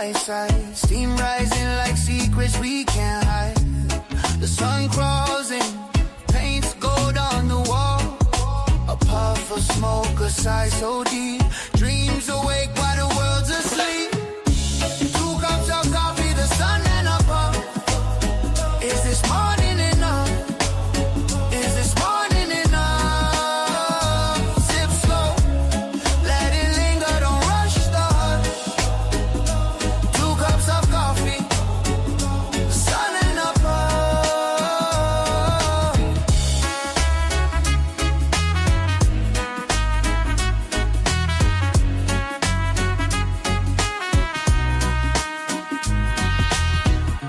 eyesight. Steam rising like secrets we can't hide. The sun crawls in, paints gold on the wall. A puff of smoke, a sigh so deep. Dreams awake while the world's asleep. 2 cups of coffee, the sun and a puff. Is this morning enough? Is this morning enough? Sip slow, let it linger, don't rush the hush. 2 cups of coffee, the sun and a puff.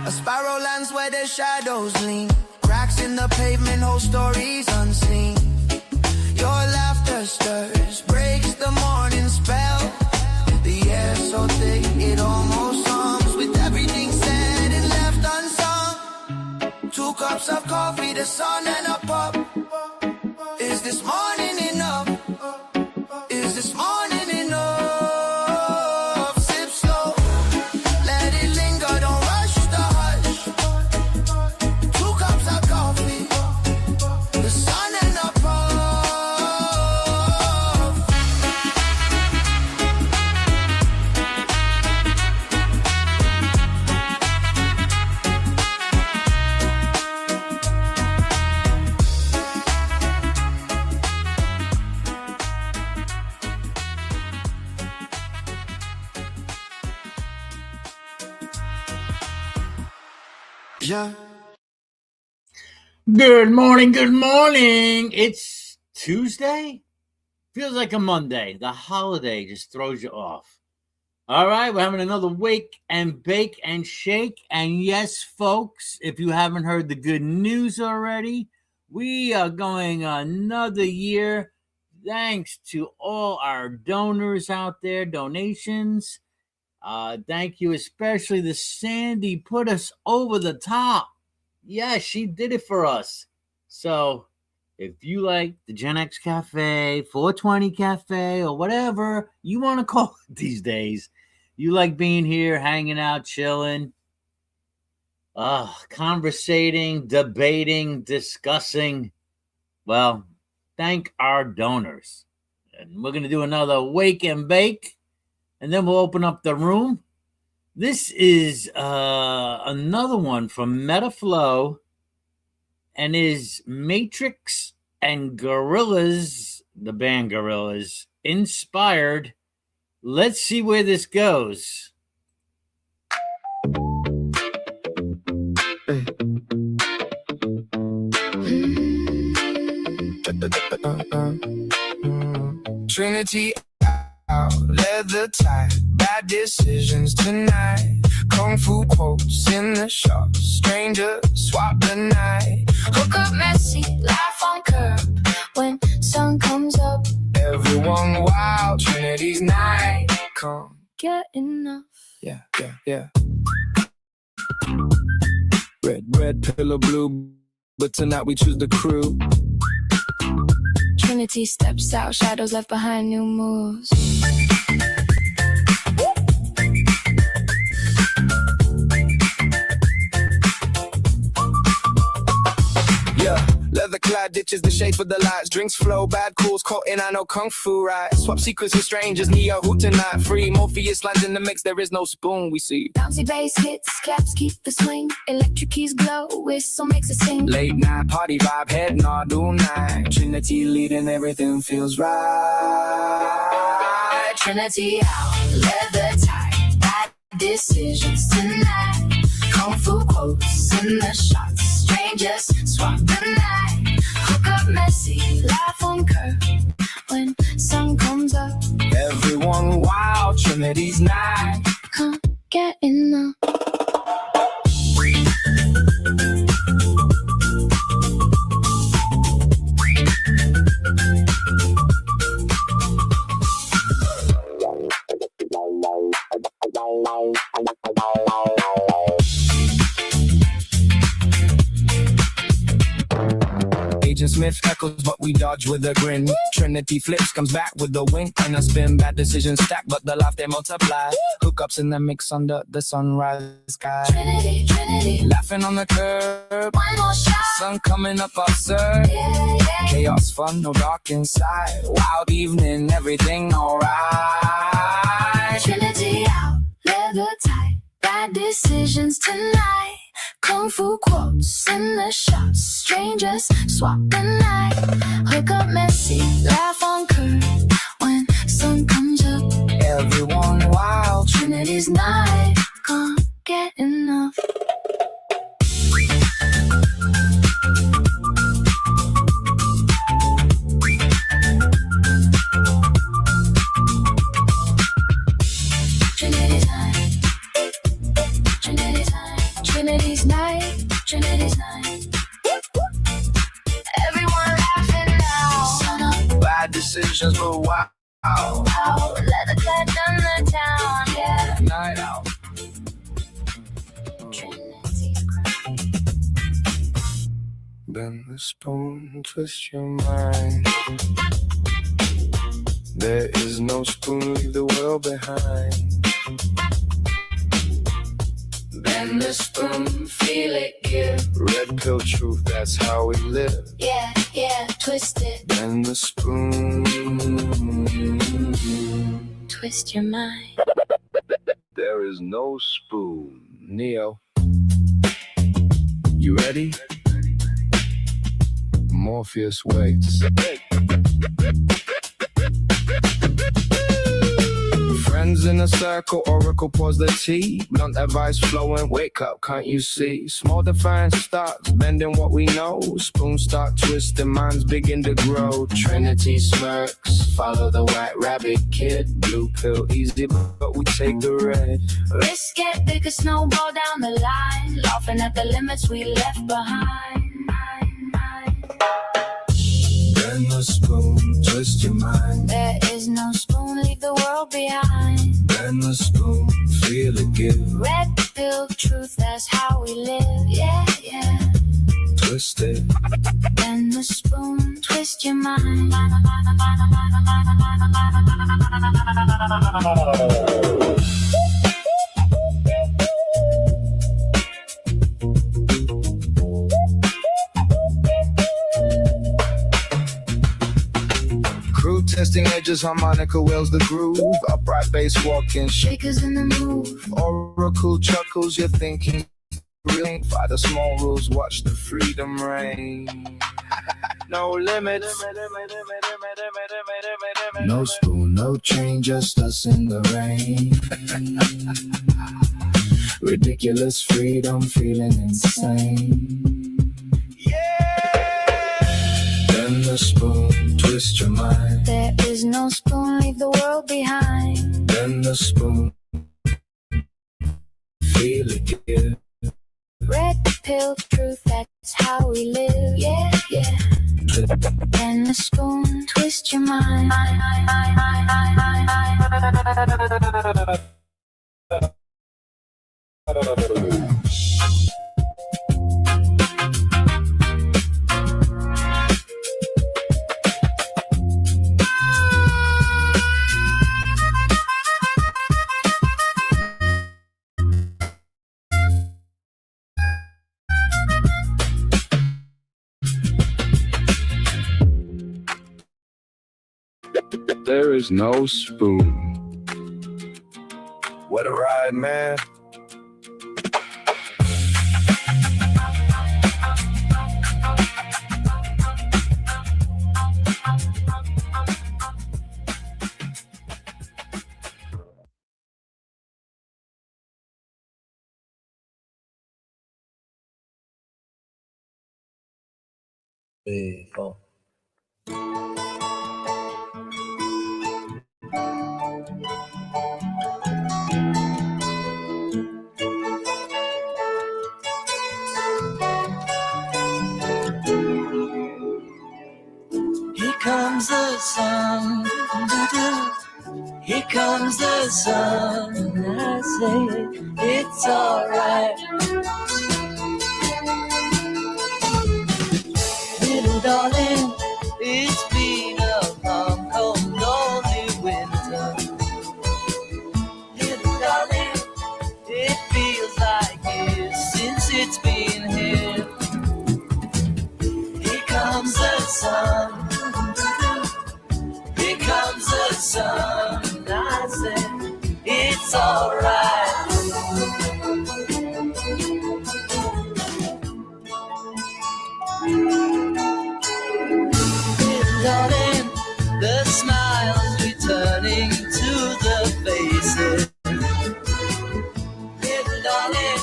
A spiral lands where the shadows lean. Cracks in the pavement, whole stories unseen. Your laughter stirs, breaks the morning spell. The air so thick, it almost hums. With everything said and left unsung. 2 cups of coffee, the sun and a pup. Is this morning enough? Is this morning enough? Sip slow, let it linger, don't rush the hush. 2 cups of coffee, the sun and a puff. Yeah. Good morning, good morning. It's Tuesday. Feels like a Monday. The holiday just throws you off. All right, we're having another Wake and Bake and Shake. And yes, folks, if you haven't heard the good news already, we are going another year. Thanks to all our donors out there, donations. Thank you, especially the Sandy put us over the top. Yeah, she did it for us. So if you like the GenX Cafe, 420 Cafe, or whatever you want to call it these days, you like being here, hanging out, chilling, conversating, debating, discussing, well, thank our donors. And we're going to do another Wake and Bake. And then we'll open up the room. This is another one from MetaFlow and is Matrix and Gorillas, the band Gorillas, inspired. Let's see where this goes. Trinity leather tie, bad decisions tonight. Kung fu quotes in the shop, stranger swap the night. Hook up messy, laugh on curb when sun comes up. Everyone wild, Trinity's night. Come Get enough. yeah. Red pillow blue, but tonight we choose the crew. Trinity steps out, shadows left behind, new moves. Yeah, leather clad ditches the shade for the lights. Drinks flow, bad calls caught in, I know kung fu right. Swap secrets with strangers, Neo who tonight free. Morpheus lands in the mix, there is no spoon we see. Bouncy bass hits, claps keep the swing. Electric keys glow, whistle makes it sing. Late night party vibe, head nod all night. Trinity leading, everything feels right. Trinity out, leather tight, bad decisions tonight. Kung fu quotes in the shots, strangers swap the night. Hook up messy, laugh on curve when sun comes up. Everyone wild, Trinity's night. Can't get enough. Agent Smith echoes, but we dodge with a grin. Trinity flips, comes back with a wink and a spin. Bad decisions stack, but the laugh they multiply. Hookups in the mix under the sunrise sky. Trinity, Trinity. Laughing on the curb. One more shot. Sun coming up absurd. Yeah, yeah. Chaos, fun, no dark inside. Wild evening, everything alright. Trinity out, leather tight. Bad decisions tonight. Kung fu quotes in the shots. Strangers swap the night. Hook up messy, laugh on curve. When sun comes up, Everyone wild. Trinity's night. Can't get enough. Trinity's night. Trinity's night. Trinity's night. Trinity's night. Everyone laughing now. Sun up, Bad decisions, but wow. out. Leather clad down the town. Yeah. Night out. Trinity. Bend the spoon, twist your mind. There is no spoon, leave the world behind. Bend the spoon, feel it give. Red pill truth, that's how we live. Yeah, yeah, twist it. Bend the spoon. Twist your mind. There is no spoon. Neo. You ready? Morpheus waits. Friends in a circle, oracle pours the tea. Blunt advice flowing, wake up, can't you see? Small defiance starts, bending what we know. Spoons start twisting, minds begin to grow. Trinity smirks, follow the white rabbit kid. Blue pill easy, but we take the red. Risks get bigger, snowball down the line. Laughing at the limits we left behind. Bend the spoon, twist your mind. There is no spoon, leave the world behind. Bend the spoon, feel it give. Red pill truth, that's how we live. Yeah, yeah. Twist it. Bend the spoon, twist your mind. Crew testing edges, harmonica wheels the groove. Upright bass walking, Shakers in the move. oracle chuckles, you're thinking. Real by the small rules, watch the freedom reign. No limits. No spoon, no train, just us in the rain. Ridiculous freedom, feeling insane. Bend the spoon, twist your mind. There is no spoon, leave the world behind. Bend the spoon, feel it give. Red pill truth, that's how we live. Yeah, yeah. Bend the spoon, twist your mind. There is no spoon. What a ride, man. Here comes the sun, doo-doo. Here comes the sun, and I say it's alright. Little darling, it's been a long, cold, lonely winter. Little darling, it feels like years since it's been here. Here comes the sun. Here comes the sun. I said, it's alright. Darling, the smiles returning to the faces. Little darling,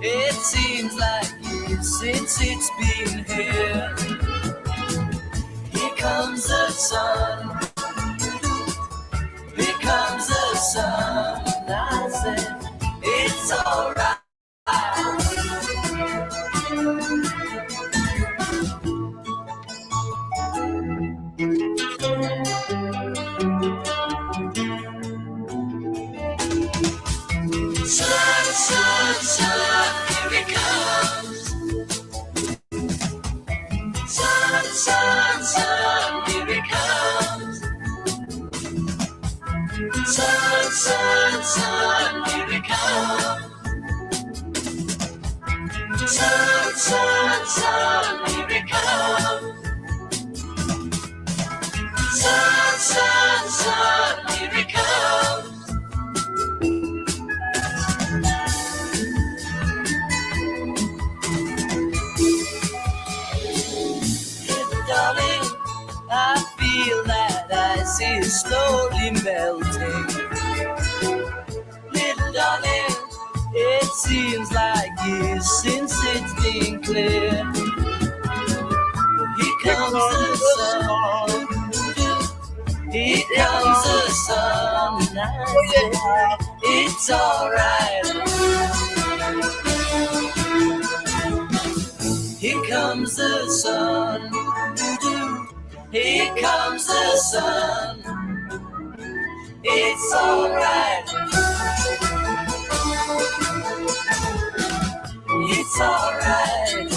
it seems like years since it's been here. Here comes the sun. Here comes the sun. I said, it's alright. Sun, sun, sun, here it comes. Sun, sun, sun, here it comes. Sun, sun, sun, here it comes. Sun, sun, sun, here it comes. Sun, sun, sun, here it comes. Darling, I feel that ice is slowly melting. Little darling, it seems like years since it's been clear. Here comes the sun. Here comes the sun. And I say, it's alright. Here comes the sun. Here comes the sun. It's alright. It's alright.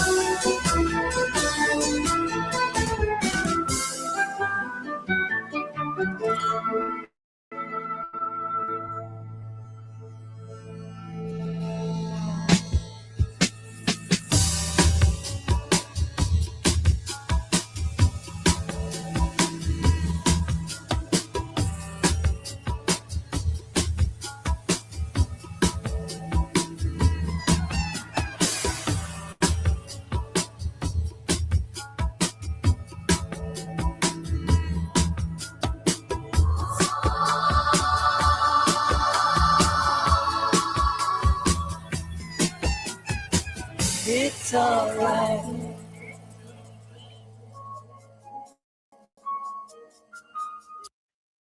It's alright.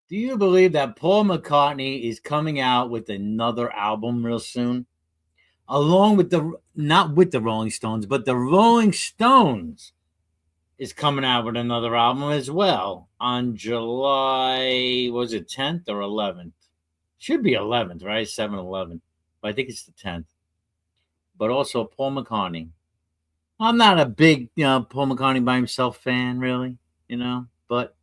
Do you believe that Paul McCartney is coming out with another album real soon? Along with not with the Rolling Stones, but the Rolling Stones is coming out with another album as well on July, was it 10th or 11th? Should be 11th, right? 7/11. But I think it's the 10th. But also Paul McCartney. I'm not a big, Paul McCartney by himself fan, really, but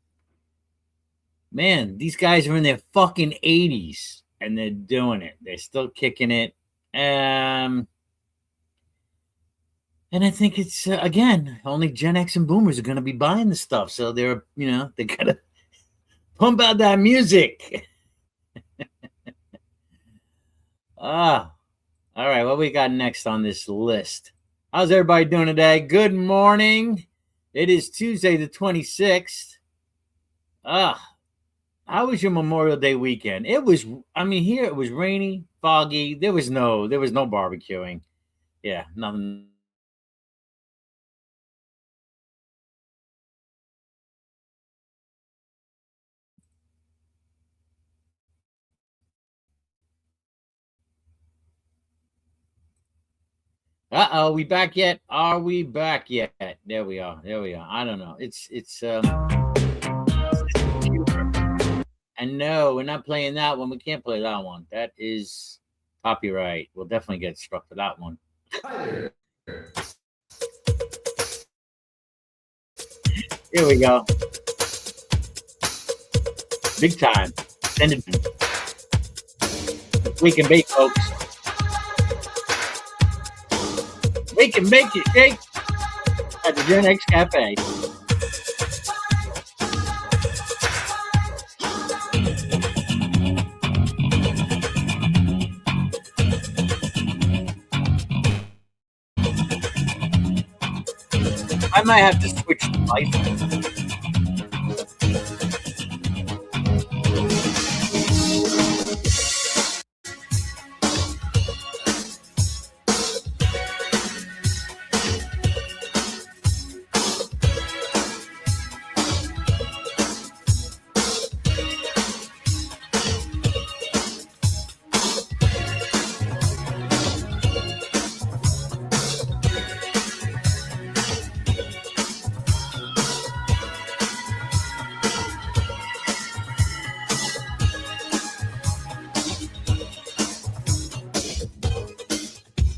man, these guys are in their fucking 80s and they're doing it. They're still kicking it. And I think it's, again, only Gen X and boomers are going to be buying the stuff. So they're, they got to pump out that music. All right, what we got next on this list? How's everybody doing today? Good morning. It is Tuesday the 26th. How was your Memorial Day weekend? It was, here it was rainy, foggy. There was no barbecuing. Yeah, nothing. We back yet? Are we back yet? There we are. I don't know. It's and no, we're not playing that one. We can't play that one. That is copyright. We'll definitely get struck for that one. Here we go. Big time. Send it in. WaKe and BaKe, folks. WaKe and BaKe, ShaKe at the GenX Cafe. I might have to switch devices.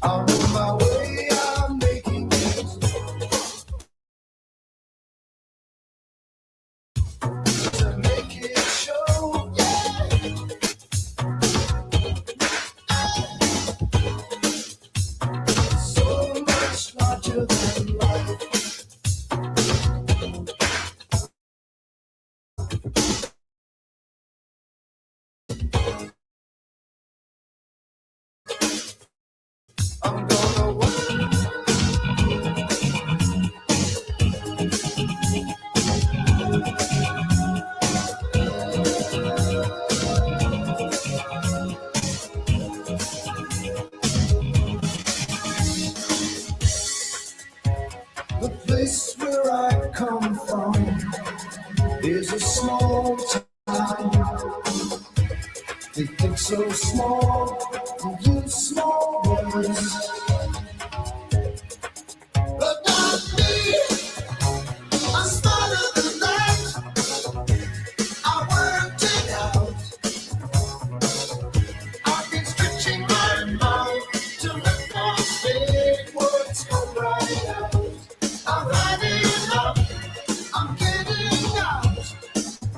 I'm on my way, I'm making it. To make it show, yeah. So much larger than life. I'm gonna work. The place where I come from is a small town. They think so small, they use small words. But not me, I'm smarter than that. I worked it out. I've been stretching my mouth to let those big words come right out. I'm riding up, I'm getting out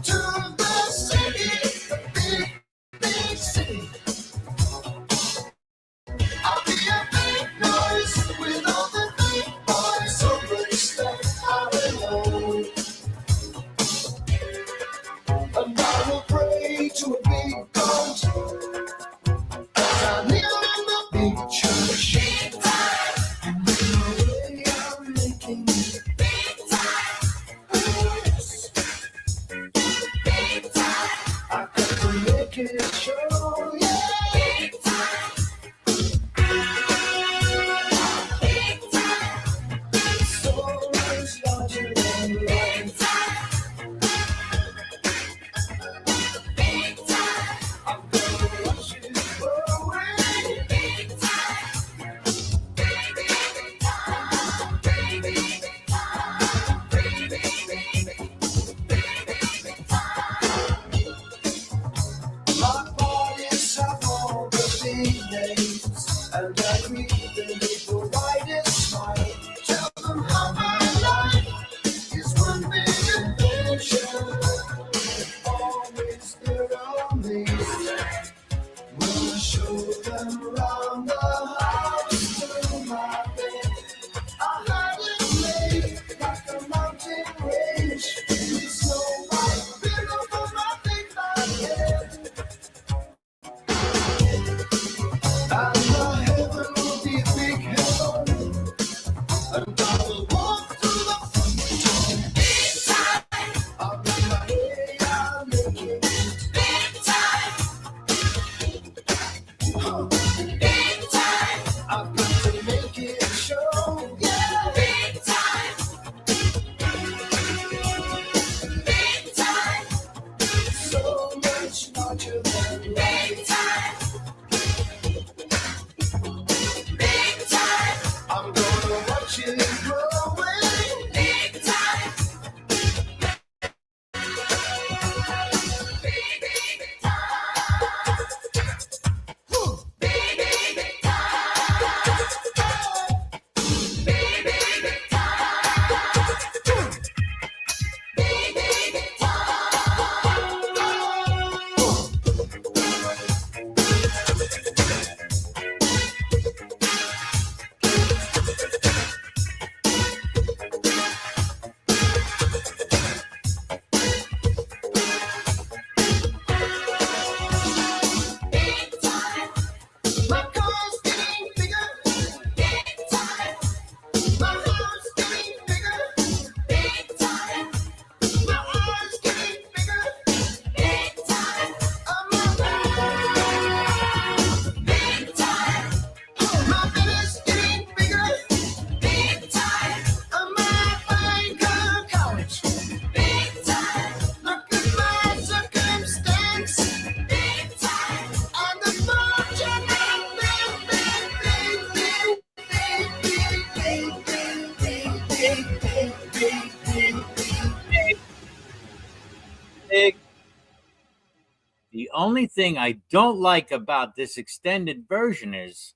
to the city, the big city. I'll be a big noise with all the big boys, so much stuff I will know. And I will pray to a big God, as I kneel in the big church. And the way I'm making it. I got to make it show, yeah. So much larger than life. I'm gonna watch it grow away. My bodies have all the big names, and I greet them with the widest smile. Tell them how my life is one big adventure. Always they're amazed when I show them around the house to my bed. I had it made like a mountain range with snow white below for my big bad head. And my heaven will be a big heaven, and I will walk through the front door. I'll be my way, I'm making it. I've got to make it show, yeah. So much larger than life. I'm gonna watch it grow. only thing I don't like about this extended version is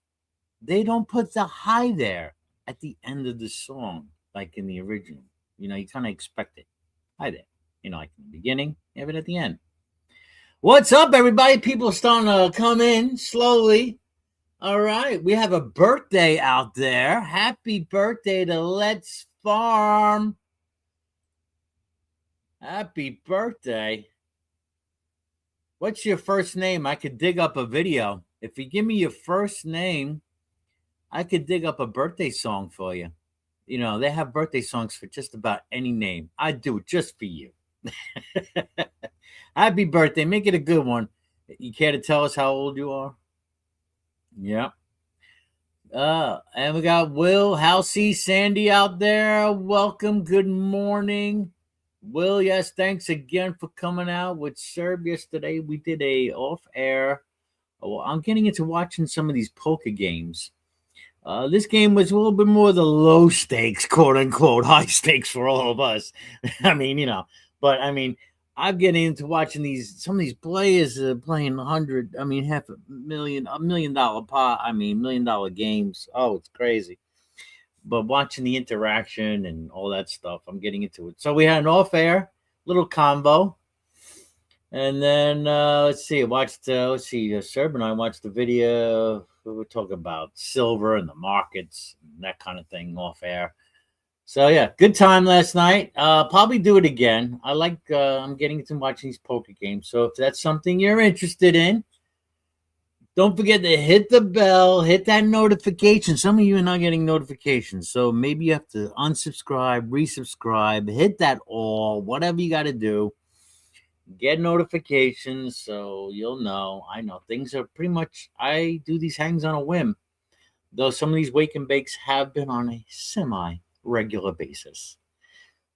they don't put the hi there at the end of the song like in the original. You know, you kind of expect it. Hi there. You know, like in the beginning, have it at the end. What's up, everybody? People are starting to come in slowly. All right, we have a birthday out there. Happy birthday to Let's Farm. Happy birthday. What's your first name? I could dig up a video. If you give me your first name, I could dig up a birthday song for you. You know, they have birthday songs for just about any name. I'd do it just for you. Happy birthday. Make it a good one. You care to tell us how old you are? Yeah. And we got Will, Halsey, Sandy out there. Welcome. Good morning. Will, yes, thanks again for coming out with Serb yesterday. We did a off-air. Well, I'm getting into watching some of these poker games. This game was a little bit more the low stakes, quote unquote, high stakes for all of us. I mean, you know, but I mean, I'm getting into watching some of these players playing $100,000 $500,000, $1 million pot. I mean, $1 million games. Oh, it's crazy. But watching the interaction and all that stuff, I'm getting into it. So we had an off-air little combo. And then, let's see, Serb and I watched the video. We were talking about silver and the markets and that kind of thing off-air. So, yeah, good time last night. Probably do it again. I'm getting into watching these poker games. So if that's something you're interested in, don't forget to hit the bell, hit that notification. Some of you are not getting notifications, so maybe you have to unsubscribe, resubscribe, hit that all, whatever you got to do. Get notifications so you'll know. I know things are pretty much, I do these hangs on a whim, though some of these wake and bakes have been on a semi-regular basis.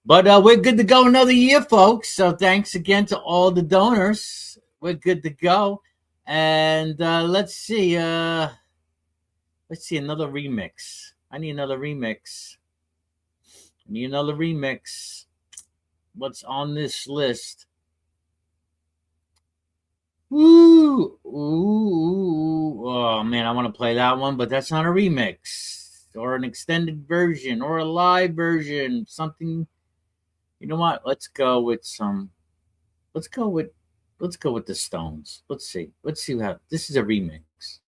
But we're good to go another year, folks. So thanks again to all the donors. We're good to go. And let's see another remix. I need another remix. What's on this list? Ooh. Oh man, I want to play that one, but that's not a remix or an extended version or a live version. Something. You know what? Let's go with the Stones. Let's see how this is a remix.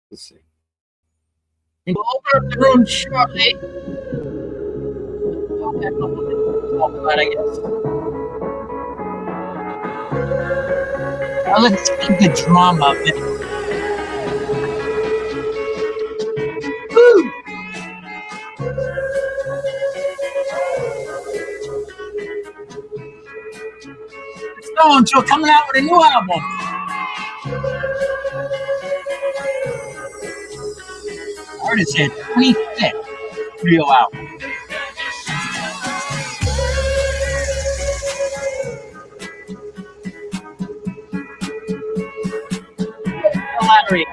Let's see. And we'll open up the room shortly. Talk about, I guess. Now let's keep the drama of it. Woo! Stones are coming out with a new album. I heard it said 25th studio album. Lottery.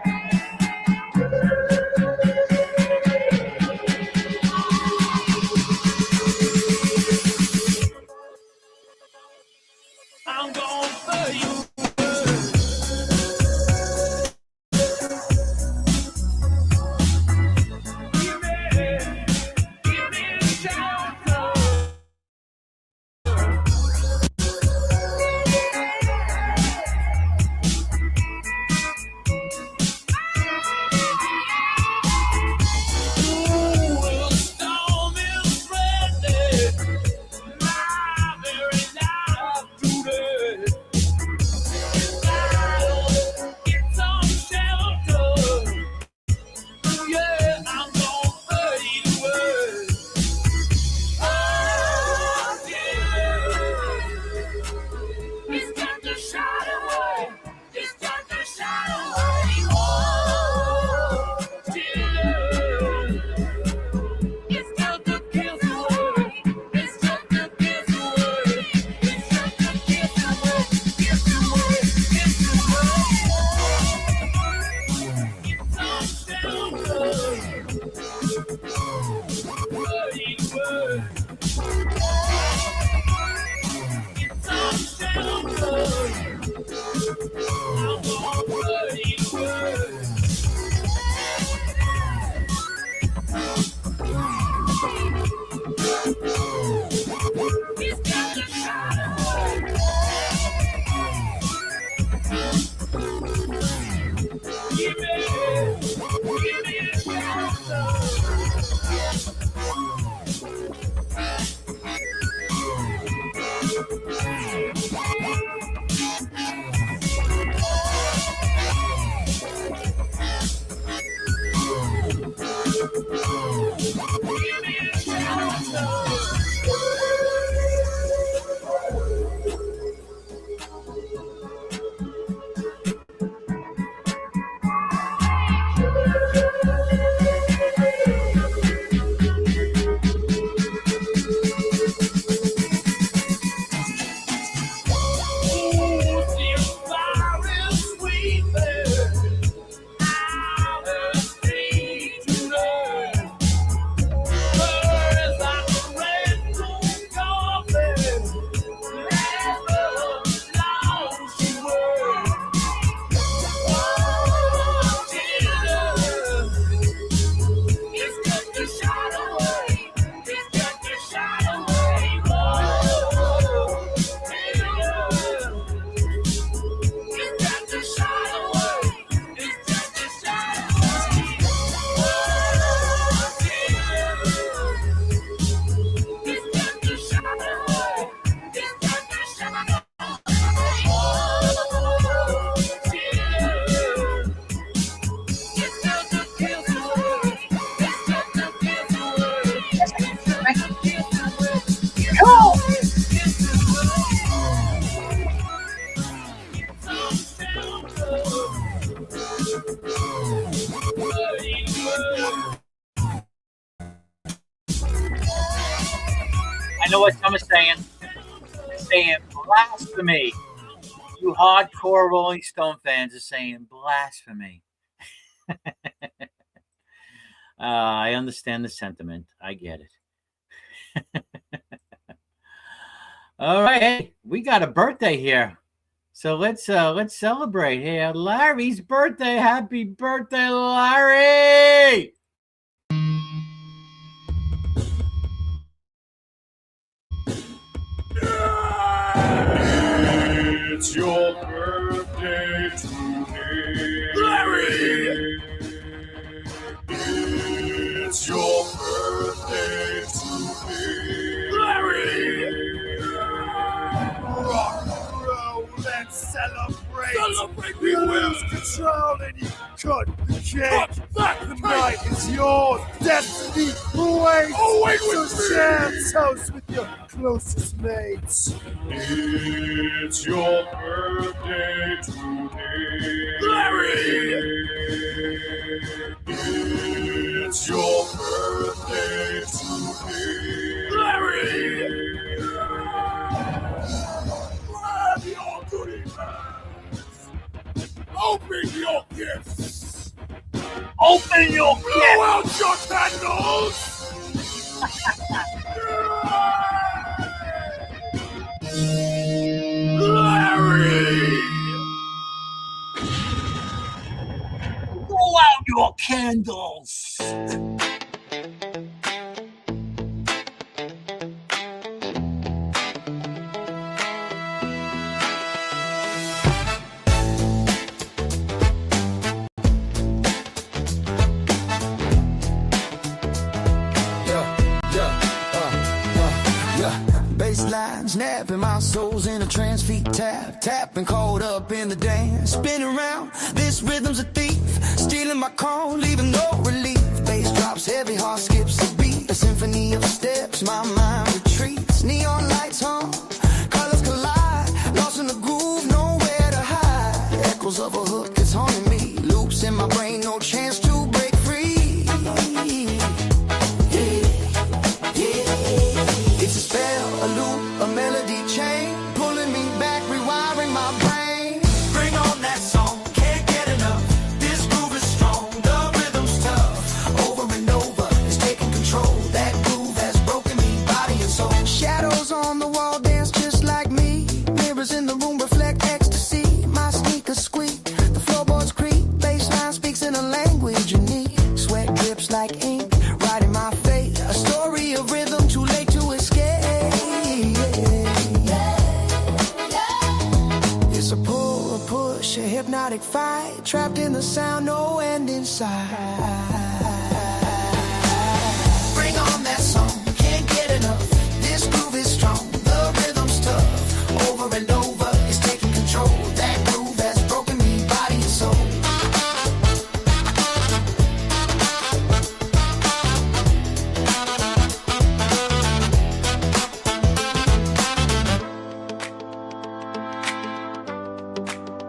I know what someone's saying. They're saying blasphemy. You hardcore Rolling Stone fans are saying blasphemy. I understand the sentiment. I get it. All right, hey, we got a birthday here, so let's celebrate here. Larry's birthday. Happy birthday, Larry! It's your birthday today, Larry. It's your birthday today, Larry. Rock and roll, let's celebrate. Celebrate, we lose control and you cut the cake. The night is yours, destiny awaits. So share toast with your closest mates. It's your birthday today, Larry. It's your birthday today, Larry. Grab your goodie bags. Open your gifts. Open your Blow out your candles. Larry! Blow out your candles. Baseline snapping, my soul's in a trance, feet tapping, caught up in the dance, spinning around. This rhythm's a thief, stealing my call, leaving no relief. Bass drops heavy, heart skips a beat, a symphony of steps. My mind retreats, neon lights on, colors collide, lost in the groove, nowhere to hide. Echoes of a hook, it's haunting me, loops in my brain, no chance to break free. It's a spell, a loop, a melody chain, pulling me back, rewiring my brain. Bring on that song, can't get enough. This groove is strong, the rhythm's tough. Over and over, it's taking control. That groove has broken me, body and soul. Shadows on like ink, writing my fate. A story of rhythm, too late to escape. It's a pull, a push, a hypnotic fight. Trapped in the sound, no end in sight. Bring on that song, can't get enough. This groove is strong, the rhythm's tough. Over and over, it's taking control. That groove has broken me, body and soul.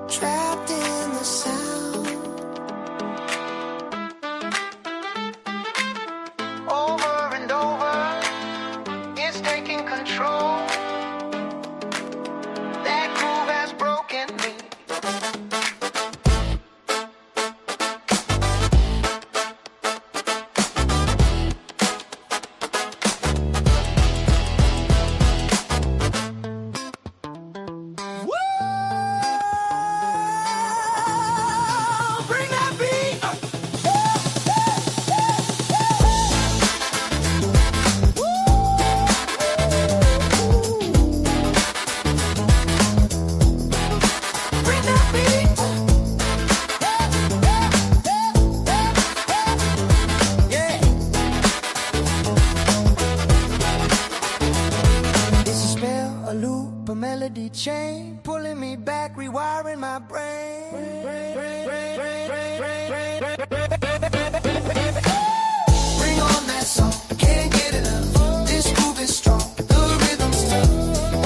Trapped in the sound. Over and over, it's taking control. That groove has broken me. Bring that beat. Bring that beat. Yeah. It's a spell, a loop, a melody chain, pulling me back, rewiring my brain. Bring on that song, can't get enough. This groove is strong, the rhythm's tough.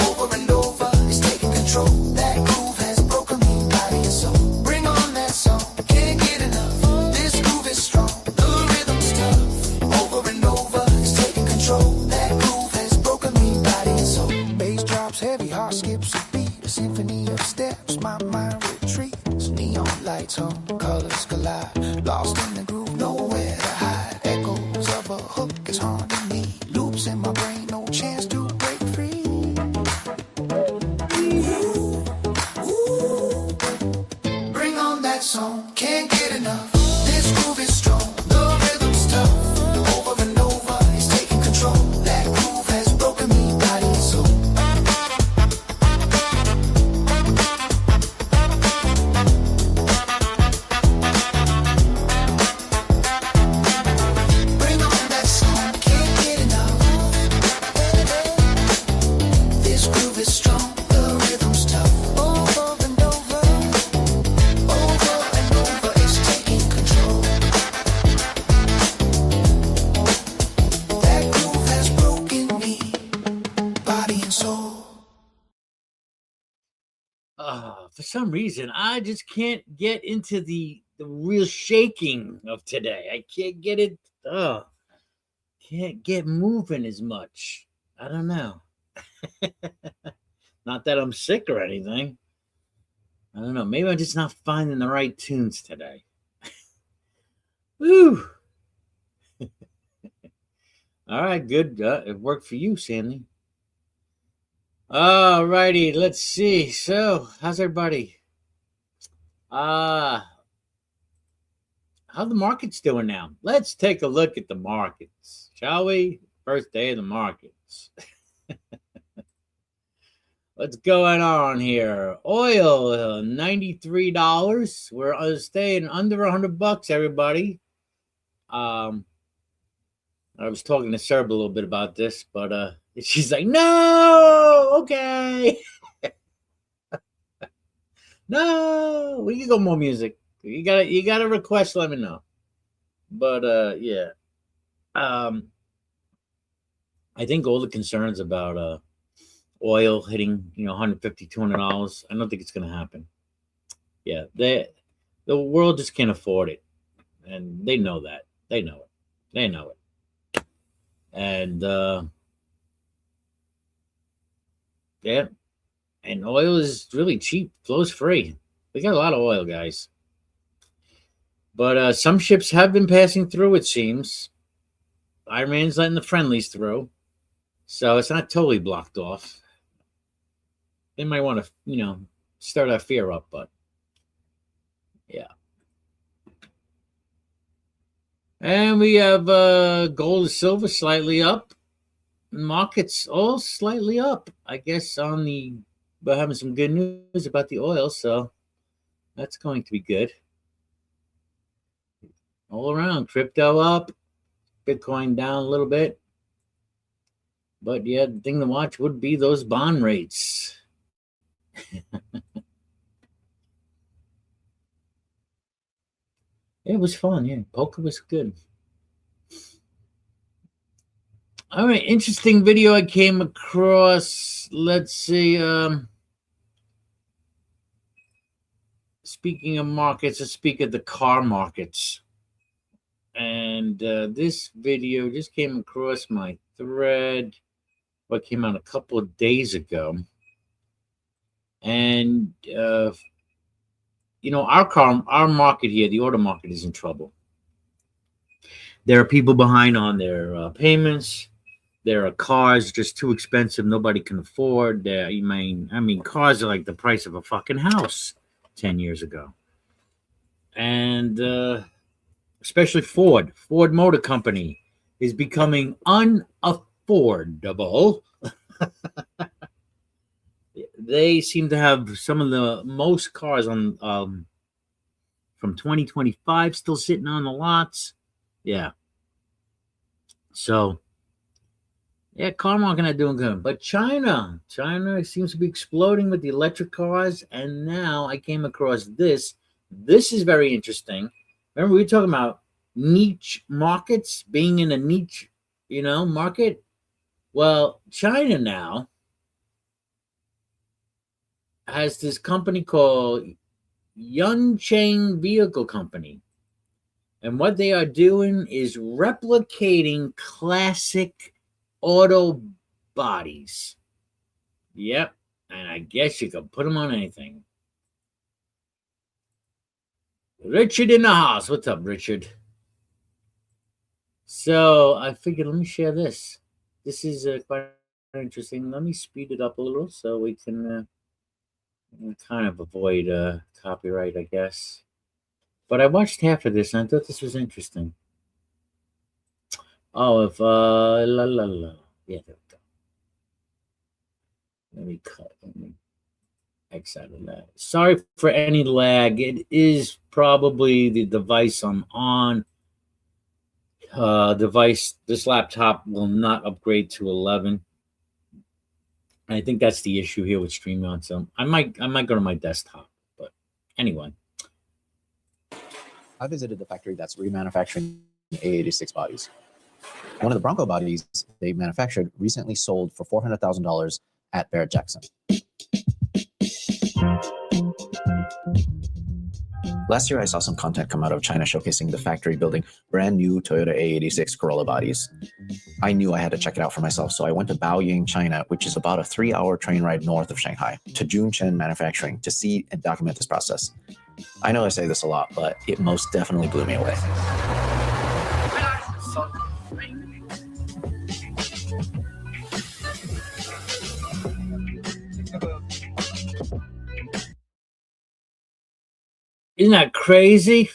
Over and over, it's taking control. That groove has broken me, body and soul. Bring on that song, can't get enough. This groove is strong, the rhythm's tough. Over and over, it's taking control. That groove has broken me, body and soul. Bass drops heavy, heart skips a beat. A symphony of steps, my mind retreats. Neon lights on, colors collide. Lost in the groove, nowhere to hide. Echoes of a hook is haunting me. Loops in my brain, no chance to break free. Bring on that song, can't get enough. This groove is strong, the rhythm's tough. Over and over, it's taking control. That groove has broken me, body and soul. Bring on that song, can't get enough. This groove is strong, the rhythm's tough. Over and over, it's taking control. That groove has broken me, body and soul. For some reason, I just can't get into the real shaking of today. I can't get it. Can't get moving as much. I don't know. Not that I'm sick or anything. I don't know. Maybe I'm just not finding the right tunes today. Woo. All right, good. It worked for you, Sandy. All righty, let's see. So, how's everybody? How the market's doing now? Let's take a look at the markets, shall we? First day of the markets. What's going on here? Oil, $93. We're staying under $100, everybody. I was talking to Serb a little bit about this, but she's like, no, okay. No, we can go more music. You got a request, let me know. But yeah. I think all the concerns about oil hitting, $150, $200, I don't think it's gonna happen. Yeah, the world just can't afford it. And they know that. They know it. And yeah. And oil is really cheap, flows free. We got a lot of oil, guys. But some ships have been passing through, it seems. Iran's letting the friendlies through. So it's not totally blocked off. They might want to, stir that fear up, but yeah. And we have gold and silver slightly up. Markets all slightly up. I guess we're having some good news about the oil, so that's going to be good. All around, crypto up, Bitcoin down a little bit. But yeah, the thing to watch would be those bond rates. It was fun, yeah. Poker was good. All right, interesting video I came across. Let's see. Speaking of markets, let's speak of the car markets. And this video just came across my thread. What came out a couple of days ago. And our market here, the auto market, is in trouble. There are people behind on their payments. There are cars just too expensive, nobody can afford. Cars are like the price of a fucking house 10 years ago. And especially Ford Motor Company is becoming unaffordable. They seem to have some of the most cars on from 2025 still sitting on the lots. Yeah. So, yeah, car market not doing good. But China seems to be exploding with the electric cars. And now I came across this. This is very interesting. Remember, we were talking about niche markets, being in a niche, market. Well, China now has this company called Yuncheng Vehicle Company. And what they are doing is replicating classic auto bodies. Yep. And I guess you could put them on anything. Richard in the house. What's up, Richard? So I figured, let me share this. This is quite interesting. Let me speed it up a little so we can kind of avoid copyright, I guess. But I watched half of this and I thought this was interesting. Oh, if yeah, there we go. Let me X out of that. Sorry for any lag. It is probably the device I'm on. This laptop will not upgrade to 11. I think that's the issue here with StreamYard. So I might go to my desktop. But anyway. I visited the factory that's remanufacturing A86 bodies. One of the Bronco bodies they manufactured recently sold for $400,000 at Barrett-Jackson. Last year, I saw some content come out of China showcasing the factory building brand new Toyota A86 Corolla bodies. I knew I had to check it out for myself, so I went to Baoying, China, which is about a 3-hour train ride north of Shanghai, to Junchen Manufacturing to see and document this process. I know I say this a lot, but it most definitely blew me away. Isn't that crazy?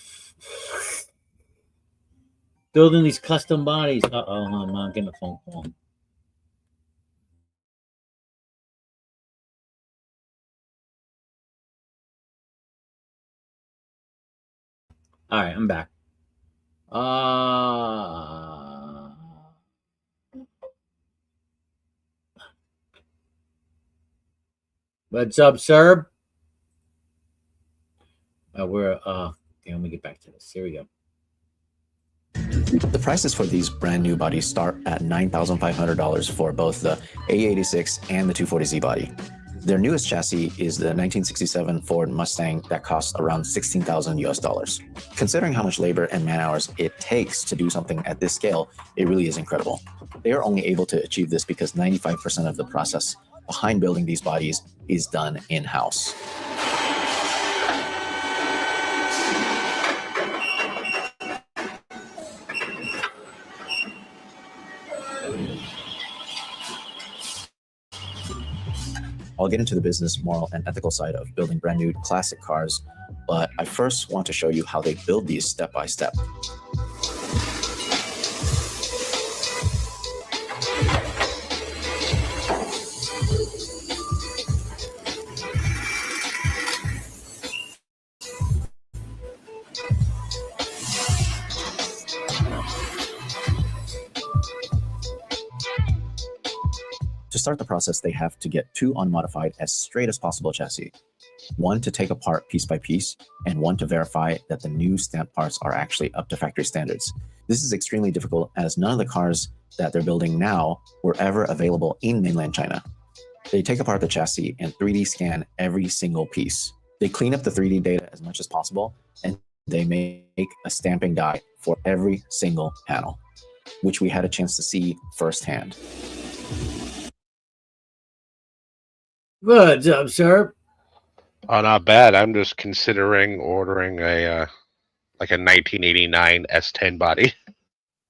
Building these custom bodies. I'm getting a phone call. All right, I'm back. What's up, sir? Okay, let me get back to this. Here we go. The prices for these brand new bodies start at $9,500 for both the A86 and the 240Z body. Their newest chassis is the 1967 Ford Mustang that costs around $16,000 US. Considering how much labor and man hours it takes to do something at this scale, it really is incredible. They are only able to achieve this because 95% of the process behind building these bodies is done in-house. I'll get into the business, moral, and ethical side of building brand new classic cars, but I first want to show you how they build these step by step. To start the process, they have to get 2 unmodified as straight as possible chassis. 1 to take apart piece by piece, and 1 to verify that the new stamped parts are actually up to factory standards. This is extremely difficult as none of the cars that they're building now were ever available in mainland China. They take apart the chassis and 3D scan every single piece. They clean up the 3D data as much as possible, and they make a stamping die for every single panel, which we had a chance to see firsthand. What's up, sir? Oh, not bad. I'm just considering ordering a like a 1989 S10 body.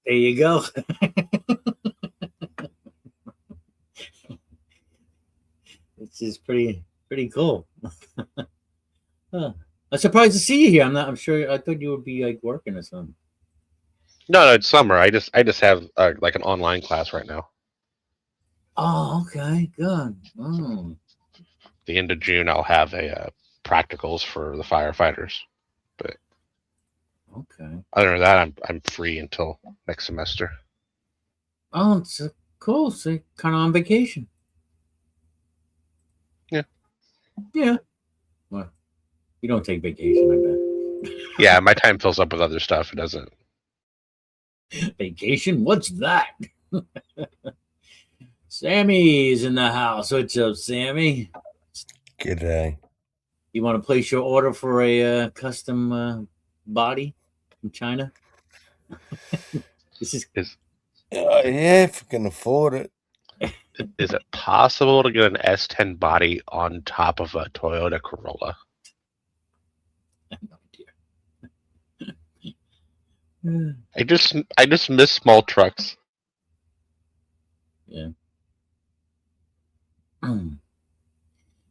There you go. This is pretty cool. Huh. I'm surprised to see you here. I'm sure. I thought you would be like working or something. No, it's summer. I just have like an online class right now. Oh, okay, good. Oh. The end of June, I'll have a practicals for the firefighters. But okay. Other than that, I'm free until next semester. Oh, it's cool. So kind of on vacation. Yeah. Yeah. Well, you don't take vacation, I bet. Yeah, my time fills up with other stuff. It doesn't. Vacation? What's that? Sammy's in the house. What's up, Sammy? G'day. You want to place your order for a custom body from China? This is yeah, if you can afford it. Is it possible to get an S10 body on top of a Toyota Corolla? I just miss small trucks. Yeah.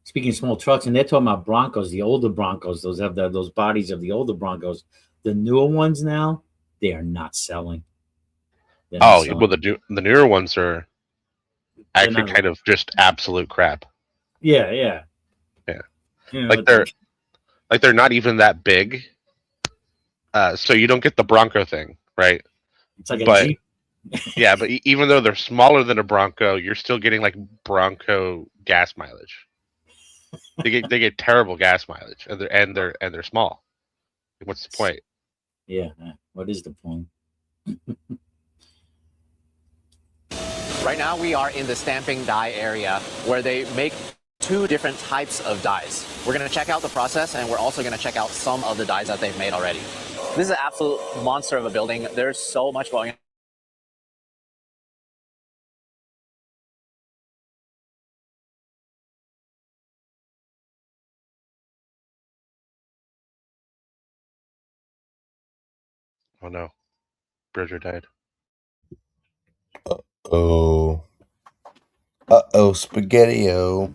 Speaking of small trucks, and they're talking about Broncos, the older Broncos. Those have those bodies of the older Broncos. The newer ones now, they are not selling. Well, the newer ones are actually kind of just absolute crap. Yeah. You know, like they're not even that big. So you don't get the Bronco thing, right? It's like a Jeep. Yeah, but even though they're smaller than a Bronco, you're still getting like Bronco gas mileage. They get terrible gas mileage, and they're small. What's the point? Yeah, what is the point? Right now we are in the stamping die area where they make 2 different types of dies. We're going to check out the process, and we're also going to check out some of the dies that they've made already. This is an absolute monster of a building. There's so much going on. Oh no, Bridger died. Uh-oh, Spaghetti-O.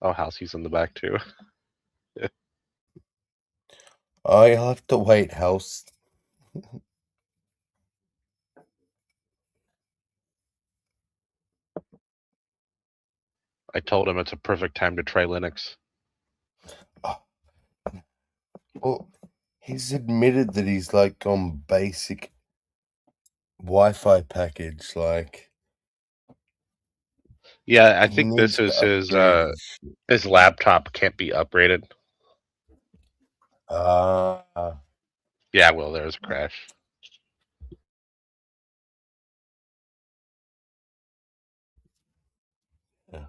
Oh, Halsey's in the back too. You'll have to wait, House. I told him it's a perfect time to try Linux. Well, he's admitted that he's like on basic Wi-Fi package, like. Yeah, I think this is his laptop can't be upgraded. Yeah, well, there's a crash. Yeah.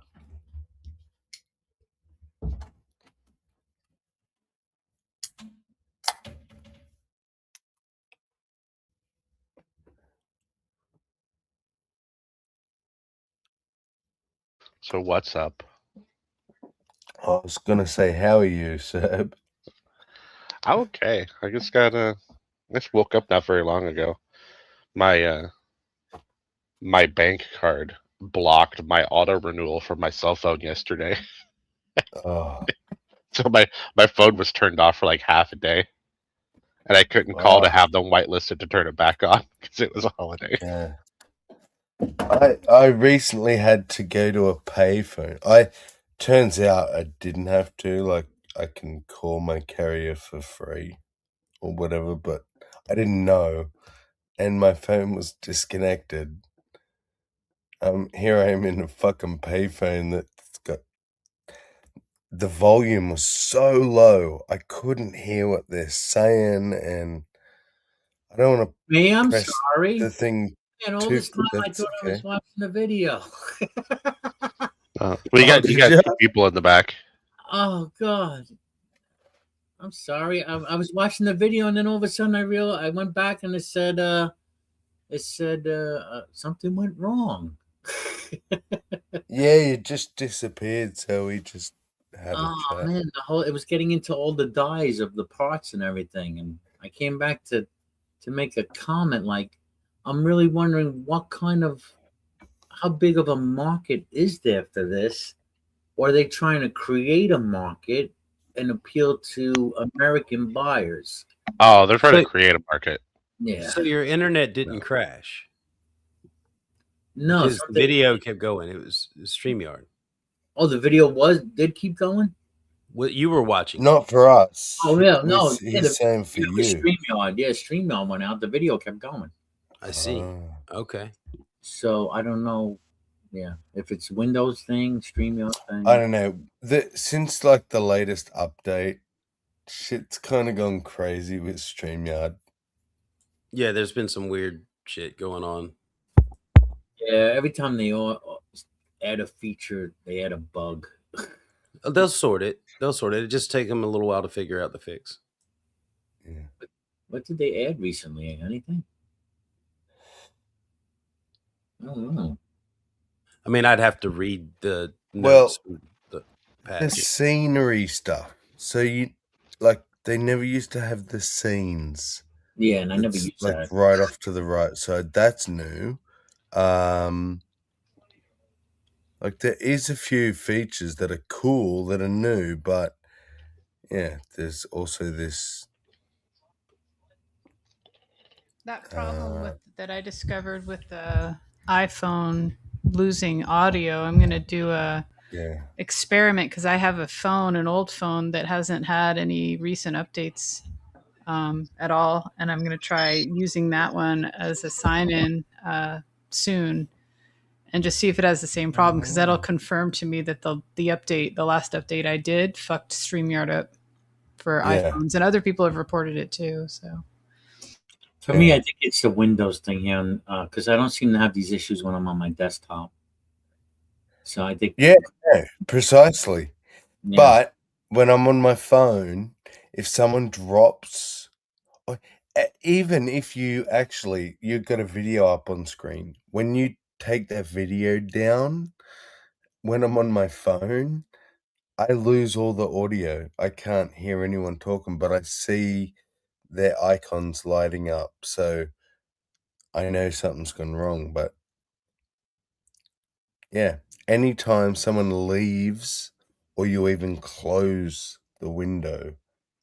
So what's up? I was gonna say, how are you, Seb? I'm okay. I just woke up not very long ago. My bank card blocked my auto renewal for my cell phone yesterday. Oh, So my phone was turned off for like half a day, and I couldn't call to have them whitelisted to turn it back on because it was a holiday. yeah. I recently had to go to a payphone. Turns out I didn't have to. Like, I can call my carrier for free or whatever, but I didn't know. and my phone was disconnected. Here I am in a fucking payphone that's got the volume was so low I couldn't hear what they're saying, and I don't want to Me, I'm press sorry. the thing And all too. this time I That's thought I was okay. watching the video. Well, Oh, you did got ya? 2 people in the back. Oh God. I'm sorry. I was watching the video and then all of a sudden I went back and it said something went wrong. Yeah, you just disappeared, so we just had a Oh chat. man, it was getting into all the dyes of the parts and everything, and I came back to make a comment like, I'm really wondering how big of a market is there for this, or are they trying to create a market and appeal to American buyers? Oh, they're trying to So, create a market. Yeah, so your internet didn't No. crash no, because the something. video kept going. It was StreamYard. Oh, the video did keep going. What you were watching? Not for us. Oh yeah, no, yeah, He's saying for it was you. StreamYard. Yeah, StreamYard went out. The video kept going. I see. Ah. Okay. So I don't know. Yeah, if it's Windows thing, StreamYard thing. I don't know. Since like the latest update, shit's kind of gone crazy with StreamYard. Yeah, there's been some weird shit going on. Yeah, every time they add a feature, they add a bug. They'll sort it. It just take them a little while to figure out the fix. Yeah. What did they add recently? Anything? I don't know. I mean, I'd have to read the Well, notes. The the scenery stuff. So they never used to have the scenes. Yeah, and I never It's used like that. right off to the right. So that's new. Like there is a few features that are cool that are new, but yeah, there's also this That problem that I discovered with the iPhone losing audio. I'm going to do a experiment because I have an old phone that hasn't had any recent updates at all, and I'm going to try using that one as a sign-in soon, and just see if it has the same problem, because that'll confirm to me that the last update I did fucked StreamYard up for iPhones, and other people have reported it too. So for me, I think it's the Windows thing here, because I don't seem to have these issues when I'm on my desktop. So I think precisely. Yeah. But when I'm on my phone, if someone drops, even if you've got a video up on screen, when you take that video down, when I'm on my phone, I lose all the audio. I can't hear anyone talking, but I see their icons lighting up. So I know something's gone wrong. But yeah, anytime someone leaves or you even close the window,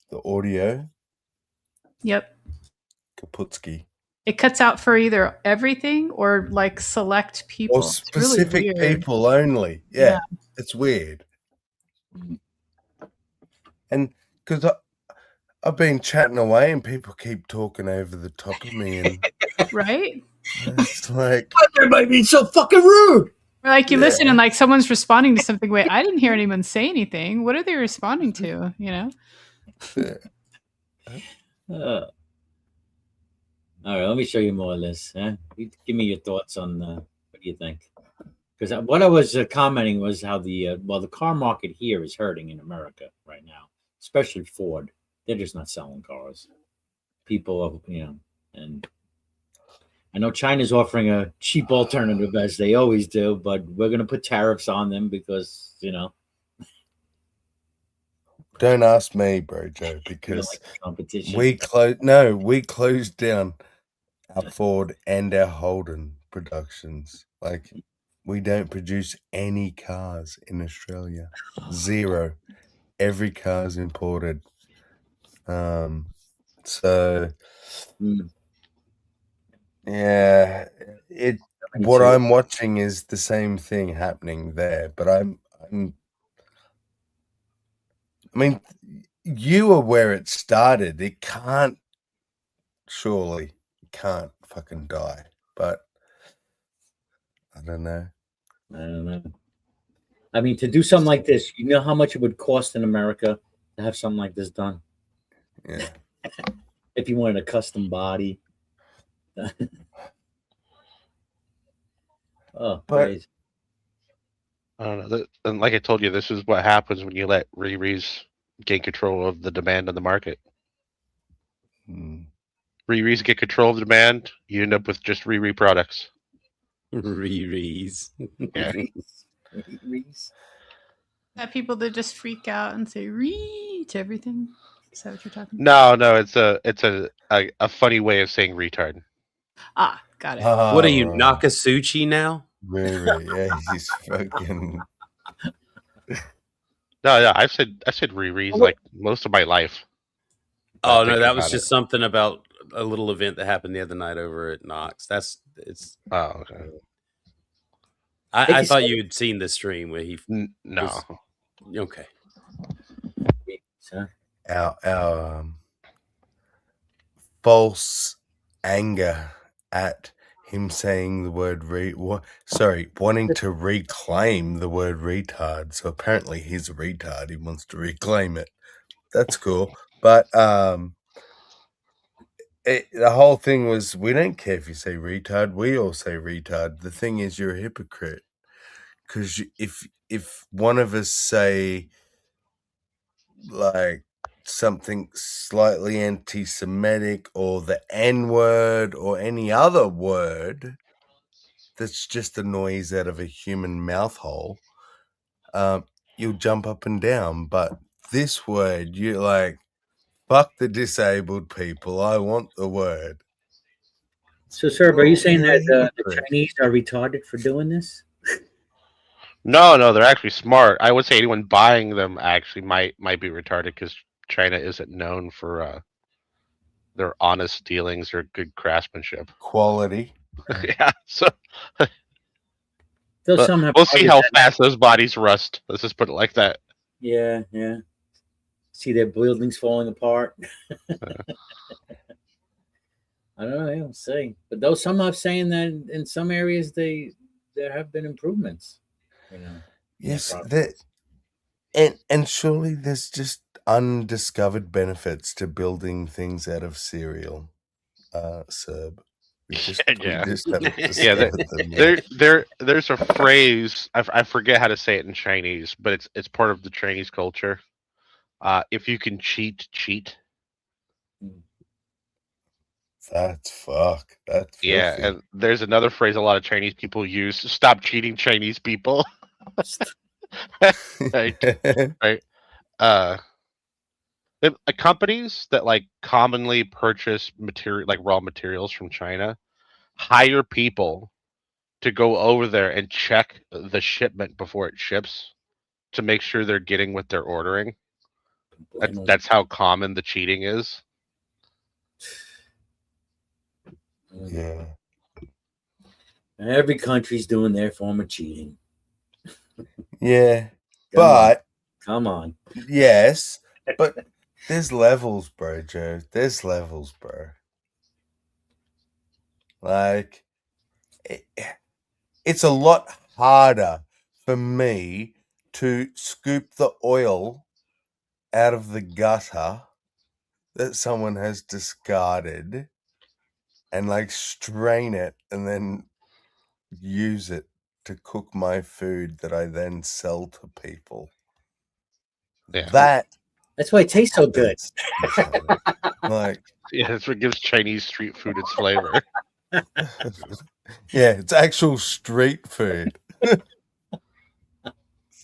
the audio. Yep. Kaputski. It cuts out for either everything or like select people. Or specific it's really people only. Yeah, it's weird. And because I've been chatting away and people keep talking over the top of me, and right? It's like, why everybody being so fucking rude? Or like you listen and like someone's responding to something. Wait, I didn't hear anyone say anything. What are they responding to? You know? All right, let me show you more of this. You give me your thoughts on what do you think? Because what I was commenting was how the car market here is hurting in America right now, especially Ford. They're just not selling cars. People, and I know China's offering a cheap alternative as they always do, but we're going to put tariffs on them because, Don't ask me, bro, Joe, because we closed down our Ford and our Holden productions. Like, we don't produce any cars in Australia. Zero. Every car's imported. So yeah, what I'm watching is the same thing happening there, but I mean, you are where it started. It can't fucking die. But I don't know. I don't know. I mean, to do something like this, you know how much it would cost in America to have something like this done? Yeah. If you wanted a custom body. Oh, But crazy. I don't know. And like I told you, this is what happens when you let Riri's gain control of the demand on the market. Riri's get control of the demand, you end up with just Riri products. Riri's. Yeah. Riri's. Have people that just freak out and say "ree" to everything. Is that what you're talking about? No, it's a funny way of saying retard. Ah, got it. What are you, right. Nakasuchi now? Riri, yeah, he's fucking. No, I've said Riri's like most of my life. Oh no, that was just something about a little event that happened the other night over at Knox. Oh, okay. I thought you had seen the stream where he no. Okay. Our false anger at him saying the word wanting to reclaim the word retard. So apparently he's a retard. He wants to reclaim it. That's cool. But the whole thing was, we don't care if you say retard. We all say retard. The thing is, you're a hypocrite. Because if one of us say like something slightly anti-Semitic or the N-word or any other word that's just a noise out of a human mouth hole, you'll jump up and down. But this word, you're like, fuck the disabled people. I want the word. So, sir, are you saying that the Chinese are retarded for doing this? No, they're actually smart. I would say anyone buying them actually might be retarded because China isn't known for their honest dealings or good craftsmanship. Quality. Yeah, so We'll see how fast those bodies rust. Let's just put it like that. Yeah. See their buildings falling apart. I don't know. We'll see. But though some are saying that in some areas there have been improvements. You know. Yes, and surely there's just undiscovered benefits to building things out of cereal, Serb. We just haven't discovered them yet. There's a phrase, I forget how to say it in Chinese, but it's part of the Chinese culture. If you can cheat, cheat. That's fuck. That's filthy. Yeah, and there's another phrase a lot of Chinese people use: "Stop cheating, Chinese people." right. Companies that like commonly purchase material like raw materials from China hire people to go over there and check the shipment before it ships to make sure they're getting what they're ordering. That's how common the cheating is. Yeah. Every country's doing their form of cheating. Yeah. Come on. Yes. But there's levels, bro, Joe. There's levels, bro. Like, it's a lot harder for me to scoop the oil out of the gutter that someone has discarded and like strain it and then use it to cook my food that I then sell to people. Yeah. That's why it tastes so good. Like, yeah, that's what gives Chinese street food its flavor. Yeah, it's actual street food.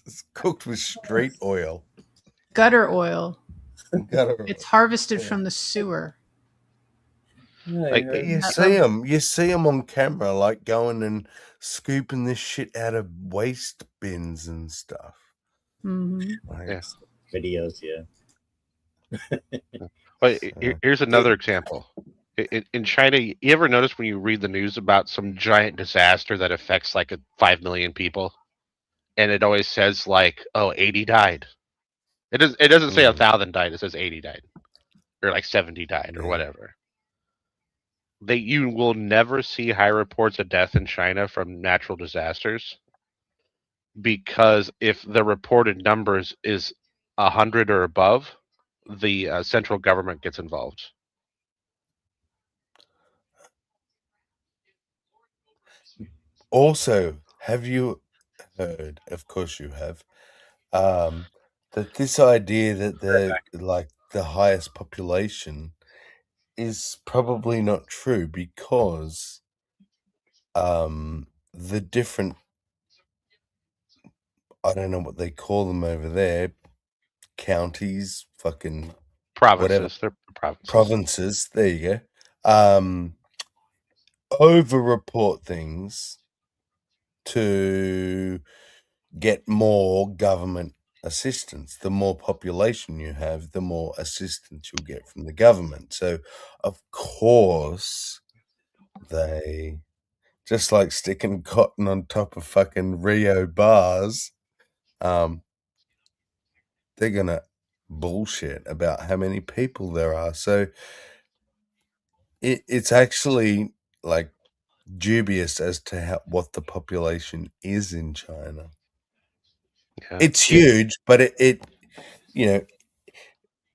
It's cooked with street oil. Gutter oil. It's harvested from the sewer. Like you see them on camera, like going and scooping this shit out of waste bins and stuff. Mm-hmm. Like, videos, But here's another example. In China, you ever notice when you read the news about some giant disaster that affects like 5 million people, and it always says like, "Oh, 80 died." It doesn't say 1,000 died. It says 80 died, or like 70 died, or whatever. you will never see high reports of death in China from natural disasters, because if the reported numbers is 100 or above, the central government gets involved. Also, have you heard? Of course, you have. That this idea that the highest population is probably not true, because the different, I don't know what they call them over there, counties, fucking whatever, Provinces, they're provinces, there you go, over-report things to get more government assistance. The more population you have, the more assistance you'll get from the government. So, of course, they, just like sticking cotton on top of fucking Rio bars, they're gonna bullshit about how many people there are. So it's actually like dubious as to what the population is in China. Yeah. It's huge, but it you know,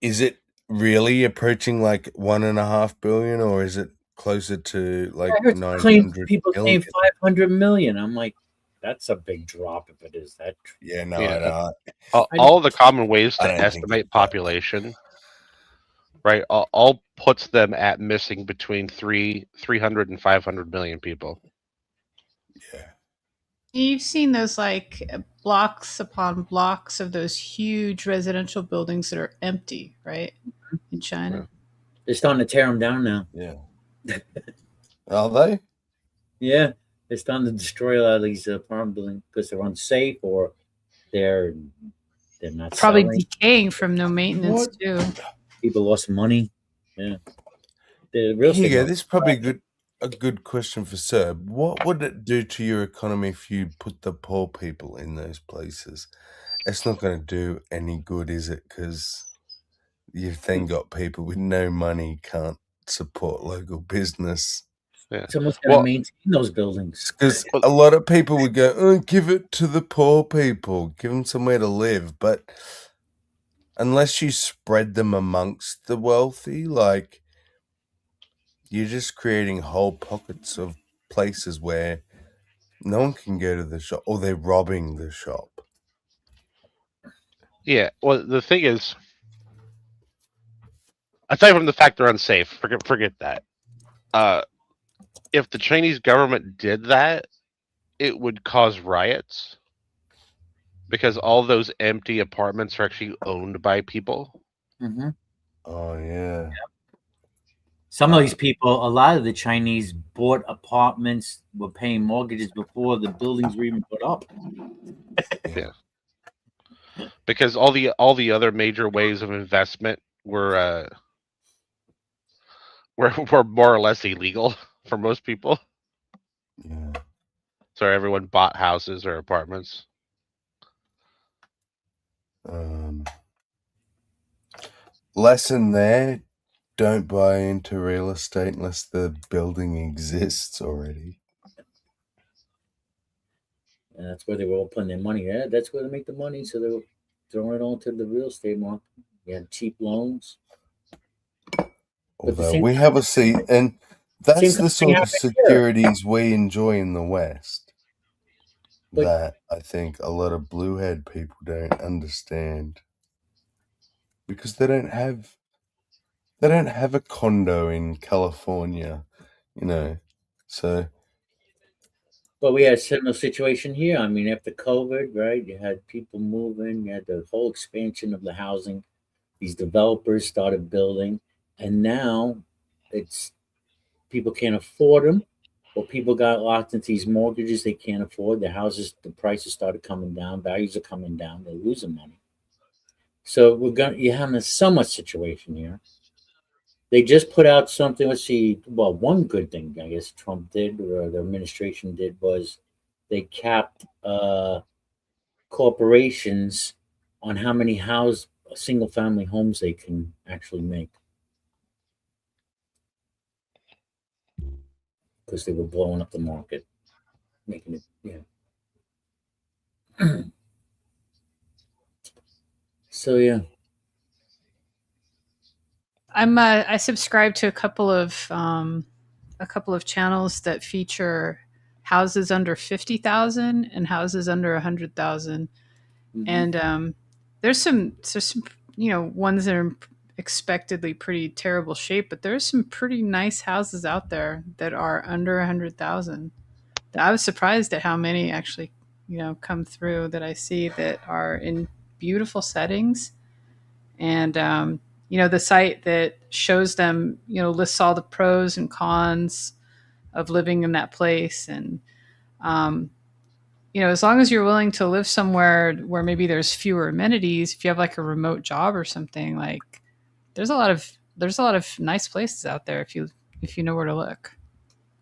is it really approaching like 1.5 billion, or is it closer to like I heard 900 people million? saying 500 million. I'm like, that's a big drop if it is that. Yeah, no, I know. All the common ways I to don't think estimate population, right, all puts them at missing between 300 and 500 million people. Yeah. You've seen those like blocks upon blocks of those huge residential buildings that are empty, right? In China. They're starting to tear them down now. Yeah. Are they? Yeah, they're starting to destroy a lot of these apartment buildings because they're unsafe, or they're not Probably selling. decaying from no maintenance too. People lost money. Yeah. The real Here you estate go. market- This is probably a good question for Sir. What would it do to your economy if you put the poor people in those places? It's not going to do any good, is it? Because you've then got people with no money, can't support local business. Yeah. Someone's going to maintain those buildings. Because a lot of people would go, oh, give it to the poor people, give them somewhere to live. But unless you spread them amongst the wealthy, like, you're just creating whole pockets of places where no one can go to the shop, or they're robbing the shop. Yeah, well, the thing is, aside from the fact they're unsafe, forget that. If the Chinese government did that, it would cause riots, because all those empty apartments are actually owned by people. Mm-hmm. Oh, yeah. Some of these people, a lot of the Chinese bought apartments, were paying mortgages before the buildings were even put up. Yeah. Because all the other major ways of investment were more or less illegal for most people. Yeah. So everyone bought houses or apartments. Lesson there: don't buy into real estate unless the building exists already. And that's where they were all putting their money. Yeah, that's where they make the money. So they were throwing it all to the real estate market. You had cheap loans. Although we have a seat, and that's the sort of securities we enjoy in the West. That I think a lot of blue-haired people don't understand, because they don't have a condo in California, so. But we had a similar situation here. I mean, after COVID, right? You had people moving. You had the whole expansion of the housing. These developers started building, and now it's people can't afford them, or people got locked into these mortgages they can't afford. The houses, the prices started coming down. Values are coming down. They're losing money. So you're having a somewhat situation here. They just put out something. Let's see. Well, one good thing I guess Trump did, or the administration did, was they capped corporations on how many single family homes they can actually make. because they were blowing up the market, making it, So yeah, I subscribe to a couple of channels that feature houses under 50,000 and houses under 100,000, and there's some ones that are expectedly pretty terrible shape, but there's some pretty nice houses out there that are under 100,000. I was surprised at how many actually come through that I see that are in beautiful settings. And the site that shows them lists all the pros and cons of living in that place. And as long as you're willing to live somewhere where maybe there's fewer amenities, if you have like a remote job or something, like there's a lot of nice places out there if you know where to look.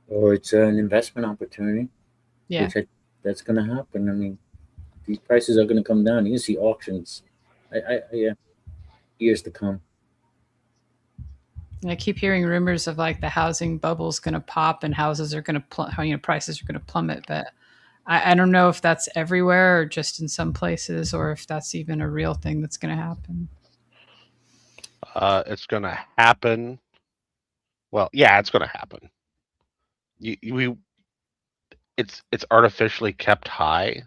Or it's an investment opportunity. Yeah, that's going to happen. I mean, these prices are going to come down. You can see auctions. Yeah, years to come. And I keep hearing rumors of like the housing bubble's going to pop and houses are going to prices are going to plummet, but I don't know if that's everywhere or just in some places, or if that's even a real thing that's going to happen. It's going to happen. Well, yeah, it's going to happen. It's artificially kept high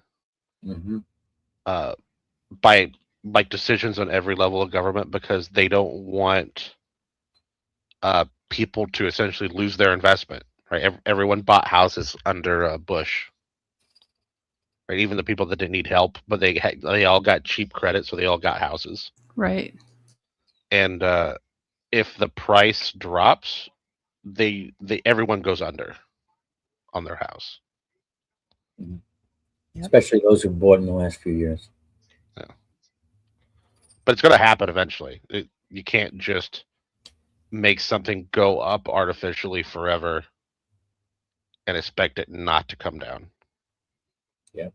by like decisions on every level of government because they don't want people to essentially lose their investment. Right? Everyone bought houses under Bush. Right? Even the people that didn't need help, but they all got cheap credit, so they all got houses. Right. And if the price drops, everyone goes under on their house. Yep. Especially those who bought in the last few years. Yeah. But it's going to happen eventually. You can't just make something go up artificially forever and expect it not to come down. Yeah.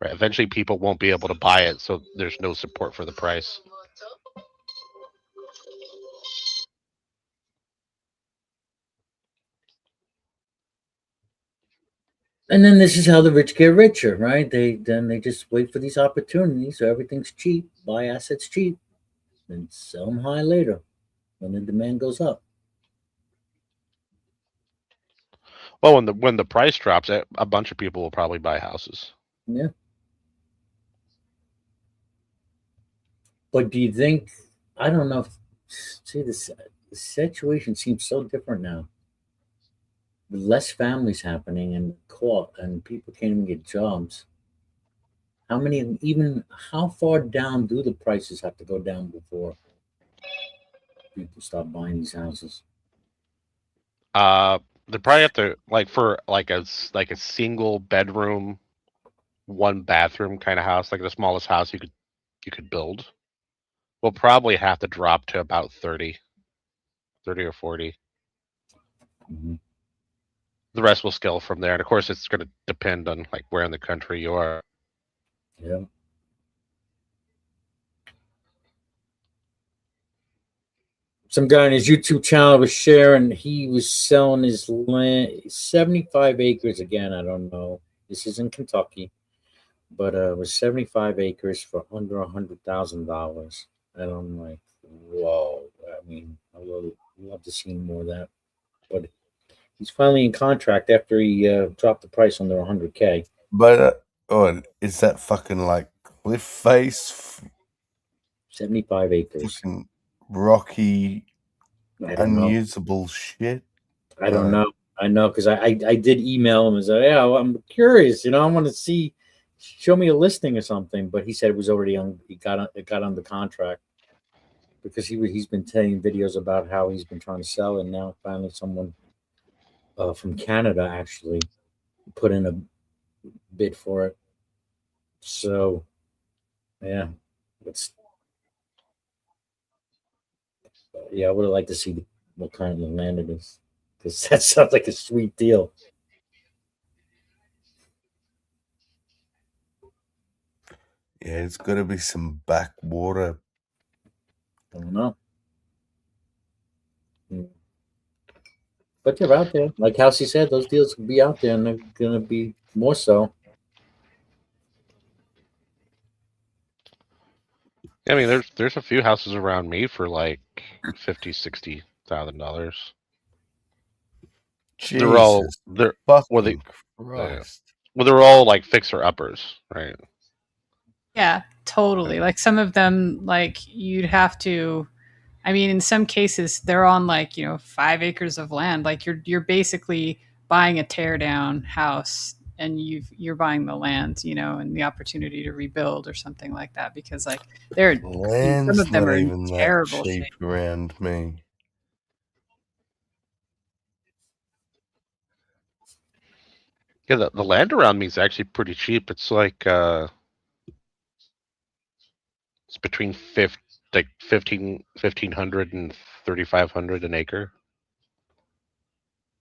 Right. Eventually people won't be able to buy it, so there's no support for the price. And then this is how the rich get richer, right? They just wait for these opportunities, so everything's cheap, buy assets cheap, and sell them high later when the demand goes up. Well, when the price drops, a bunch of people will probably buy houses. Yeah. But do you think? I don't know. See, the situation seems so different now. With less families happening and people can't even get jobs. How far down do the prices have to go down before people stop buying these houses? They probably have to for a single bedroom, one bathroom kind of house, like the smallest house you could build. We'll probably have to drop to about 30 or 40. Mm-hmm. The rest will scale from there, and of course, it's going to depend on like where in the country you are. Yeah. Some guy on his YouTube channel was sharing. He was selling his land, 75 acres. Again, I don't know. This is in Kentucky, but it was 75 acres for under $100,000. And I'm like, whoa. I mean, I would love to see more of that. But he's finally in contract after he dropped the price under 100K. But is that fucking like cliff face? 75 acres. Fucking rocky, unusable shit. I don't know. I know because I did email him and say, yeah, well, I'm curious. I want to see. Show me a listing or something. But he said it was already on. It got under contract because he's been taking videos about how he's been trying to sell, and now finally someone from Canada actually put in a bid for it. So, yeah, I would have liked to see what kind of land it is, because that sounds like a sweet deal. Yeah, it's got to be some backwater. I don't know. But they're out there. Like Halsey said, those deals will be out there, and they're going to be more so. I mean, there's a few houses around me for like $50,000-$60,000. They're all fucking Christ. They're all like fixer uppers, right? Yeah, totally. Like some of them, like you'd have to. I mean, in some cases, they're on like 5 acres of land. Like you're basically buying a tear down house, and you're buying the land, and the opportunity to rebuild or something like that. Because like land's some of them not are in even that terrible cheap shape around me. Yeah, the land around me is actually pretty cheap. It's like it's between 1,500 and 3,500 an acre.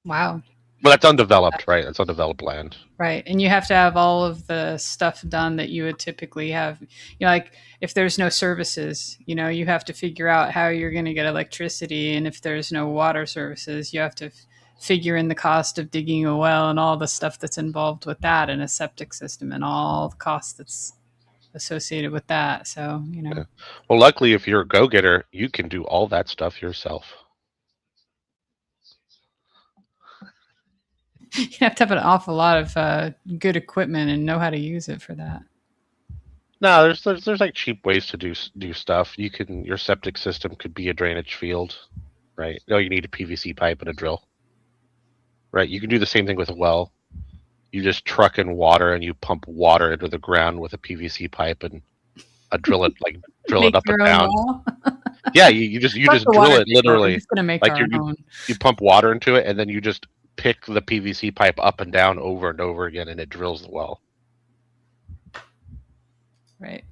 Wow. Well, that's undeveloped, right? That's undeveloped land. Right. And you have to have all of the stuff done that you would typically have. Like if there's no services, you have to figure out how you're going to get electricity. And if there's no water services, you have to figure in the cost of digging a well and all the stuff that's involved with that, and a septic system and all the costs that's associated with that. So, Yeah. Well, luckily, if you're a go-getter, you can do all that stuff yourself. You have to have an awful lot of good equipment and know how to use it for that. No, there's like cheap ways to do stuff. Your septic system could be a drainage field, right? No, you need a PVC pipe and a drill, right? You can do the same thing with a well. You just truck in water and you pump water into the ground with a PVC pipe and drill it up and down. Yeah, you just drill it literally. Just gonna make like our own. You pump water into it and then you just pick the PVC pipe up and down over and over again, and it drills the well. Right.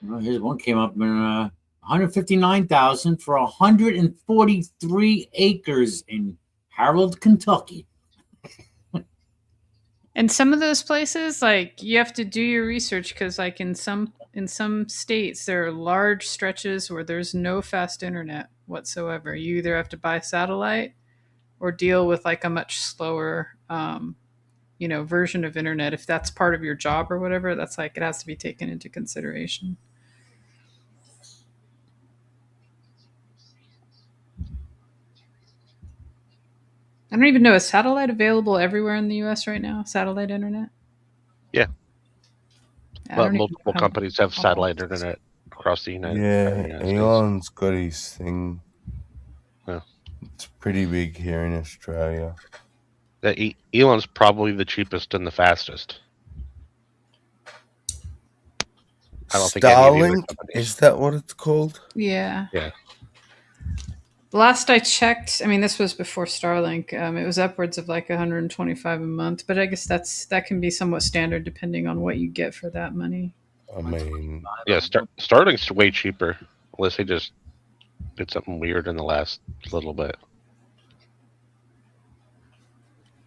Well, here's one came up in 159,000 for 143 acres in Harold, Kentucky. And some of those places, like you have to do your research because, like in some states, there are large stretches where there's no fast internet whatsoever. You either have to buy satellite or deal with like a much slower, version of internet. If that's part of your job or whatever, that's like it has to be taken into consideration. I don't even know, is satellite available everywhere in the U.S. right now? Satellite internet? Yeah. But multiple companies have satellite internet across the United States. Elon's got his thing. Yeah. It's pretty big here in Australia. Elon's probably the cheapest and the fastest. I don't think Starlink? Is that what it's called? Yeah. Yeah. Last I checked, I mean, this was before Starlink. It was upwards of like 125 a month, but I guess that can be somewhat standard depending on what you get for that money. I mean, yeah, Starlink's way cheaper, unless they just did something weird in the last little bit.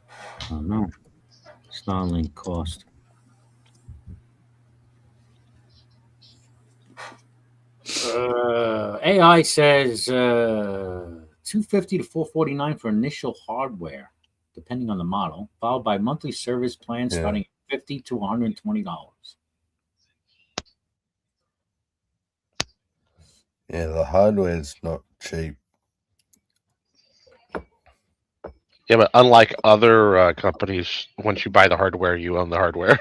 I don't know. Starlink cost. AI says $250 to $449 for initial hardware, depending on the model, followed by monthly service plans starting at $50 to $120. Yeah, the hardware's not cheap. Yeah, but unlike other companies, once you buy the hardware, you own the hardware.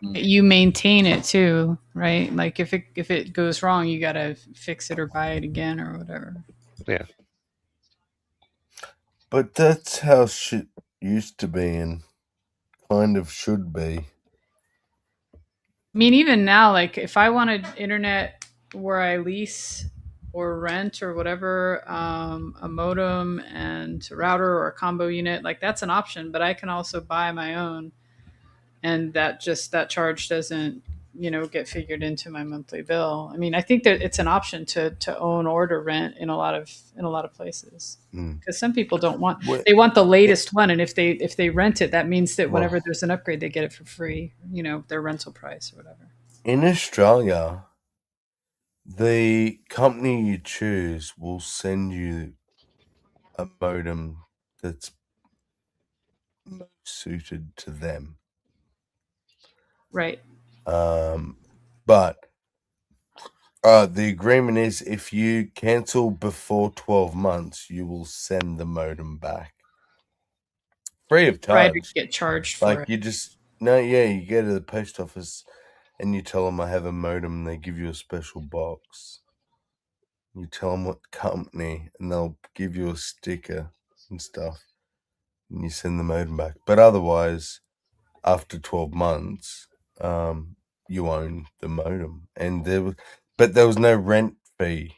You maintain it too, right? Like if it goes wrong, you gotta fix it or buy it again or whatever. Yeah. But that's how shit used to be and kind of should be. I mean, even now, like if I wanted internet where I lease or rent or whatever, a modem and a router or a combo unit, like that's an option, but I can also buy my own. And that charge doesn't get figured into my monthly bill. I mean, I think that it's an option to own or to rent in a lot of places, because some people don't want they want the latest one, and if they rent it, that means that whenever there's an upgrade, they get it for free, their rental price or whatever. In Australia, the company you choose will send you a modem that's most suited to them. Right. But the agreement is if you cancel before 12 months, you will send the modem back. Free of charge. Right, get charged like for it. You just, you go to the post office and you tell them I have a modem and they give you a special box. You tell them what company and they'll give you a sticker and stuff. And you send the modem back. But otherwise, after 12 months, you own the modem. And there was no rent fee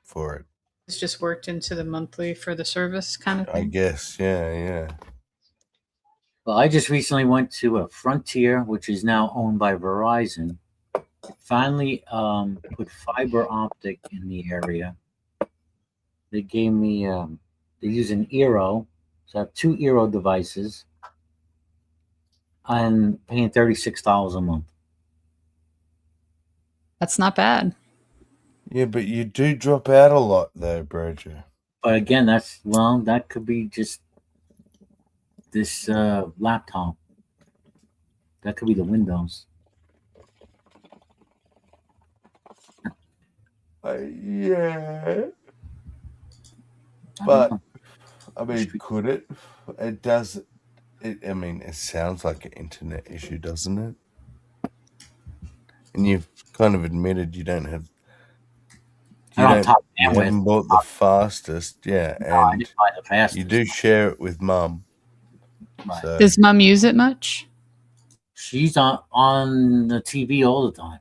for it. It's just worked into the monthly for the service kind of thing. I guess, yeah. Well, I just recently went to a Frontier, which is now owned by Verizon. Finally put fiber optic in the area. They gave me, they use an Eero. So I have 2 Eero devices. I'm paying $36 a month. That's not bad. Yeah, but you do drop out a lot though, Broger. But again, that could be just this laptop. That could be the Windows. Yeah. But, I mean, could it? It does. It sounds like an internet issue, doesn't it? And you've kind of admitted you don't have. You haven't bought the fastest, yeah, I didn't buy the fastest. You do share it with Mum. Right. So. Does Mum use it much? She's on the TV all the time.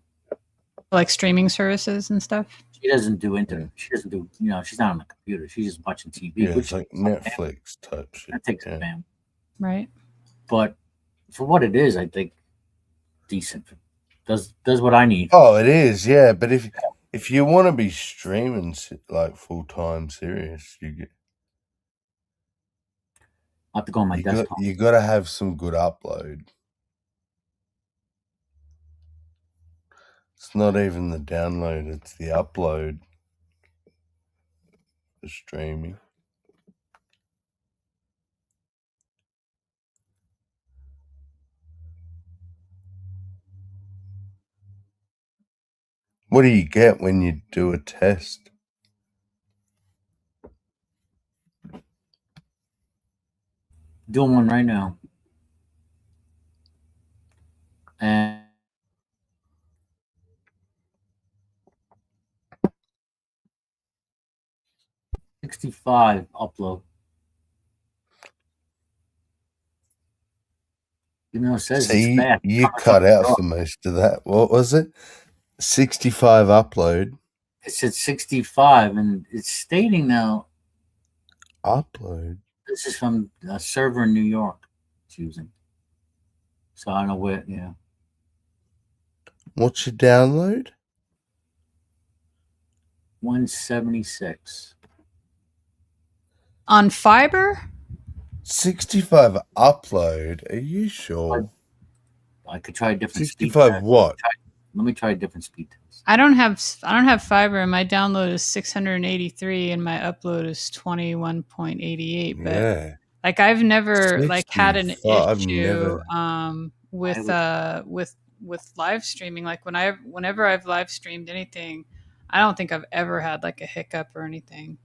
Like streaming services and stuff? She doesn't do internet. She doesn't do, she's not on the computer. She's just watching TV. Yeah, it's like Netflix type shit. That takes a family. Right. But for what it is, I think decent. Does what I need. Oh, it is, yeah. But if you want to be streaming like full-time serious, I have to go on my desktop. You got to have some good upload. It's not even the download, it's the upload for streaming. What do you get when you do a test? Doing one right now. And 65 upload. It says it's fast. You cut out for most of that. What was it? 65 upload. It said 65, and it's stating now. Upload. This is from a server in New York. It's using. So I don't know where. Yeah. What's your download? 176. On fiber? 65 upload. Are you sure? I could try a different 65 speed what? Let me try a different speed test. I don't have fiber, and my download is 683 and my upload is 21.88. But like I've never had an issue with live streaming. Like whenever I've live streamed anything, I don't think I've ever had like a hiccup or anything.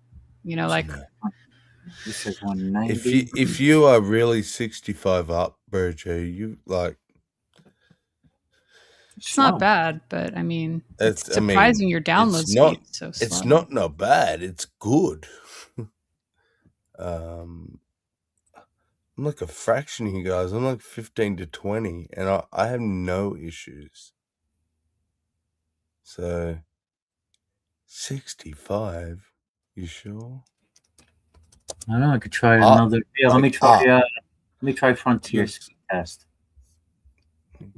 This is 190. If you are really 65 up, Berger, you like. It's not bad, but I mean, it's surprising your download speed is so slow. It's not bad. It's good. I'm like a fraction of you guys. I'm like 15 to 20, and I have no issues. So, 65. You sure? I don't know. I could try another. Yeah, let me try Frontier speed test.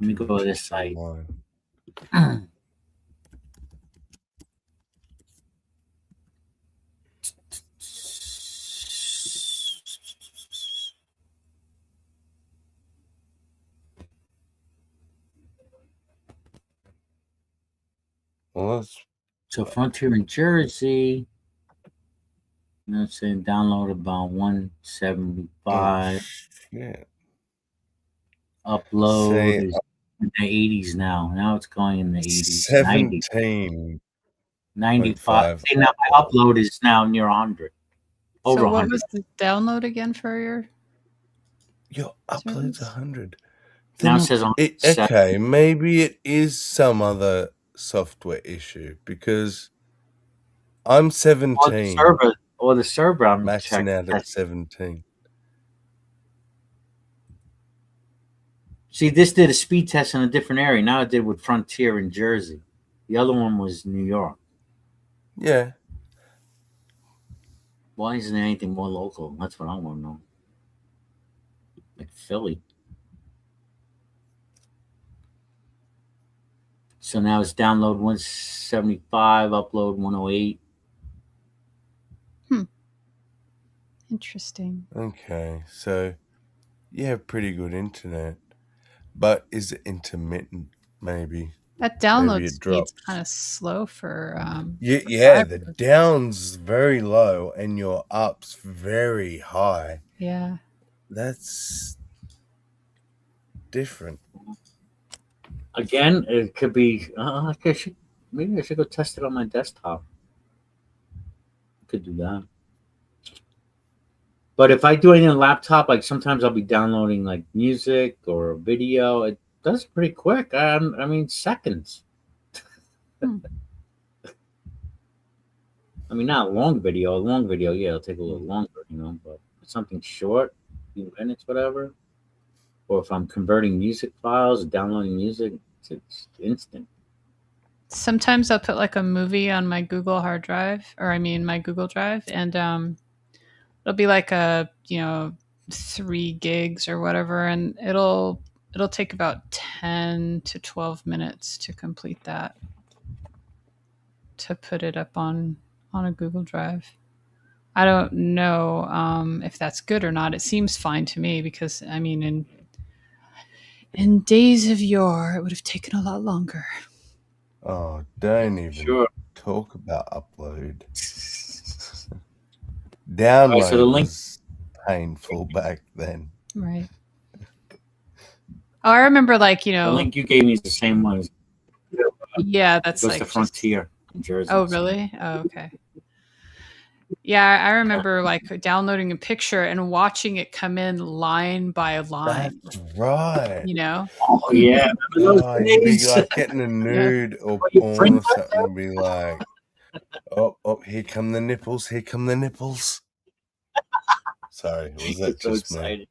Let me go to this site. Well, so Frontier in Jersey. Let's say download about 175. shit. Upload See, is in the 80s now. Now it's going in the 80s. 17.5. 95. See, now my upload is now near 100. Over So what 100. was the download again for Your upload's 100. Now it says okay, maybe it is some other software issue because I'm 17. Or the server I'm maxing checking. out at 17. See, this did a speed test in a different area. Now it did with Frontier in Jersey. The other one was New York. Yeah. Why isn't there anything more local? That's what I want to know. Like Philly. So now it's download 175, upload 108. Interesting. Okay, so you have pretty good internet, but is it intermittent? Maybe that download maybe it speed's drops. kind of slow for yeah, the down's very low and your up's very high. Yeah, that's different. Again, it could be. Maybe I should go test it on my desktop. I could do that. But if I do it in a laptop, like sometimes I'll be downloading like music or a video. It does pretty quick. I mean, seconds. I mean, not a long video. A long video, yeah, it'll take a little longer, but something short, a few minutes, whatever. Or if I'm converting music files, downloading music, it's instant. Sometimes I'll put like a movie on my Google hard drive, or I mean my Google Drive, and it'll be like 3 gigs or whatever, and it'll take about 10 to 12 minutes to complete that, to put it up on a Google Drive. I don't know if that's good or not. It seems fine to me because I mean in days of yore it would have taken a lot longer. Oh, don't even talk about upload. Download was painful back then. Right. Oh, I remember the link you gave me is the same one as yeah, that's goes like to Frontier in Jersey. Oh, really? Oh, okay. Yeah, I remember like downloading a picture and watching it come in line by line. That's right. Oh yeah. You'd be like getting a nude or porn or something and be like, oh, here come the nipples, here come the nipples. Sorry, was that just me?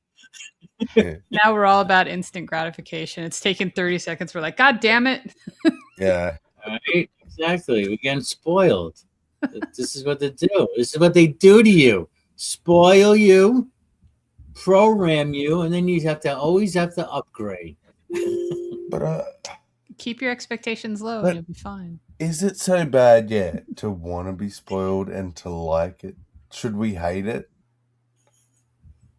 Yeah. Now we're all about instant gratification. It's taken 30 seconds. We're like, God damn it. Yeah. Right? Exactly. We're getting spoiled. This is what they do. This is what they do to you. Spoil you, program you, and then you always have to upgrade. But keep your expectations low and you'll be fine. Is it so bad yet to want to be spoiled and to like it? Should we hate it?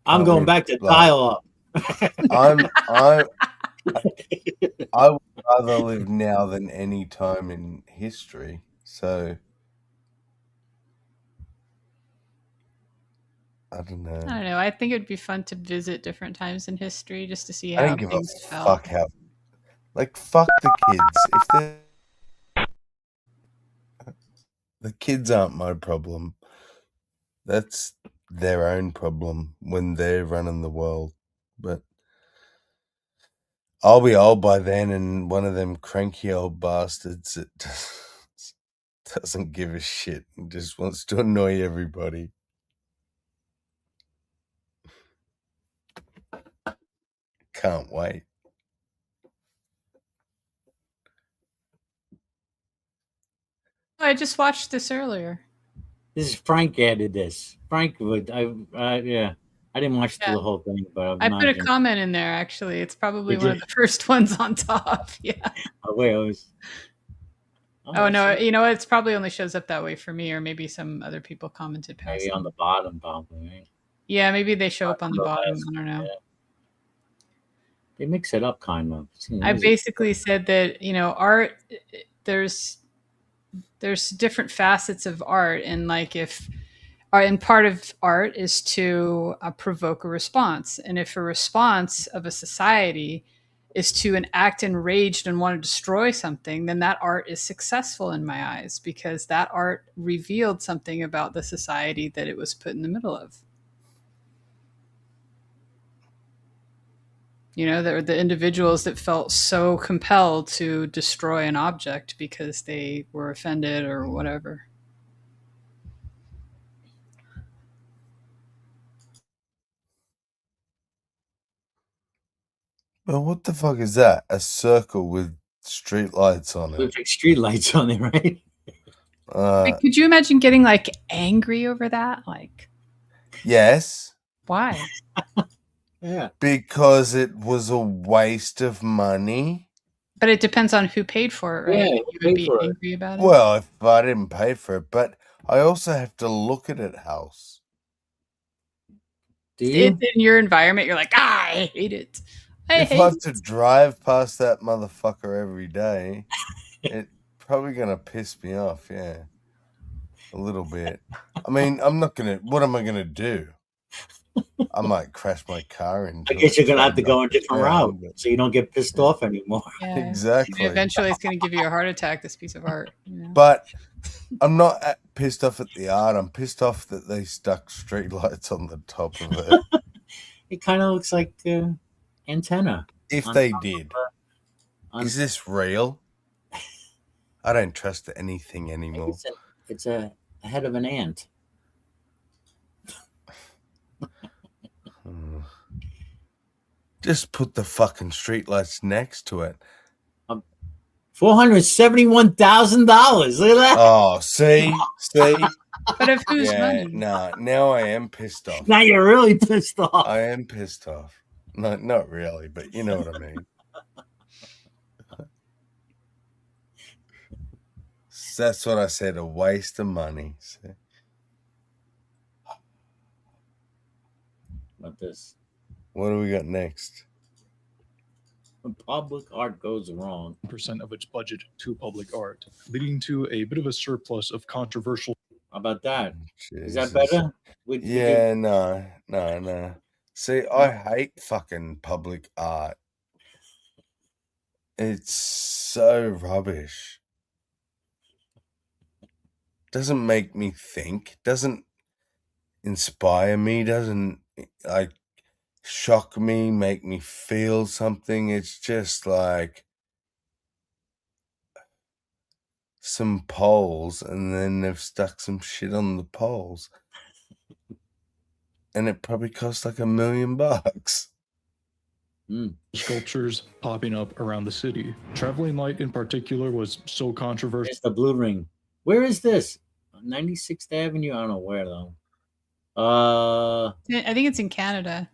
I'm going back to dial-up. I would rather live now than any time in history. So I don't know. I think it'd be fun to visit different times in history just to see how things felt. Fuck the kids. If the kids aren't my problem, that's their own problem when they're running the world. But I'll be old by then, and one of them cranky old bastards that doesn't give a shit and just wants to annoy everybody. Can't wait. I just watched this earlier. This is Frank added this. Frank would, yeah. I didn't watch through the whole thing, but I put a comment in there. Actually, it's probably one of the first ones on top. Yeah. Oh wait, I was. Oh no, you know, it's probably only shows up that way for me, or maybe some other people commented past. Maybe on the bottom, probably. Right? Yeah, maybe they show up on the bottom. I don't know. Yeah. They mix it up, kind of. I basically said that, you know, art. There's different facets of art, and like and part of art is to provoke a response, and if a response of a society is to act enraged and want to destroy something, then that art is successful in my eyes, because that art revealed something about the society that it was put in the middle of. You know, there were the individuals that felt so compelled to destroy an object because they were offended or whatever. Well, what the fuck is that? A circle with street lights on it. Looks like street lights on it, right? Could you imagine getting like angry over that? Like, yes. Why? Yeah. Because it was a waste of money. But it depends on who paid for it, right? Yeah, you would be angry about it. Well, if I didn't pay for it, but I also have to look at it, house. Do you? It's in your environment, you're like, I hate it. If I have to drive past that motherfucker every day, it's probably gonna piss me off. Yeah, a little bit. I mean, I'm not gonna. What am I gonna do? I might crash my car into. I guess you're gonna have to go a different route, so you don't get pissed off anymore. Yeah. Exactly. Eventually, it's gonna give you a heart attack. This piece of art. You know? But I'm not pissed off at the art. I'm pissed off that they stuck street lights on the top of it. It kind of looks like antenna. If they did, is this real? I don't trust anything anymore. It's a head of an ant. Just put the fucking streetlights next to it. $471,000. Look at that. Oh, see. But of whose money? No, now I am pissed off. Now you're really pissed off. I am pissed off. No, not really, but you know what I mean. That's what I said, a waste of money. See? About this. What do we got next? When public art goes wrong, % of its budget to public art, leading to a bit of a surplus of controversial. How about that? Jesus. Is that better? Yeah, no. See, I hate fucking public art. It's so rubbish. Doesn't make me think. Doesn't inspire me. Doesn't like shock me, make me feel something. It's just like some poles, and then they've stuck some shit on the poles. And it probably cost like $1 million. Sculptures popping up around the city. Traveling light in particular was so controversial. It's the blue ring. Where is this? 96th Avenue? I don't know where though. I think it's in Canada.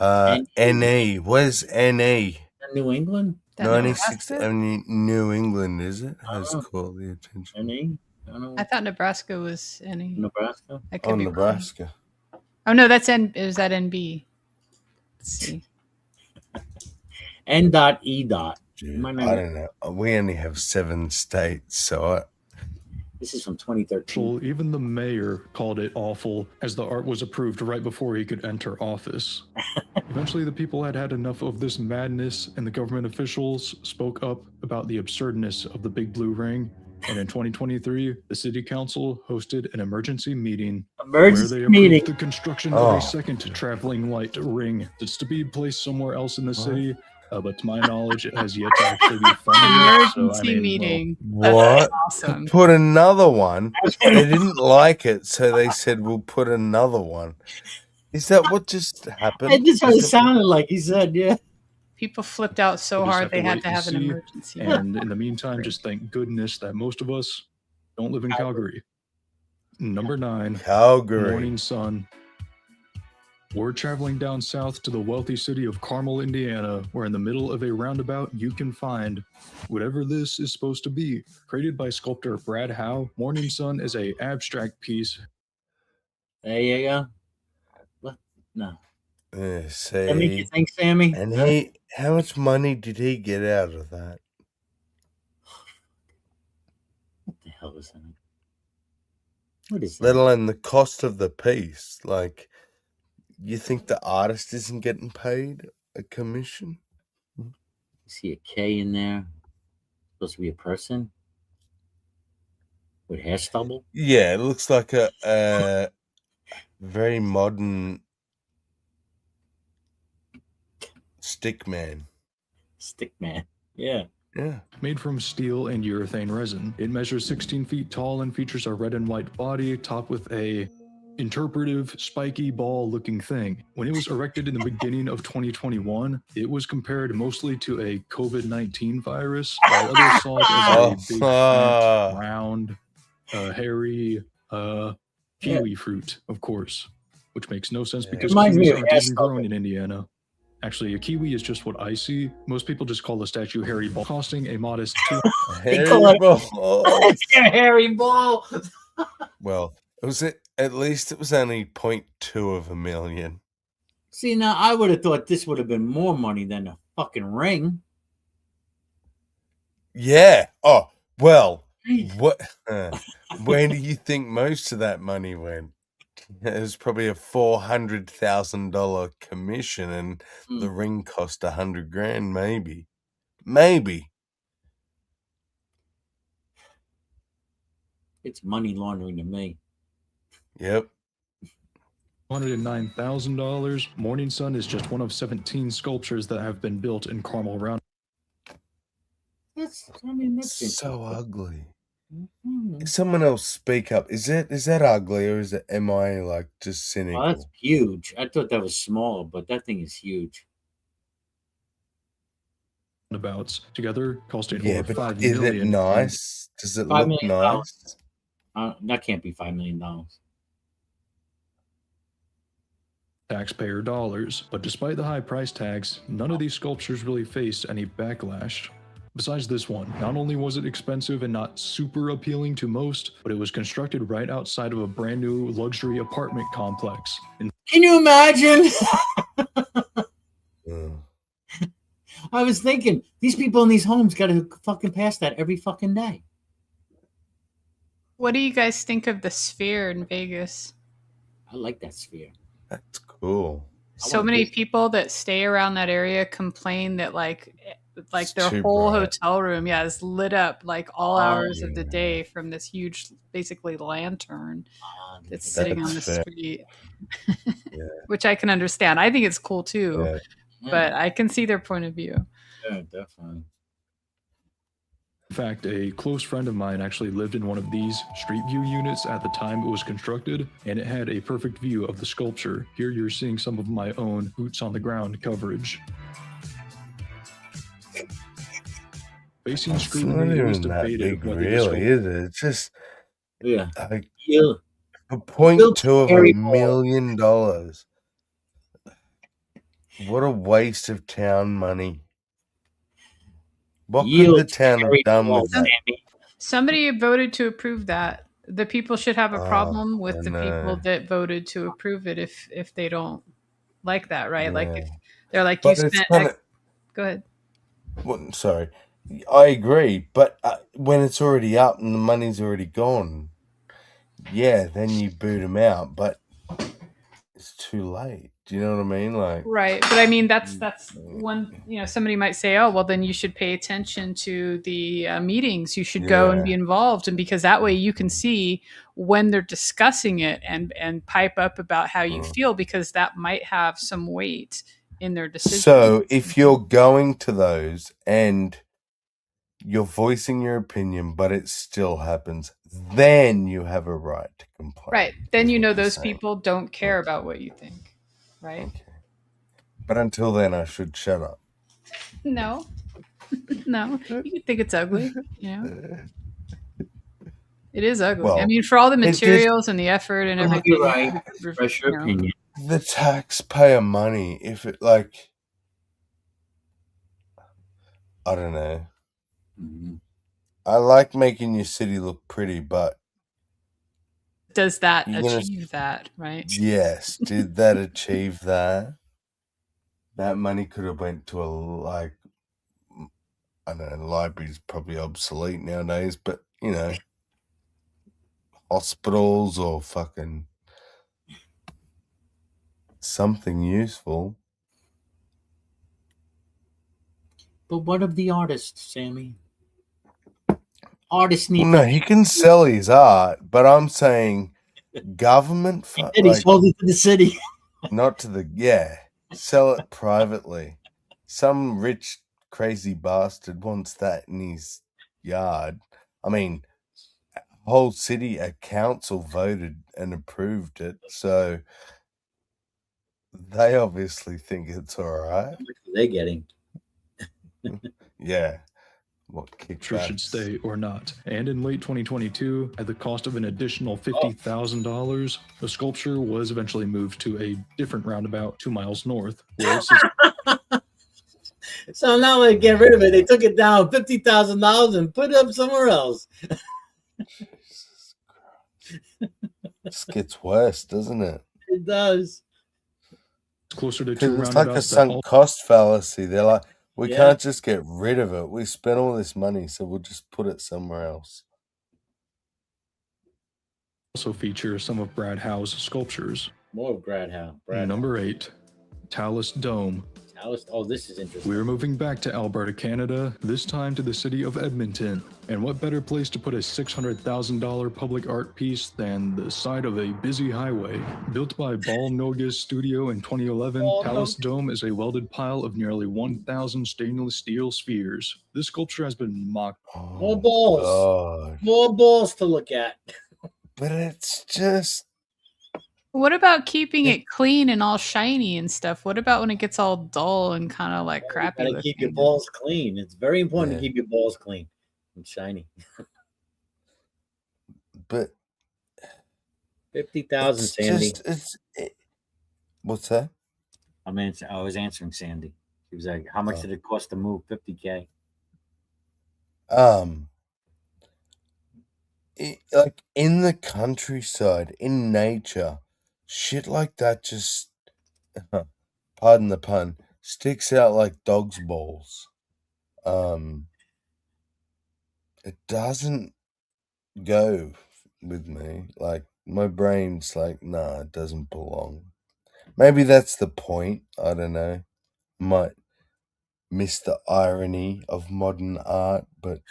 NE. Where's NE? New England? 96th Avenue, New England, is it? Has caught the attention. NE? I thought Nebraska was NE. Nebraska? Nebraska. Wrong. Oh no, that's is that NB? Let's see. N.E. Dude, I don't know. We only have 7 states, so this is from 2013. Even the mayor called it awful, as the art was approved right before he could enter office. Eventually, the people had had enough of this madness, and the government officials spoke up about the absurdness of the big blue ring. And in 2023, the city council hosted an emergency meeting where they approved the construction of a second traveling light ring that's to be placed somewhere else in the city. But to my knowledge, it has yet to actually be funded. Emergency meeting. What? That's awesome. Put another one. They didn't like it, so they said, we'll put another one. Is that what just happened? It just sounded like he said, yeah. People flipped out so hard they had to have an emergency. And in the meantime, just thank goodness that most of us don't live in Calgary. Number 9, Calgary. Morning Sun. We're traveling down south to the wealthy city of Carmel, Indiana, where in the middle of a roundabout you can find whatever this is supposed to be. Created by sculptor Brad Howe, Morning Sun is a abstract piece. There you go. What? No. See, That make you think, Sammy? And how much money did he get out of that? What the hell is that? What is that? Let alone the cost of the piece. Like, you think the artist isn't getting paid a commission? You see a K in there? Supposed to be a person with hair stubble? Yeah, it looks like a very modern stick man. Stick man. Yeah. Yeah. Made from steel and urethane resin. It measures 16 feet tall and features a red and white body topped with a interpretive, spiky ball-looking thing. When it was erected in the beginning of 2021, it was compared mostly to a COVID-19 virus, while others saw it as a big, fat, round, hairy kiwi fruit, of course, which makes no sense because kiwis aren't even grown in Indiana. Actually, a kiwi is just what I see. Most people just call the statue Hairy Ball, costing a modest Hairy Ball. It's a hairy ball. Well, at least it was only 0.2 of a million. See, now I would have thought this would have been more money than a fucking ring. Yeah. Oh, well, what? Where do you think most of that money went? It was probably a $400,000 commission, and the ring cost $100,000, maybe. Maybe. It's money laundering to me. Yep. $109,000. Morning Sun is just one of 17 sculptures that have been built in Carmel Round. That's so ugly. Someone else speak up. Is that ugly, or am I like just cynical? Oh, that's huge. I thought that was small, but that thing is huge. Roundabouts together costing yeah, over but $5 is million. it nice? Does it $5 look million. nice? That can't be $5 million. Taxpayer dollars. But despite the high price tags, none of these sculptures really faced any backlash. Besides this one, not only was it expensive and not super appealing to most, but it was constructed right outside of a brand new luxury apartment complex. Can you imagine? I was thinking, these people in these homes got to fucking pass that every fucking day. What do you guys think of the Sphere in Vegas? I like that Sphere. That's cool. So many people that stay around that area complain that like their whole hotel room, is lit up like all hours of the day from this huge, basically lantern that's sitting on the street. Which I can understand. I think it's cool too, but I can see their point of view. Yeah, definitely. In fact, a close friend of mine actually lived in one of these street view units at the time it was constructed, and it had a perfect view of the sculpture. Here you're seeing some of my own boots on the ground coverage. Facing scrutiny, it was debated whether really, is it? It's just like a $0.2 of $1 million. What a waste of town money. What could the town have done with that? Somebody voted to approve that. The people should have a problem with the people that voted to approve it if they don't like that, right? Like if they're like, you spent go ahead. Well, sorry. I agree, but when it's already up and the money's already gone, then you boot them out, but it's too late. Do you know what I mean? Like, right. But I mean, that's one, somebody might say, oh, well, then you should pay attention to the meetings. You should go and be involved. And because that way you can see when they're discussing it and pipe up about how you feel, because that might have some weight in their decision. So if you're going to those and you're voicing your opinion, but it still happens, then you have a right to complain. Right. Then those people don't care about what you think. Right. Okay. But until then, I should shut up. No. No. You can think it's ugly, It is ugly. Well, I mean, for all the materials and the effort and everything. You're right. Express your opinion. The taxpayer money, if it like, I don't know. Mm-hmm. I like making your city look pretty, but does that achieve that, right? Yes. Did that achieve that? That money could have went to I don't know, library's probably obsolete nowadays, but you know, hospitals or fucking something useful. But what of the artist, Sammy? Artists need. No, he can sell his art, but I'm saying government. He sold it to the city. Not to the sell it privately. Some rich crazy bastard wants that in his yard. I mean, whole city, a council voted and approved it, so they obviously think it's all right. How much are they getting? Yeah. What kickbacks should stay or not. And in late 2022, at the cost of an additional $50,000, the sculpture was eventually moved to a different roundabout 2 miles north. Where So now they get rid of it. They took it down $50,000 and put it up somewhere else. Jesus Christ. This gets worse, doesn't it? It does. It's closer to 2 roundabouts. It's like a sunk cost fallacy. They're like, we can't just get rid of it. We spent all this money, so we'll just put it somewhere else. Also feature some of Brad Howe's sculptures. More of Brad Howe. Number 8, Talus Dome. Oh, this is interesting. We're moving back to Alberta, Canada, this time to the city of Edmonton. And what better place to put a $600,000 public art piece than the side of a busy highway? Built by Ball Noga's studio in 2011, Talus Dome is a welded pile of nearly 1,000 stainless steel spheres. This sculpture has been mocked. More balls. God. More balls to look at. But it's just... What about keeping it clean and all shiny and stuff? What about when it gets all dull and kind of like crappy? You gotta keep your balls clean. It's very important to keep your balls clean and shiny. But 50,000, Sandy. What's that? I was answering Sandy. She was like, "How much did it cost to move 50K?" Like in the countryside, in nature. Shit like that just, pardon the pun, sticks out like dog's balls. It doesn't go with me. Like, my brain's like, nah, it doesn't belong. Maybe that's the point. I don't know. Might miss the irony of modern art, but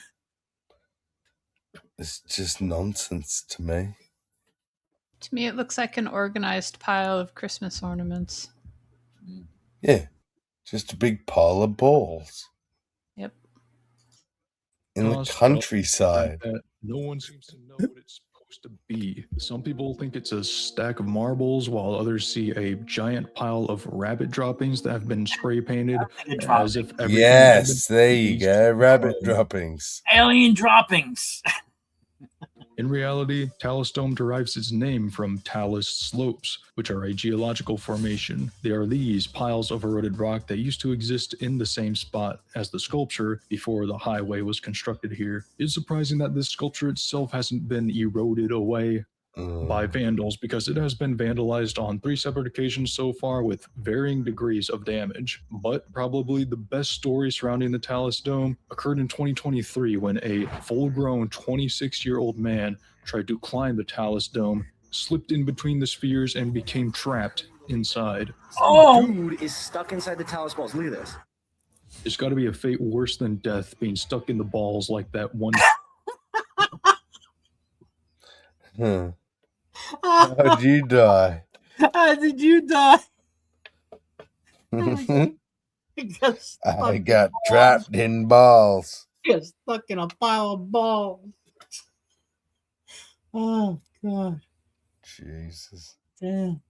it's just nonsense to me. To me, it looks like an organized pile of Christmas ornaments. Yeah, just a big pile of balls. Yep. In the countryside. No one seems to know what it's supposed to be. Some people think it's a stack of marbles, while others see a giant pile of rabbit droppings that have been spray painted as if everything. Yes, there you go. Rabbit droppings. Alien droppings. In reality, Talus Dome derives its name from talus slopes, which are a geological formation. They are these piles of eroded rock that used to exist in the same spot as the sculpture before the highway was constructed here. It's surprising that this sculpture itself hasn't been eroded away by vandals, because it has been vandalized on 3 separate occasions so far with varying degrees of damage. But probably the best story surrounding the Talus Dome occurred in 2023 when a full-grown 26-year-old man tried to climb the Talus Dome, slipped in between the spheres, and became trapped inside. Oh! Dude is stuck inside the Talus balls. Look at this. It's got to be a fate worse than death, being stuck in the balls like that one. How'd you die? How did you die? I got trapped in balls. Got stuck in a pile of balls. Oh, God. Jesus. Damn.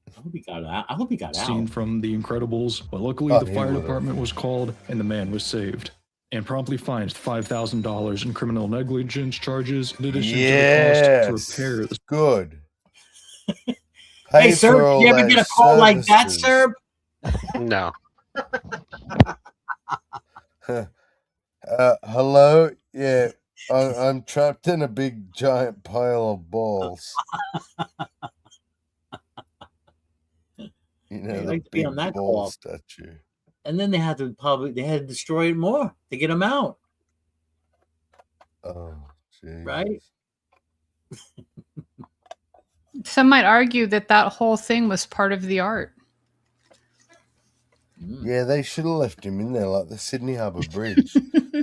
I hope he got out. Scene from The Incredibles, but luckily the fire department was called and the man was saved. and promptly fined $5,000 in criminal negligence charges in addition to the cost to repair the... Good. Hey, sir, did you ever get a call like that, sir? No. Hello? Yeah, I'm trapped in a big giant pile of balls. You know, the big ball statue. And then they had to destroy it more to get them out. Oh, jeez. Right? Some might argue that whole thing was part of the art. Yeah, they should have left him in there like the Sydney Harbour Bridge.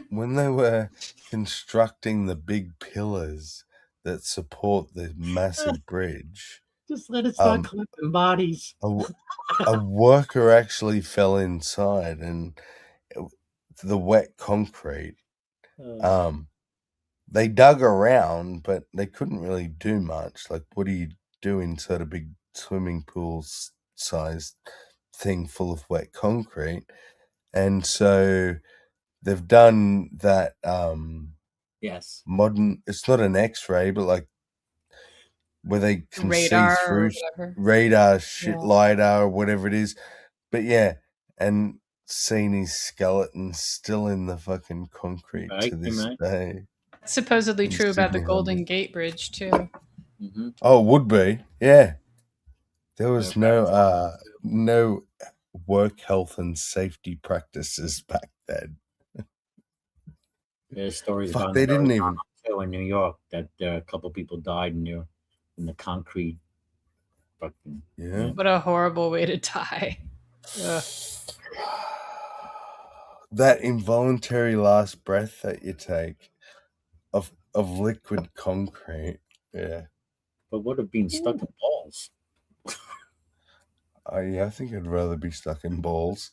When they were constructing the big pillars that support the massive bridge. Just let it start collecting bodies. A worker actually fell inside, and the wet concrete. They dug around, but they couldn't really do much. Like, what do you do inside a big swimming pool sized thing full of wet concrete? And so they've done that. Yes. Modern. It's not an X-ray, but like where they can radar see through radar, lidar or whatever it is. But yeah, and seen his skeleton still in the fucking concrete to this day. It's supposedly true about the Golden Gate Bridge too. Mm-hmm. Oh, it would be. Yeah. There was no work health and safety practices back then. There's stories Fuck, about they didn't even in New York that a couple people died in the concrete. Fucking, yeah. What a horrible way to die. That involuntary last breath that you take of liquid concrete. Yeah. But would have been stuck in balls. I think I'd rather be stuck in balls.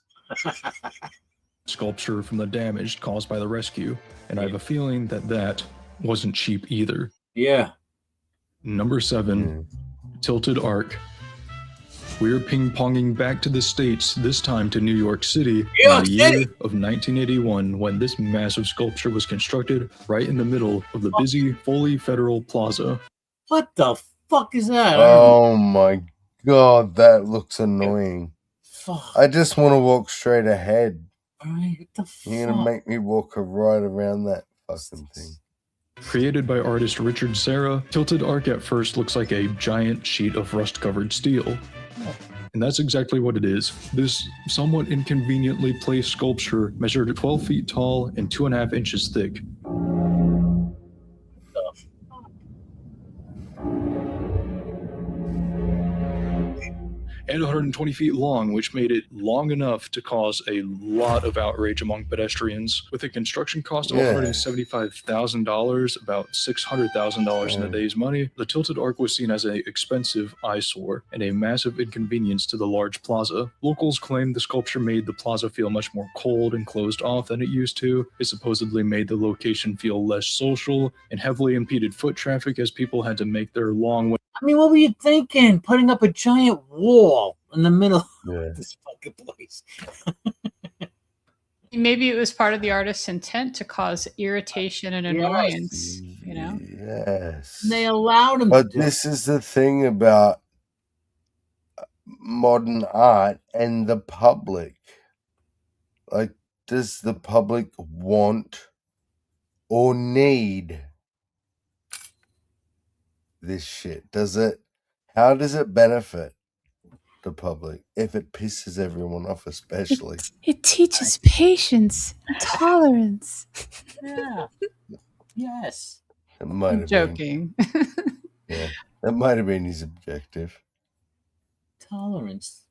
Sculpture from the damage caused by the rescue, and I have a feeling that wasn't cheap either. Yeah. Number 7, Tilted Arc. We're ping-ponging back to the States, this time to New York City, in the year of 1981, when this massive sculpture was constructed right in the middle of the busy Foley Federal Plaza. What the fuck is that? Oh my god, that looks annoying. Fuck. I just want to walk straight ahead. What the fuck? You're gonna make me walk right around that fucking thing. Created by artist Richard Serra, Tilted Arc at first looks like a giant sheet of rust-covered steel. And that's exactly what it is. This somewhat inconveniently placed sculpture measured 12 feet tall and 2.5 inches thick. And 120 feet long, which made it long enough to cause a lot of outrage among pedestrians. With a construction cost of $175,000, about $600,000 in today's money, the Tilted Arc was seen as an expensive eyesore and a massive inconvenience to the large plaza. Locals claimed the sculpture made the plaza feel much more cold and closed off than it used to. It supposedly made the location feel less social and heavily impeded foot traffic as people had to make their long way. I mean, what were you thinking? Putting up a giant wall in the middle of this fucking place. Maybe it was part of the artist's intent to cause irritation and annoyance, you know? Yes. And they allowed him But this is the thing about modern art and the public. Like, does the public want or need this shit? How does it benefit the public if it pisses everyone off, especially? It teaches patience and tolerance. Yeah. Yes. It might I'm have joking. Yeah, that might have been his objective. Tolerance.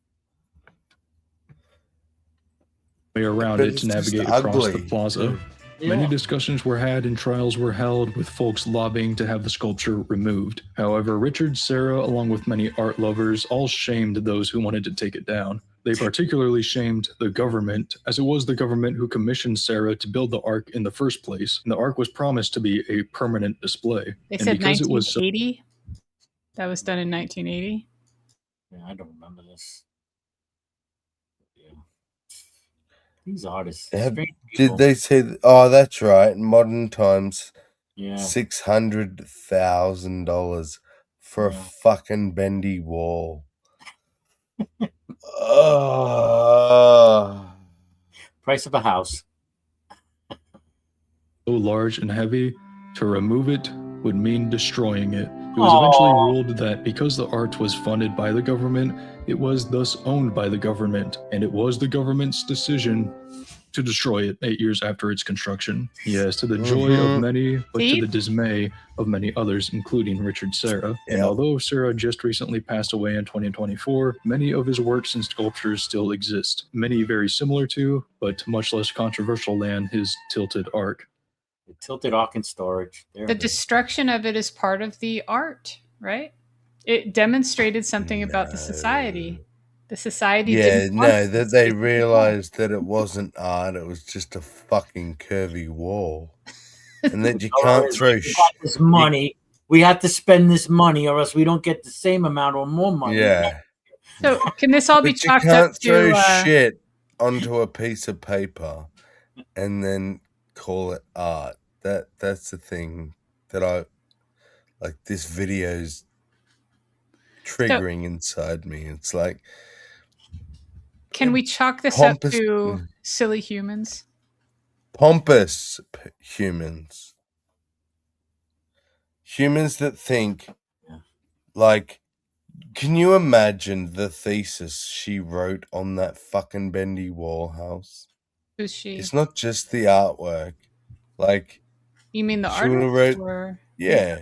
Way around it to navigate across the plaza. Many discussions were had and trials were held, with folks lobbying to have the sculpture removed. However, Richard Serra, along with many art lovers, all shamed those who wanted to take it down. They particularly shamed the government, as it was the government who commissioned Serra to build the Ark in the first place, and the Ark was promised to be a permanent display. They said 1980? That was done in 1980? Yeah, I don't remember this. These artists. Did they say? Oh, that's right. In modern times, yeah, $600,000 for a Yeah. fucking bendy wall. Price of a house. So large and heavy, to remove it would mean destroying it. It was eventually ruled that because the art was funded by the government, it was thus owned by the government, and it was the government's decision to destroy it 8 years after its construction. Yes, to the joy of many, but to the dismay of many others, including Richard Serra. And although Serra just recently passed away in 2024, many of his works and sculptures still exist. Many very similar to, but much less controversial than, his Tilted Arc. The Tilted Arc in storage. The destruction of it is part of the art, right? It demonstrated something about the society. The society didn't want that they realized that it wasn't art, it was just a fucking curvy wall. And that you can't throw this money. We have to spend this money or else we don't get the same amount or more money. Yeah. So can this all be chalked up to... You can't throw shit onto a piece of paper and then call it art. That's the thing that I... Like, this video's triggering inside me. It's like... Can we chalk this up to silly humans? Pompous humans. Humans that think, like, can you imagine the thesis she wrote on that fucking bendy wall house? Who's she? It's not just the artwork. Like, you mean the artist? Or yeah.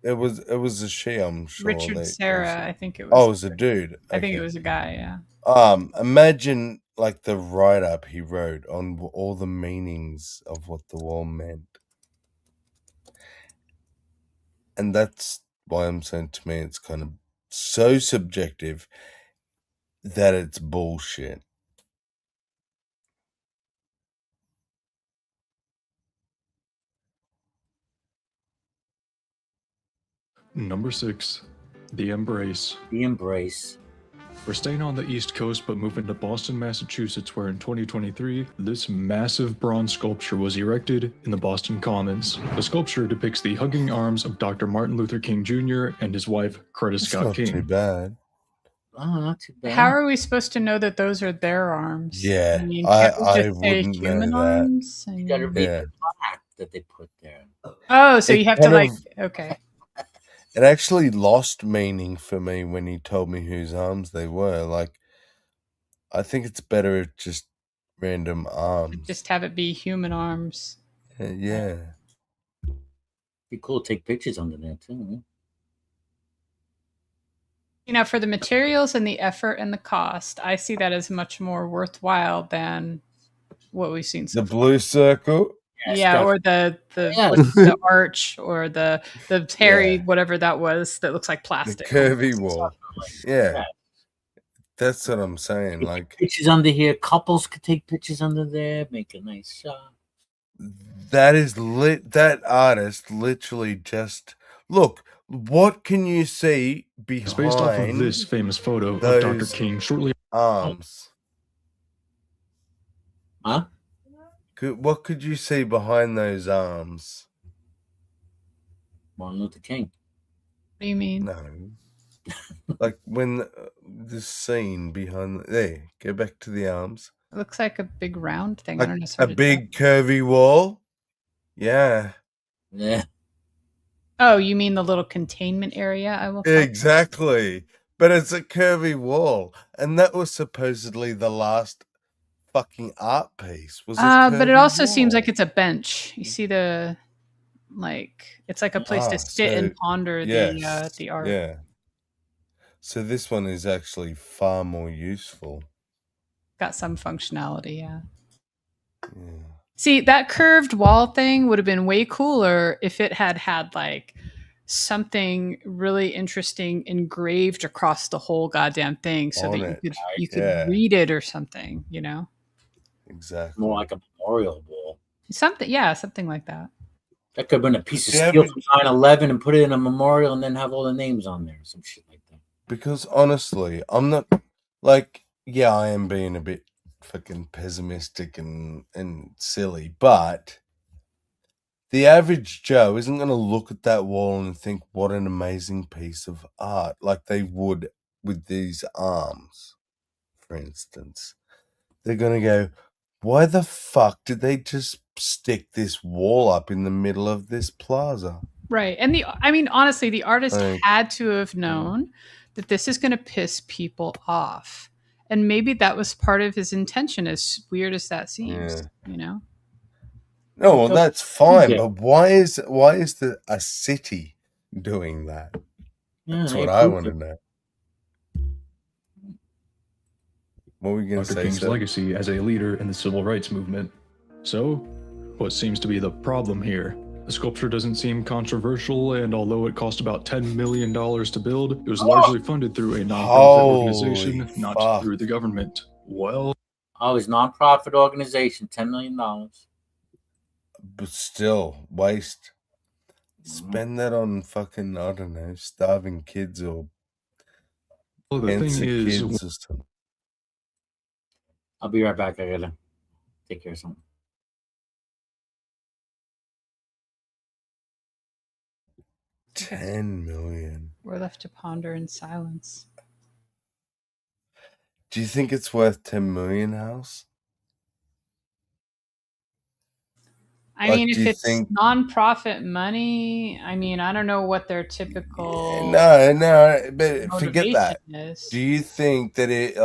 It was a she, I'm sure. Richard Serra, I think it was. Oh, it was a dude. I think it was a guy, yeah. Imagine like the write-up he wrote on all the meanings of what the wall meant. And that's why I'm saying, to me, it's kind of so subjective that it's bullshit. Number 6, The Embrace. The Embrace. We're staying on the East Coast, but moving to Boston, Massachusetts, where in 2023, this massive bronze sculpture was erected in the Boston Commons. The sculpture depicts the hugging arms of Dr. Martin Luther King Jr. and his wife, Coretta Scott King. Not too bad. Oh, not too bad. How are we supposed to know that those are their arms? Yeah, I mean, I wouldn't human know that. arms? You gotta read the plaque that they put there. Oh, so you have to like, okay. It actually lost meaning for me when he told me whose arms they were. Like, I think it's better just random arms. Just have it be human arms. Yeah. Be cool to take pictures under there too. Huh? You know, for the materials and the effort and the cost, I see that as much more worthwhile than what we've seen so far. The blue circle? Yeah, or the arch, or the hairy whatever that was that looks like plastic. The curvy wall. Yeah. That's what I'm saying. Like, pictures under here. Couples could take pictures under there, make a nice shot. That is that artist literally just look. What can you see behind? It's based off of this famous photo of Dr. King shortly arms. Huh? What could you see behind those arms? Martin Luther King. What do you mean? No. Like when the scene behind there. Go back to the arms. It looks like a big round thing. Like I don't know. A big curvy wall. Yeah. Yeah. Oh, you mean the little containment area? I will. Exactly. But it's a curvy wall, and that was supposedly the last fucking art piece. Was but it also seems like it's a bench. You see the it's like a place to sit and ponder the art. Yeah. So this one is actually far more useful. Got some functionality, yeah. See, that curved wall thing would have been way cooler if it had like something really interesting engraved across the whole goddamn thing, so that you could read it or something, you know. Exactly. More like a memorial wall. Something like that. That could have been a piece of steel from 9/11 and put it in a memorial and then have all the names on there, some shit like that. Because honestly, I'm not like, I am being a bit fucking pessimistic and silly, but the average Joe isn't going to look at that wall and think, what an amazing piece of art, like they would with these arms, for instance. They're going to go, why the fuck did they just stick this wall up in the middle of this plaza? Right. And honestly, the artist had to have known that this is going to piss people off. And maybe that was part of his intention, as weird as that seems, No, well, that's fine, but why is a city doing that? That's what I want to know. What were you going to say, King's legacy as a leader in the civil rights movement. So, what seems to be the problem here? The sculpture doesn't seem controversial, and although it cost about $10 million to build, it was largely funded through a nonprofit organization, not through the government. Well, it's nonprofit organization, $10 million. But still, waste. Spend that on fucking, I don't know, starving kids or the thing is, I'll be right back. I gotta take care of something. $10 million. We're left to ponder in silence. Do you think it's worth $10 million, House? I mean, if it's nonprofit money, I mean, I don't know what their typical no, but forget that. Is. Do you think that it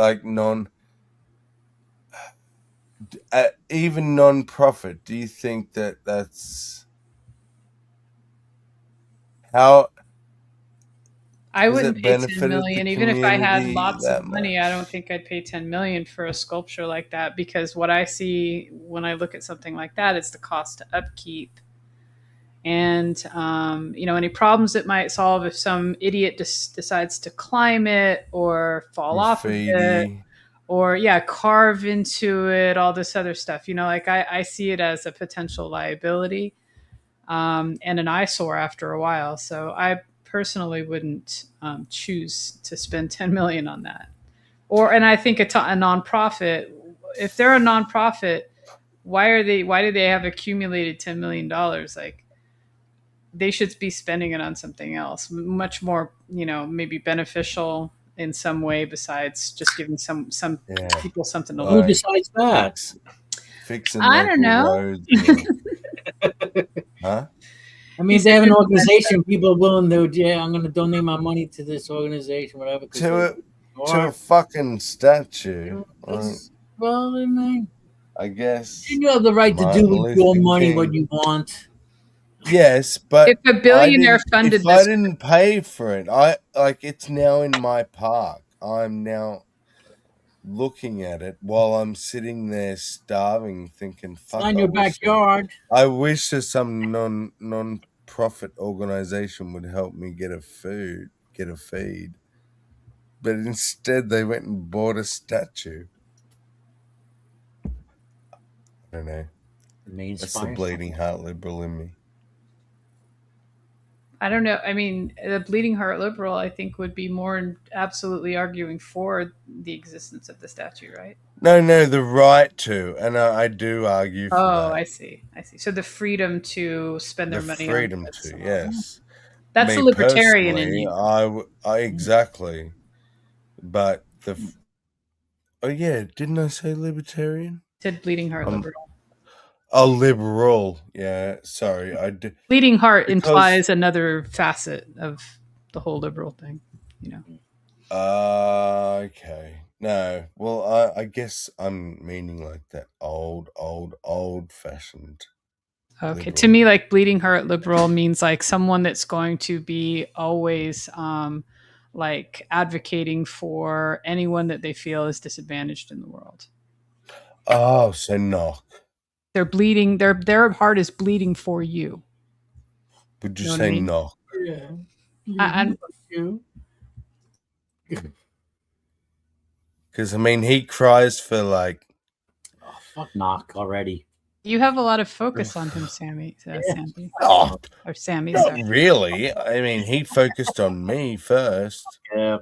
even non-profit? Do you think that that's how? I wouldn't pay $10 million, even if I had lots of money. I don't think I'd pay $10 million for a sculpture like that, because what I see when I look at something like that is the cost to upkeep, and any problems it might solve if some idiot decides to climb it or fall off of it, or carve into it, all this other stuff. I see it as a potential liability and an eyesore after a while. So I personally wouldn't choose to spend $10 million on that. And I think a nonprofit, if they're a nonprofit, why do they have accumulated $10 million? Like, they should be spending it on something else, much more, maybe beneficial in some way, besides just giving some people something to look at. Besides that, fixing I don't know. Roads, huh? I mean, they have an organization. People are willing to, I'm going to donate my money to this organization, whatever. To a fucking statue. Well, I mean, I guess. You have the right to do with your money what you want. Yes, but if a billionaire funded this, I didn't pay for it. It's now in my park. I'm now looking at it while I'm sitting there starving, thinking, "Fuck!" It's in your backyard. I wish that some non-profit organization would help me get a feed, but instead they went and bought a statue. I don't know. That's the bleeding heart liberal in me. I don't know. I mean, the bleeding heart liberal, I think, would be more absolutely arguing for the existence of the statue, right? No, the right to, and I do argue for that. Oh, I see. So the freedom to spend their money. The freedom to, yes. That's a libertarian in you. I exactly. But didn't I say libertarian? Said bleeding heart liberal. A liberal, yeah. Sorry, I did. Bleeding heart implies another facet of the whole liberal thing, Okay. No, well, I guess I'm meaning like that old-fashioned. Okay, liberal. To me, like, bleeding heart liberal means like someone that's going to be always like advocating for anyone that they feel is disadvantaged in the world. Oh, so knock. They're bleeding. Their heart is bleeding for you. Would you say knock? Yeah. Because I mean, he cries for like. Oh, fuck knock already. You have a lot of focus on him, Sammy. Sandy. Oh, or Sammy. Not really. I mean, he focused on me first. Yeah.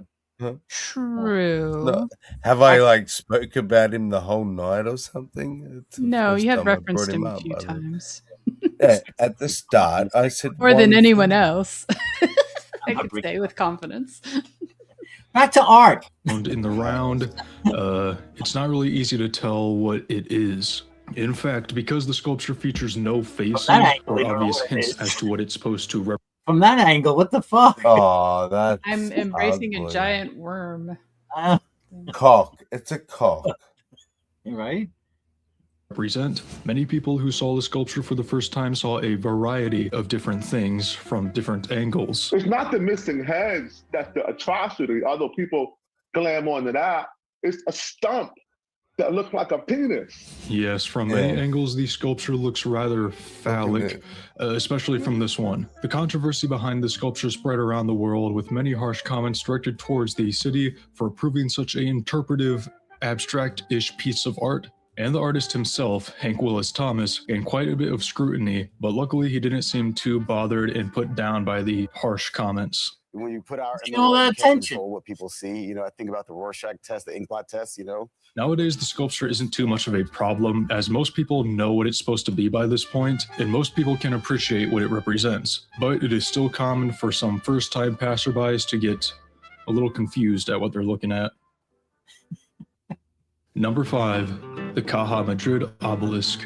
True. No. Have I like spoke about him the whole night or something? No, you have referenced him a few times. Yeah, at the start, I said more than one anyone thing. else. I could say with confidence. Back to art. And in the round, it's not really easy to tell what it is. In fact, because the sculpture features no faces or obvious hints as to what it's supposed to represent. From that angle, what the fuck? Oh, that's I'm embracing ugly. a giant worm. Cock. It's a cock. Right? Represent. Many people who saw the sculpture for the first time saw a variety of different things from different angles. It's not the missing heads that's the atrocity, although people glam on to that. It's a stump that looks like a penis. Yes, from many angles, the sculpture looks rather phallic, especially from this one. The controversy behind the sculpture spread around the world, with many harsh comments directed towards the city for approving such an interpretive, abstract-ish piece of art. And the artist himself, Hank Willis Thomas, gained quite a bit of scrutiny, but luckily he didn't seem too bothered and put down by the harsh comments. When you put out all that attention, what people see, I think about the Rorschach test, the inkblot test, Nowadays, the sculpture isn't too much of a problem, as most people know what it's supposed to be by this point, and most people can appreciate what it represents. But it is still common for some first-time passerbys to get a little confused at what they're looking at. Number 5, the Caja Madrid obelisk.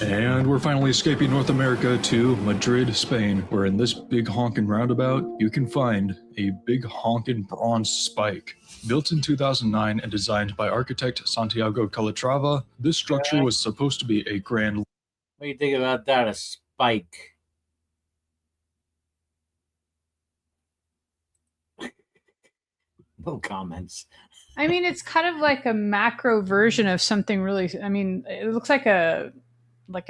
And we're finally escaping North America to Madrid, Spain, where in this big honkin' roundabout, you can find a big honkin' bronze spike. Built in 2009 and designed by architect Santiago Calatrava, this structure was supposed to be a grand... What do you think about that? A spike. No comments. I mean, it's kind of like a macro version of something really... I mean, it looks like a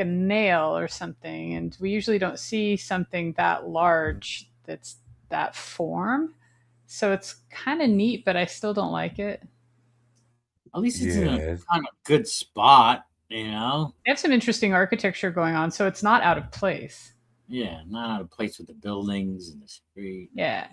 nail or something, and we usually don't see something that large that's that form. So it's kind of neat, but I still don't like it. At least it's in a kind of good spot, They have some interesting architecture going on, so it's not out of place. Yeah, not out of place with the buildings and the street. Yeah.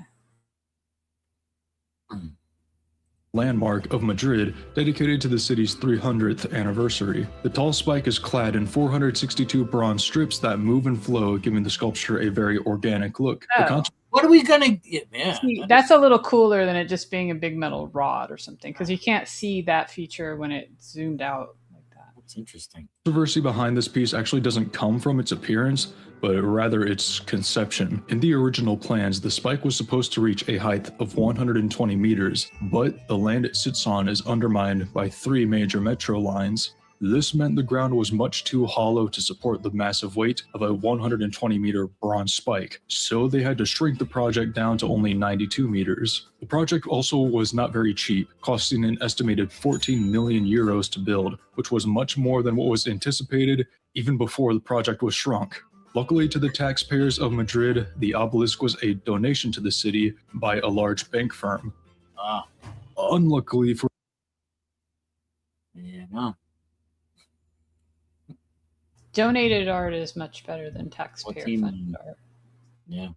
Landmark of Madrid, dedicated to the city's 300th anniversary. The tall spike is clad in 462 bronze strips that move and flow, giving the sculpture a very organic look. What are we gonna? Yeah, see, that's a little cooler than it just being a big metal rod or something, because you can't see that feature when it zoomed out like that. That's interesting. The controversy behind this piece actually doesn't come from its appearance, but rather its conception. In the original plans, the spike was supposed to reach a height of 120 meters, but the land it sits on is undermined by 3 major metro lines. This meant the ground was much too hollow to support the massive weight of a 120-meter bronze spike, so they had to shrink the project down to only 92 meters. The project also was not very cheap, costing an estimated 14 million euros to build, which was much more than what was anticipated even before the project was shrunk. Luckily to the taxpayers of Madrid, the obelisk was a donation to the city by a large bank firm. Unluckily for... Donated art is much better than taxpayer-funded art. Yeah.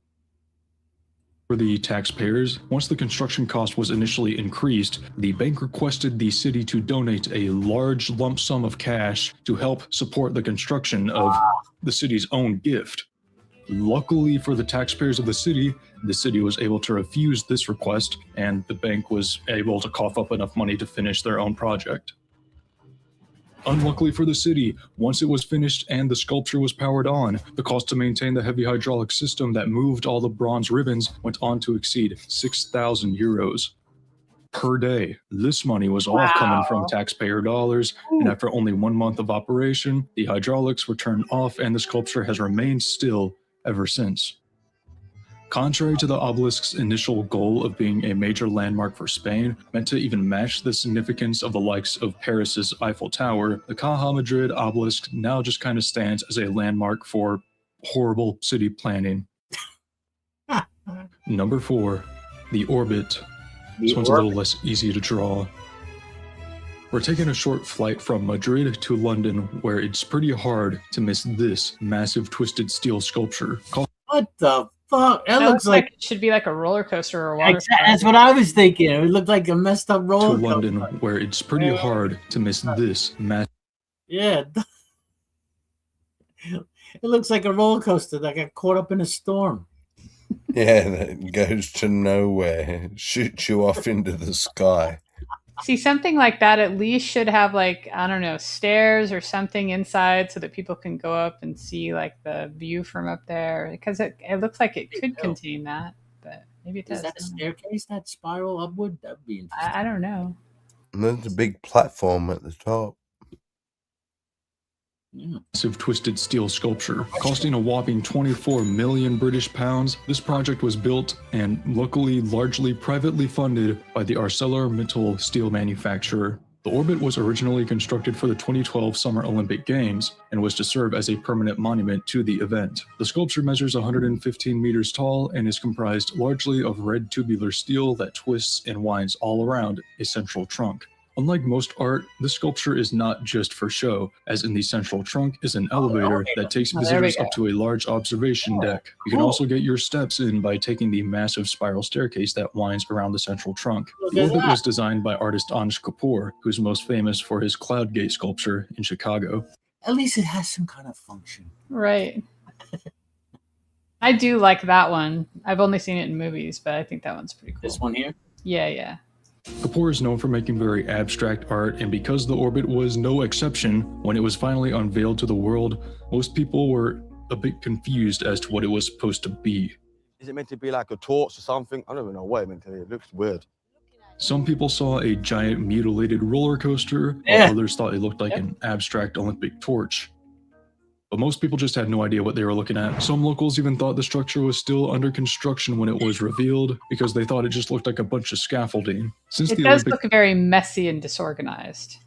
For the taxpayers, once the construction cost was initially increased, the bank requested the city to donate a large lump sum of cash to help support the construction of the city's own gift. Luckily for the taxpayers of the city was able to refuse this request, and the bank was able to cough up enough money to finish their own project. Unluckily for the city, once it was finished and the sculpture was powered on, the cost to maintain the heavy hydraulic system that moved all the bronze ribbons went on to exceed 6,000 euros per day. This money was all coming from taxpayer dollars, and after only 1 month of operation, the hydraulics were turned off and the sculpture has remained still ever since. Contrary to the obelisk's initial goal of being a major landmark for Spain, meant to even match the significance of the likes of Paris's Eiffel Tower, the Caja Madrid obelisk now just kind of stands as a landmark for horrible city planning. Number 4, the orbit. This one's a little less easy to draw. We're taking a short flight from Madrid to London, where it's pretty hard to miss this massive twisted steel sculpture. What the fuck? That looks like it should be like a roller coaster or a water. That's what I was thinking. It looked like a messed up roller to coaster. London, where it's pretty hard to miss this massive. Yeah. It looks like a roller coaster that got caught up in a storm. Yeah, that goes to nowhere, shoots you off into the sky. See, something like that at least should have, like, I don't know, stairs or something inside so that people can go up and see like the view from up there, because it looks like it could contain that, but maybe it does. Is that a staircase that spiral upward? That'd be interesting. I don't know. And there's a big platform at the top. Massive twisted steel sculpture costing a whopping 24 million British pounds. This project was built and luckily largely privately funded by the ArcelorMittal steel manufacturer. The orbit was originally constructed for the 2012 Summer Olympic Games and was to serve as a permanent monument to the event. The sculpture measures 115 meters tall and is comprised largely of red tubular steel that twists and winds all around a central trunk. Unlike most art, this sculpture is not just for show, as in the central trunk is an elevator that takes visitors up to a large observation deck. You can also get your steps in by taking the massive spiral staircase that winds around the central trunk. The orbit was designed by artist Anish Kapoor, who's most famous for his Cloudgate sculpture in Chicago. At least it has some kind of function. Right. I do like that one. I've only seen it in movies, but I think that one's pretty cool. This one here? Yeah. Kapoor is known for making very abstract art, and because the orbit was no exception, when it was finally unveiled to the world, most people were a bit confused as to what it was supposed to be. Is it meant to be like a torch or something? I don't even know what it meant to be. It looks weird. Some people saw a giant mutilated roller coaster, while others thought it looked like an abstract Olympic torch. But most people just had no idea what they were looking at. Some locals even thought the structure was still under construction when it was revealed because they thought it just looked like a bunch of scaffolding. Since it does look very messy and disorganized.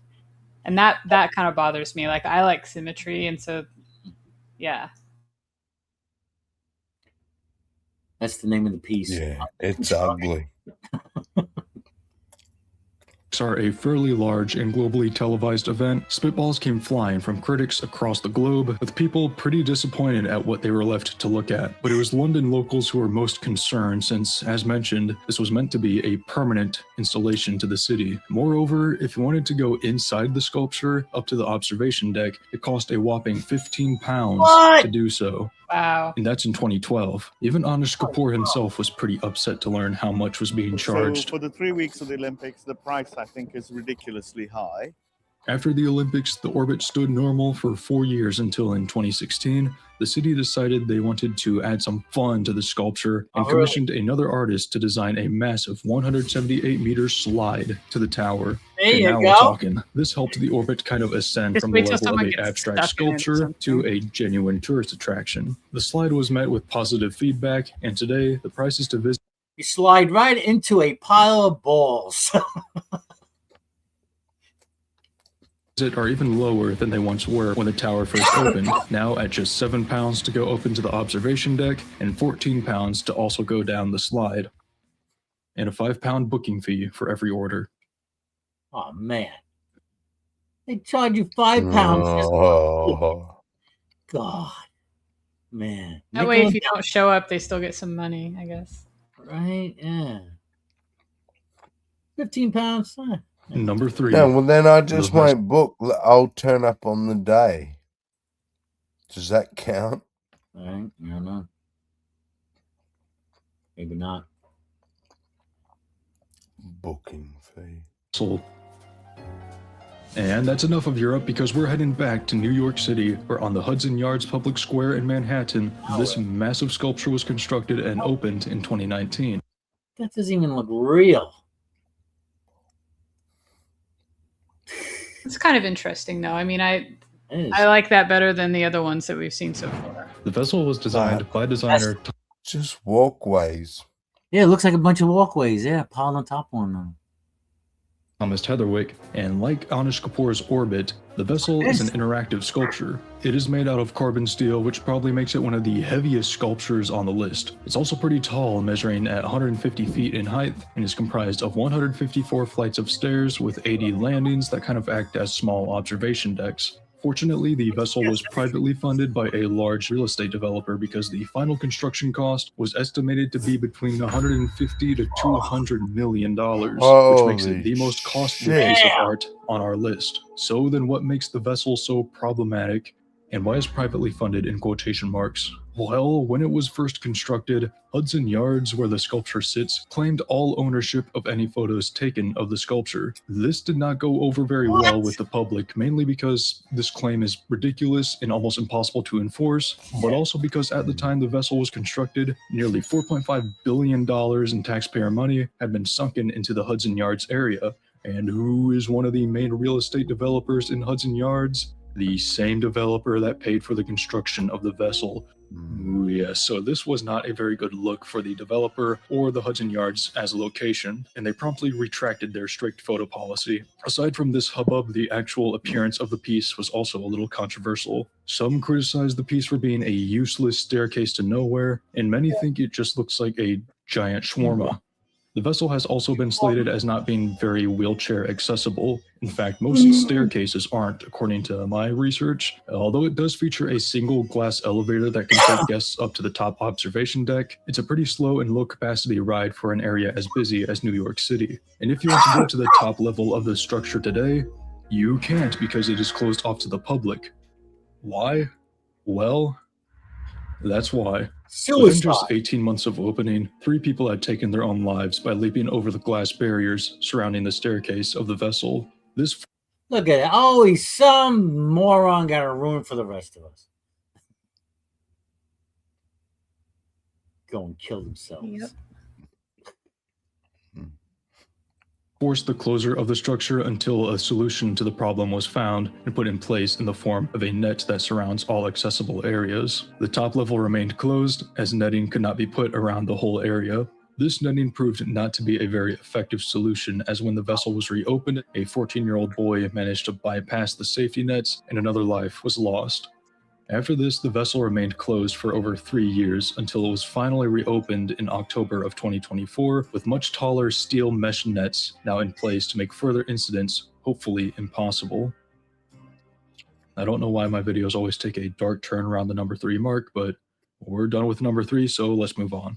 And that kind of bothers me. Like, I like symmetry, and so, yeah. That's the name of the piece. Yeah, it's ugly. Are a fairly large and globally televised event, spitballs came flying from critics across the globe, with people pretty disappointed at what they were left to look at. But it was London locals who were most concerned since, as mentioned, this was meant to be a permanent installation to the city. Moreover, if you wanted to go inside the sculpture up to the observation deck, it cost a whopping £15 to do so. Wow. And that's in 2012. Even Anish Kapoor himself was pretty upset to learn how much was being charged. So for the 3 weeks of the Olympics, the price, I think, is ridiculously high. After the Olympics, the orbit stood normal for 4 years until in 2016, the city decided they wanted to add some fun to the sculpture and commissioned another artist to design a massive 178-meter slide to the tower. There you now go. We're talking. This helped the orbit kind of ascend Just from wait the till level of someone an gets abstract stuck in it or sculpture to a genuine tourist attraction. The slide was met with positive feedback, and today the prices to visit. You slide right into a pile of balls. Are even lower than they once were when the tower first opened, now at just £7 to go open to the observation deck and £14 to also go down the slide, and a £5 booking fee for every order. Oh man, they charge you £5. Oh. God, man. That way, if you don't show up, they still get some money, I guess. Right? Yeah. £15. Number 3. Yeah, well then I just won't book. I'll turn up on the day. Does that count? All right, I don't know. Maybe not. Booking fee. And that's enough of Europe, because we're heading back to New York City, where on the Hudson Yards Public Square in Manhattan, this massive sculpture was constructed and opened in 2019. That doesn't even look real. It's kind of interesting, though. I mean, I like that better than the other ones that we've seen so far. The vessel was designed by designer Just walkways. Yeah, it looks like a bunch of walkways. Yeah, piled on top of one another. Thomas Heatherwick, and like Anish Kapoor's orbit, the vessel is an interactive sculpture. It is made out of carbon steel, which probably makes it one of the heaviest sculptures on the list. It's also pretty tall, measuring at 150 feet in height, and is comprised of 154 flights of stairs with 80 landings that kind of act as small observation decks. Fortunately, the vessel was privately funded by a large real estate developer because the final construction cost was estimated to be between $150 to $200 million, which makes it the most costly piece of art on our list. So then what makes the vessel so problematic, and why is privately funded in quotation marks? Well, when it was first constructed, Hudson Yards, where the sculpture sits, claimed all ownership of any photos taken of the sculpture. This did not go over very well with the public, mainly because this claim is ridiculous and almost impossible to enforce, but also because at the time the vessel was constructed, nearly $4.5 billion in taxpayer money had been sunken into the Hudson Yards area. And who is one of the main real estate developers in Hudson Yards? The same developer that paid for the construction of the vessel. Ooh, yeah, so this was not a very good look for the developer or the Hudson Yards as a location, and they promptly retracted their strict photo policy. Aside from this hubbub, the actual appearance of the piece was also a little controversial. Some criticized the piece for being a useless staircase to nowhere, and many think it just looks like a giant shawarma. The vessel has also been slated as not being very wheelchair accessible. In fact, most staircases aren't, according to my research, although it does feature a single glass elevator that can take guests up to the top observation deck. It's a pretty slow and low capacity ride for an area as busy as New York City. And if you want to go to the top level of the structure today, you can't because it is closed off to the public. Why? Well, that's why. Within just 18 months of opening, 3 people had taken their own lives by leaping over the glass barriers surrounding the staircase of the vessel. This Look at it. Always some moron got a ruin for the rest of us. Go and kill themselves. Yep. forced the closure of the structure until a solution to the problem was found and put in place in the form of a net that surrounds all accessible areas. The top level remained closed, as netting could not be put around the whole area. This netting proved not to be a very effective solution, as when the vessel was reopened, a 14-year-old boy managed to bypass the safety nets and another life was lost. After this, the vessel remained closed for over 3 years until it was finally reopened in October of 2024 with much taller steel mesh nets now in place to make further incidents hopefully impossible. I don't know why my videos always take a dark turn around the number 3 mark, but we're done with number 3, so let's move on.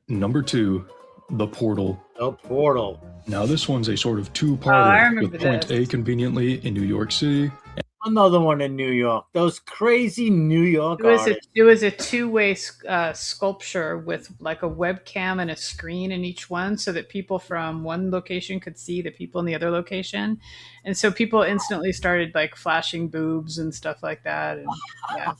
Number 2, the portal. The portal. Now this one's a sort of two-parter with point A conveniently in New York City. Another one in New York. Those crazy New York artists. It was a two-way sculpture with like a webcam and a screen in each one, so that people from one location could see the people in the other location, and so people instantly started like flashing boobs and stuff like that. And, yeah.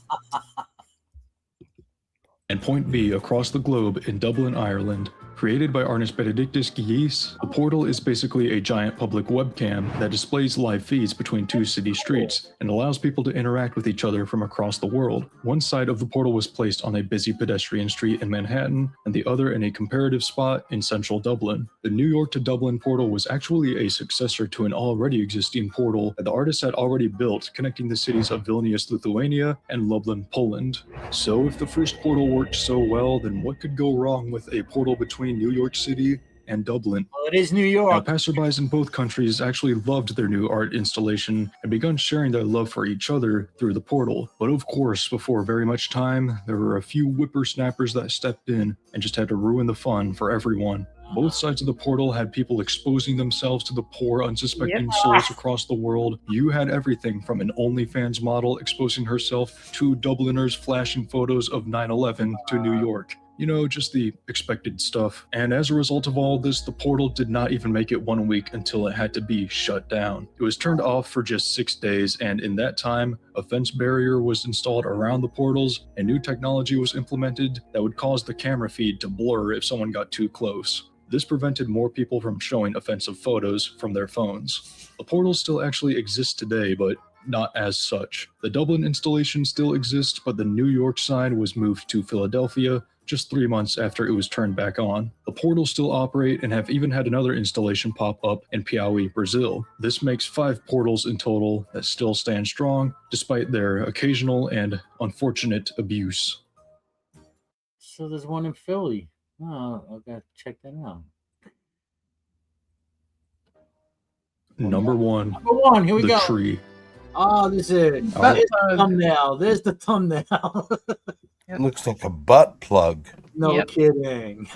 And point B across the globe in Dublin, Ireland. Created by artist Benedictus Guise, the portal is basically a giant public webcam that displays live feeds between 2 city streets and allows people to interact with each other from across the world. One side of the portal was placed on a busy pedestrian street in Manhattan, and the other in a comparative spot in central Dublin. The New York to Dublin portal was actually a successor to an already existing portal that the artist had already built, connecting the cities of Vilnius, Lithuania, and Lublin, Poland. So if the first portal worked so well, then what could go wrong with a portal between New York City and Dublin? Well, it is New York. Now, passerbys in both countries actually loved their new art installation and begun sharing their love for each other through the portal. But of course, before very much time, there were a few whippersnappers that stepped in and just had to ruin the fun for everyone. Both sides of the portal had people exposing themselves to the poor, unsuspecting souls across the world. You had everything from an OnlyFans model exposing herself to Dubliners flashing photos of 9/11 to New York. You know, just the expected stuff. And as a result of all this, the portal did not even make it 1 week until it had to be shut down. It was turned off for just 6 days, and in that time, a fence barrier was installed around the portals, and new technology was implemented that would cause the camera feed to blur if someone got too close. This prevented more people from showing offensive photos from their phones. The portal still actually exists today, but not as such. The Dublin installation still exists, but the New York side was moved to Philadelphia just 3 months after it was turned back on. The portals still operate and have even had another installation pop up in Piauí, Brazil. This makes 5 portals in total that still stand strong, despite their occasional and unfortunate abuse. So there's one in Philly. Oh, I've got to check that out. Number 1, Number 1, here we the go. tree. Oh, this is the thumbnail. There's the thumbnail. It looks like a butt plug. No kidding.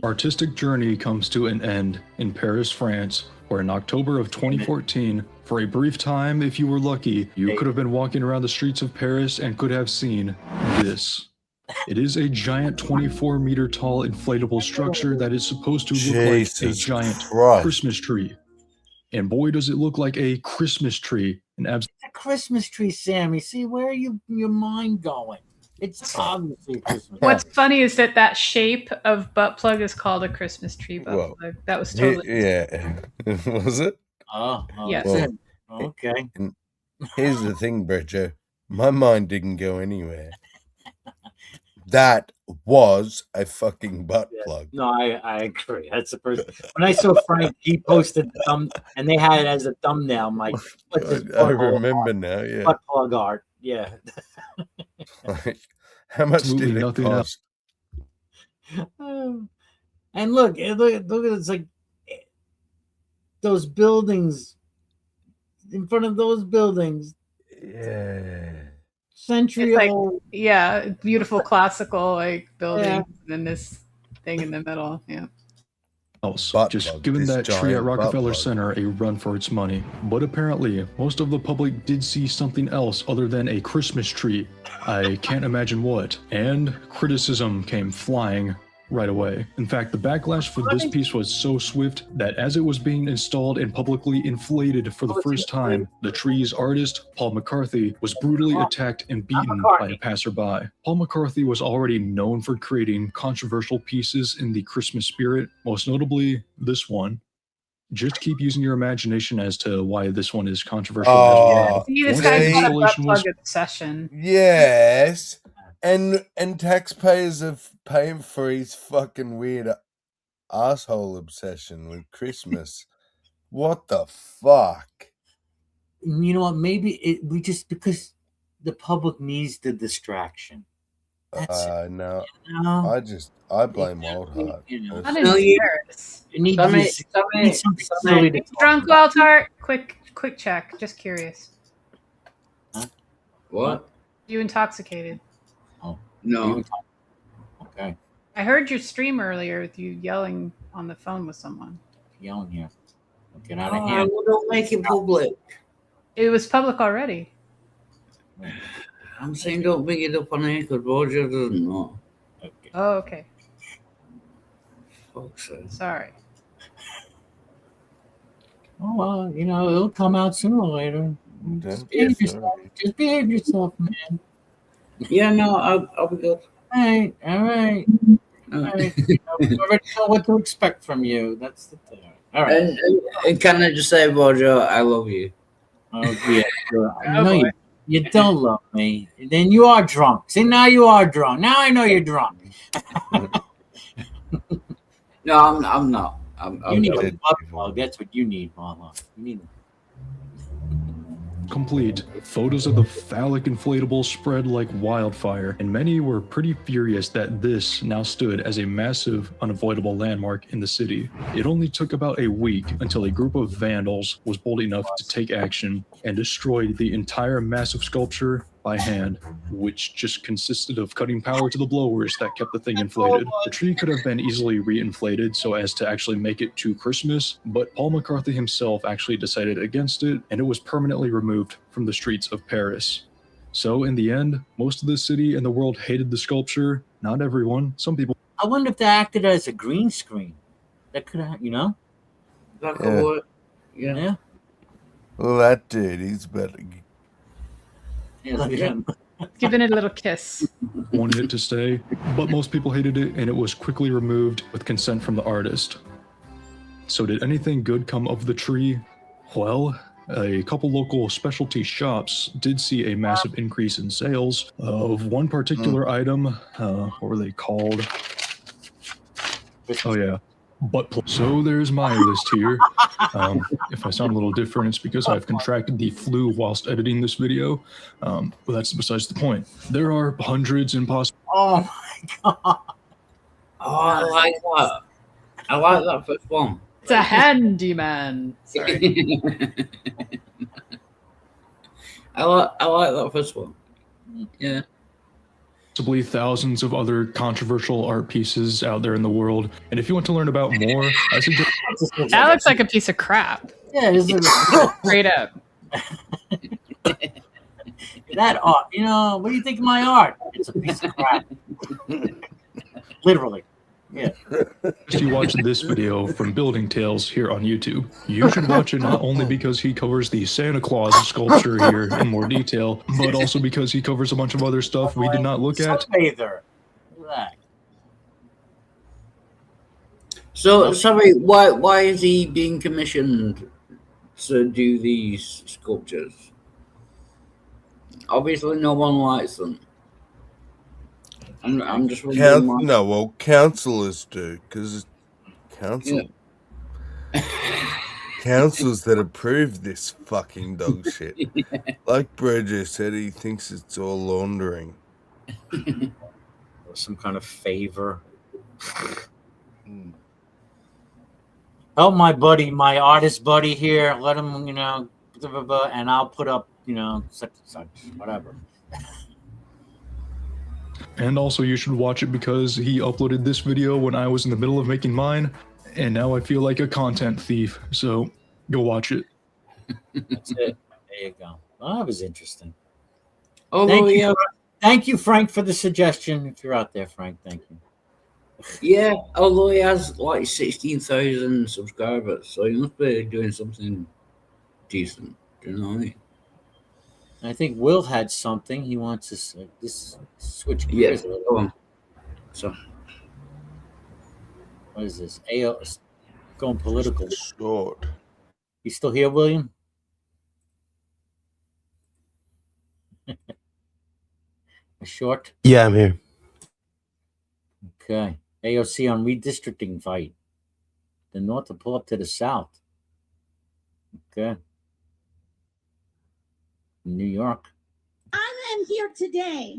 Artistic journey comes to an end in Paris, France, where in October of 2014, for a brief time, if you were lucky, you could have been walking around the streets of Paris and could have seen this. It is a giant 24-meter tall inflatable structure that is supposed to look like a giant Christmas tree. And boy, does it look like a Christmas tree. It's a Christmas tree, Sammy. See, where are your mind going? It's obviously Christmas. What's funny is that shape of butt plug is called a Christmas tree butt plug. That was totally Was it? Oh, yes. Well, okay. Here's the thing, Bridger. My mind didn't go anywhere. That was a fucking butt plug. No, I agree. That's the first. When I saw Frank, he posted and they had it as a thumbnail. I'm like, what's this I remember now. Yeah. Butt plug art. Yeah. Like, how much did it cost? And look at it's like those buildings in front of those buildings. Yeah. Century old. Yeah, beautiful classical like building, and then this thing in the middle. Yeah. Just giving that tree at Rockefeller Center a run for its money. But apparently, most of the public did see something else other than a Christmas tree. I can't imagine what. And criticism came flying right away. In fact, the backlash for this piece was so swift that as it was being installed and publicly inflated for the first time, the tree's artist, Paul McCarthy, was brutally attacked and beaten by a passerby. Paul McCarthy was already known for creating controversial pieces in the Christmas spirit, most notably this one. Just keep using your imagination as to why this one is controversial as well. See, this guy's got a butt plug obsession. Yes. And taxpayers are paying for his fucking weird asshole obsession with Christmas. What the fuck? You know what? Maybe we just because the public needs the distraction. No. I blame Wildheart. Drunk Wildheart. Quick check. Just curious. Huh? What? You intoxicated? No. Okay. I heard your stream earlier with you yelling on the phone with someone. Yelling here. Get out of here. Well, don't make it public. It was public already. I'm saying don't bring it up on air because Roger doesn't know. Okay. Oh, okay. Fuck's sake. Sorry. Oh, well, it'll come out sooner or later. Just behave yourself, man. Yeah, no, I'll be good. All right. We already know what to expect from you. That's the thing. All right. And can I just say, Roger, I love you. Oh, yeah. Sure. No, you don't love me. Then you are drunk. See, now you are drunk. Now I know you're drunk. No, I'm not. You need a butt plug. That's what you need, Mama. You need complete. Photos of the phallic inflatable spread like wildfire, and many were pretty furious that this now stood as a massive, unavoidable landmark in the city. It only took about a week until a group of vandals was bold enough to take action and destroyed the entire massive sculpture by hand, which just consisted of cutting power to the blowers that kept the thing inflated. The tree could have been easily re-inflated so as to actually make it to Christmas, but Paul McCarthy himself actually decided against it, and it was permanently removed from the streets of Paris. So in the end, most of the city and the world hated the sculpture. Not everyone, some people. I wonder if they acted as a green screen. That could have, That could work. Yeah. Well, that dude, he's better. Yeah, look at him. Giving it a little kiss. Wanted it to stay, but most people hated it, and it was quickly removed with consent from the artist. So did anything good come of the tree? Well, a couple local specialty shops did see a massive increase in sales of one particular item. What were they called? Oh yeah, butt plug. So there's my list here. If I sound a little different, it's because I've contracted the flu whilst editing this video. But that's besides the point. There are hundreds and possible. Oh my god! Oh, I like that. I like that first one. It's a handyman. Sorry. I like that first one. Yeah. Possibly thousands of other controversial art pieces out there in the world. And if you want to learn about more, I suggest That looks like a piece of crap. Yeah, it is straight up. That art, what do you think of my art? It's a piece of crap. Literally. Yeah. if you watch this video from Building Tales here on YouTube, you should watch it not only because he covers the Santa Claus sculpture here in more detail, but also because he covers a bunch of other stuff we did not look at. Sunbather. Right. So, sorry, why is he being commissioned to do these sculptures? Obviously, no one likes them. I'm just wondering. No, well, councillors do, because councillors that approve this fucking dog shit. Like Bridger said, he thinks it's all laundering. Or some kind of favor. Help my buddy, my artist buddy here. Let him, blah, blah, blah, and I'll put up, such and such, whatever. And also you should watch it because he uploaded this video when I was in the middle of making mine, and now I feel like a content thief. So go watch it. That's it. There you go. Well, that was interesting. Oh, Thank you, Frank, for the suggestion. If you're out there, Frank, thank you. Yeah, although he has like 16,000 subscribers, so he must be doing something decent. Do you know what I mean? I think Will had something he wants to say. This switch gears gears. Go on. So, what is this? AO going political. Short. You still here, William? A short? Yeah, I'm here. Okay. AOC on redistricting fight. The North to pull up to the South. Okay. New York. I am here today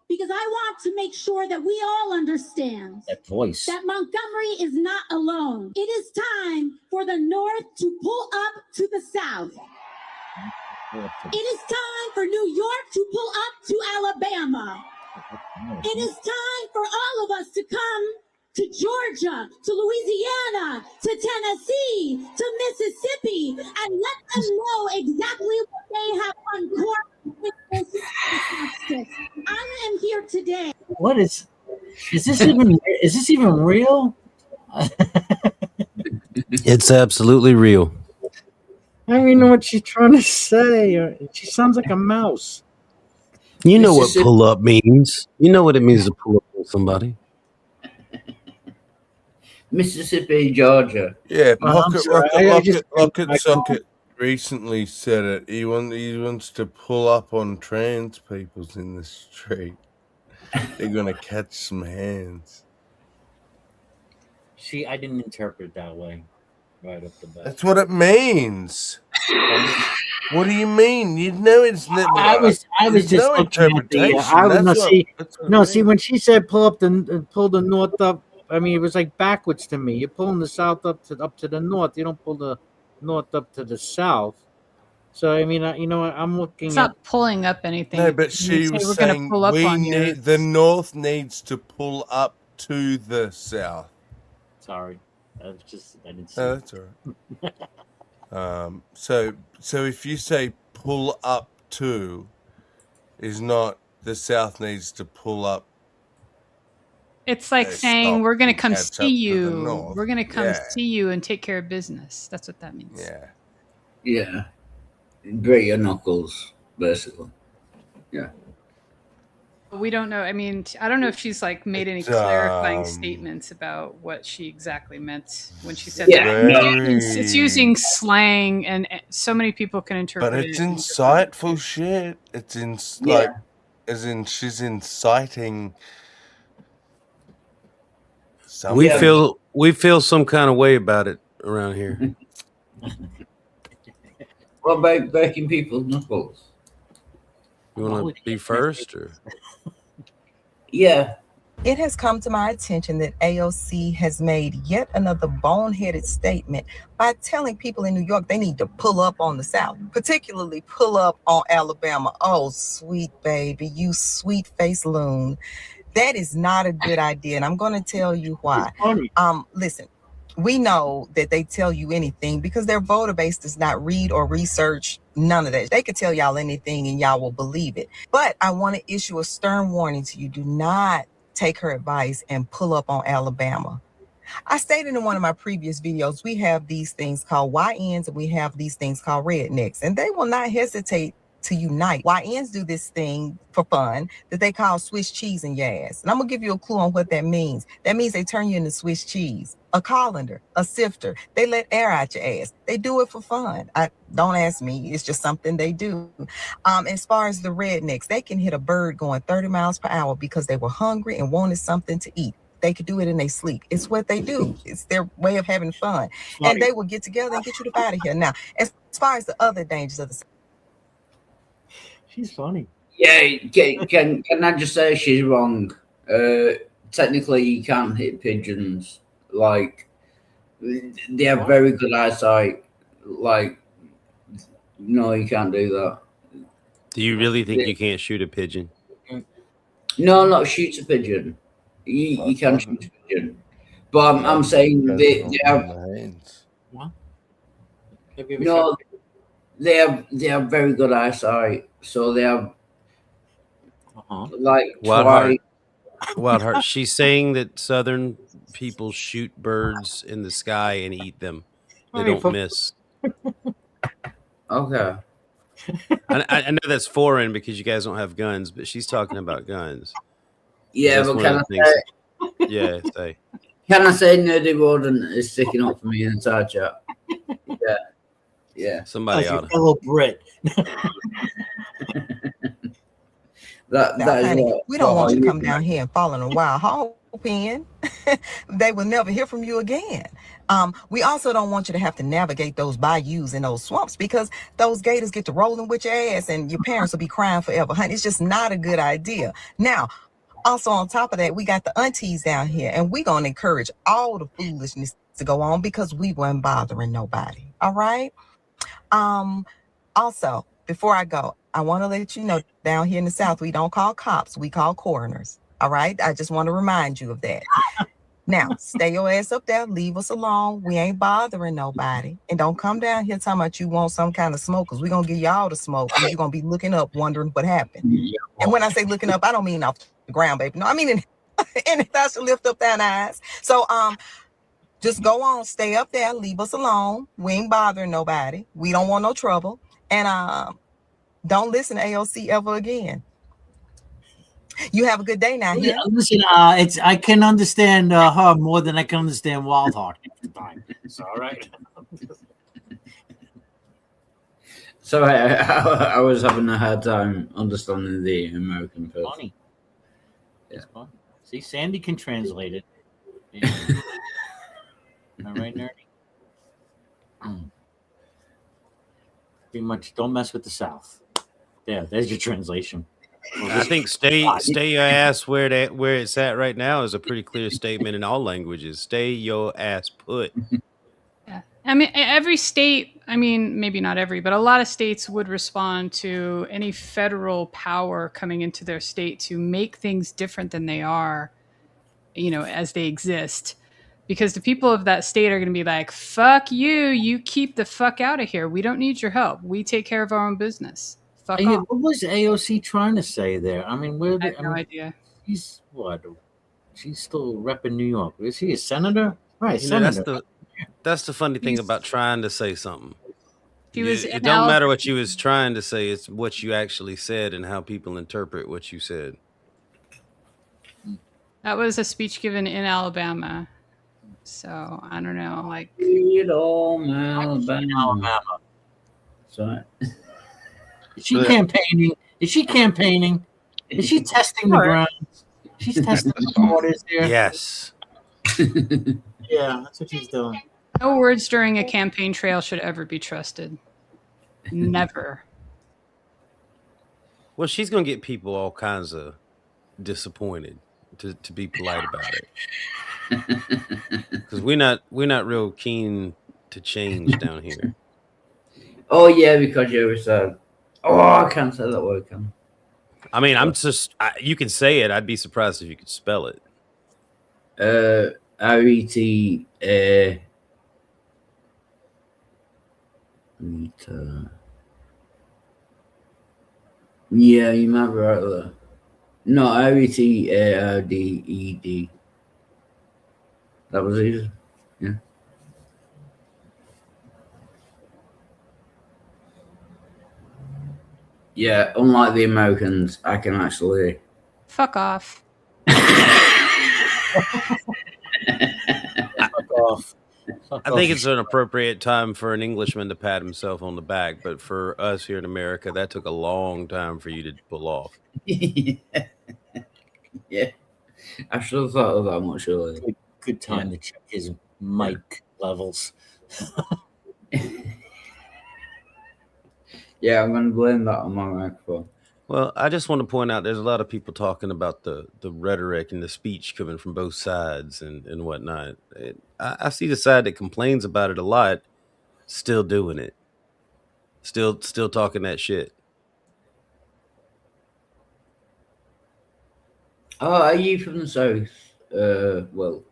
because I want to make sure that we all understand That voice. that Montgomery is not alone. It is time for the North to pull up to the South. It is time for New York to pull up to Alabama. It is time for all of us to come to Georgia, to Louisiana, to Tennessee, to Mississippi, and let them know exactly what they have uncovered with this justice. I am here today. What is this even real? It's absolutely real. I don't even know what she's trying to say. She sounds like a mouse. You know what pull up means. You know what it means to pull up on somebody. Mississippi, Georgia. Yeah, Locket Socket recently said it. He wants to pull up on trans peoples in the street. They're gonna catch some hands. I didn't interpret it that way. Right up the bat. That's what it means. What do you mean? You know it's not. I was just no interpretation. See, when she said pull the North up, I mean it was like backwards to me. You're pulling the South up to the North. You don't pull the North up to the South. So I mean, I'm looking. It's not pulling up anything. No, but she was saying the North needs to pull up to the South. Sorry, I didn't see. Oh, that's all right. So if you say pull up to, is not the South needs to pull up. It's like saying we're going to come see you. We're going to come see you and take care of business. That's what that means. Yeah. Yeah. Break your knuckles, basically. Yeah. We don't know. I mean, I don't know if she's like made any clarifying statements about what she exactly meant when she said that. It's using slang, and so many people can interpret it. But it's insightful shit. It's as in she's inciting. Something. We feel some kind of way about it around here. What about breaking people's knuckles? You want to be first, or? Yeah. It has come to my attention that AOC has made yet another boneheaded statement by telling people in New York they need to pull up on the South, particularly pull up on Alabama. Oh, sweet baby, you sweet-faced loon. That is not a good idea, and I'm going to tell you why. Listen, we know that they tell you anything because their voter base does not read or research none of that. They could tell y'all anything and y'all will believe it. But I want to issue a stern warning to you. Do not take her advice and pull up on Alabama. I stated in one of my previous videos, we have these things called YNs and we have these things called rednecks, and they will not hesitate to unite. YNs do this thing for fun that they call Swiss cheese in your ass. And I'm gonna give you a clue on what that means. That means they turn you into Swiss cheese, a colander, a sifter. They let air out your ass. They do it for fun. Don't ask me, it's just something they do. As far as the rednecks, they can hit a bird going 30 miles per hour because they were hungry and wanted something to eat. They could do it in their sleep. It's what they do. It's their way of having fun. And they will get together and get you out of here. Now, as far as the other dangers of the... She's funny. Yeah, can I just say she's wrong? Technically, you can't hit pigeons. Like, they have very good eyesight. Like, no, you can't do that. Do you really think you can't shoot a pigeon? No, not shoot a pigeon. You can shoot a pigeon. But I'm saying they have... What? No, they have very good eyesight. So they have like Wildheart. She's saying that Southern people shoot birds in the sky and eat them. They don't miss. Okay. I know that's foreign because you guys don't have guns, but she's talking about guns. Yeah, but can I say? Yeah, say. Can I say Nerdy Rodent is sticking up for me in the side chat? Yeah. Yeah. Somebody ought to. Fellow Brit. We don't want you to come down here and fall in a wild hog pen. They will never hear from you again. We also don't want you to have to navigate those bayous and those swamps because those gators get to rolling with your ass and your parents will be crying forever. Honey, it's just not a good idea. Now, also on top of that, we got the aunties down here and we're going to encourage all the foolishness to go on because we weren't bothering nobody. All right? Also, before I go, I want to let you know down here in the South, we don't call cops, we call coroners. All right? I just want to remind you of that. Now, stay your ass up there, leave us alone. We ain't bothering nobody. And don't come down here talking about you want some kind of smoke because we're going to give you all the smoke and you're going to be looking up wondering what happened. And when I say looking up, I don't mean off the ground, baby. No, I mean in thou should lift up thine eyes. So, just go on, stay up there, leave us alone. We ain't bothering nobody. We don't want no trouble. And don't listen to AOC ever again. You have a good day now. Yeah, listen, I can understand her more than I can understand Wildheart at the time. It's all right. So I was having a hard time understanding the American person. Funny. Yeah. Funny. See, Sandy can translate it. All right, nerdy. Pretty much, don't mess with the South. Yeah, there's your translation. I think stay your ass where it's at right now is a pretty clear statement in all languages. Stay your ass put. Yeah. I mean, every state, I mean, maybe not every, but a lot of states would respond to any federal power coming into their state to make things different than they are, you know, as they exist. Because the people of that state are going to be like, fuck you, you keep the fuck out of here. We don't need your help. We take care of our own business. Fuck off. What was AOC trying to say there? I mean, I have no idea. She's what? She's still repping New York. Is he a senator? Right, senator. That's the funny thing about trying to say something. It don't matter what you was trying to say. It's what you actually said and how people interpret what you said. That was a speech given in Alabama. So, I don't know. Like, Alabama. Sorry. Is she campaigning? Is she campaigning? Is she testing the ground? She's testing the waters there. Yes. Yeah, that's what she's doing. No words during a campaign trail should ever be trusted. Never. Well, she's going to get people all kinds of disappointed. to be polite about it. Because we're not real keen to change down here. Oh yeah, because you said, oh, I can't say that word. Can I mean, you can say it. I'd be surprised if you could spell it. RET. Yeah, you might be right there. No, RETARDED. That was easy. Yeah. Yeah, unlike the Americans, I can actually. Fuck off. Fuck off. I think it's an appropriate time for an Englishman to pat himself on the back, but for us here in America, that took a long time for you to pull off. Yeah, I should have thought of that much earlier. Good time to check his mic levels. Yeah, I'm gonna blame that on my microphone. Well, I just want to point out there's a lot of people talking about the rhetoric and the speech coming from both sides and whatnot. I see the side that complains about it a lot, still doing it, still talking that shit. Oh, are you from the south? Well,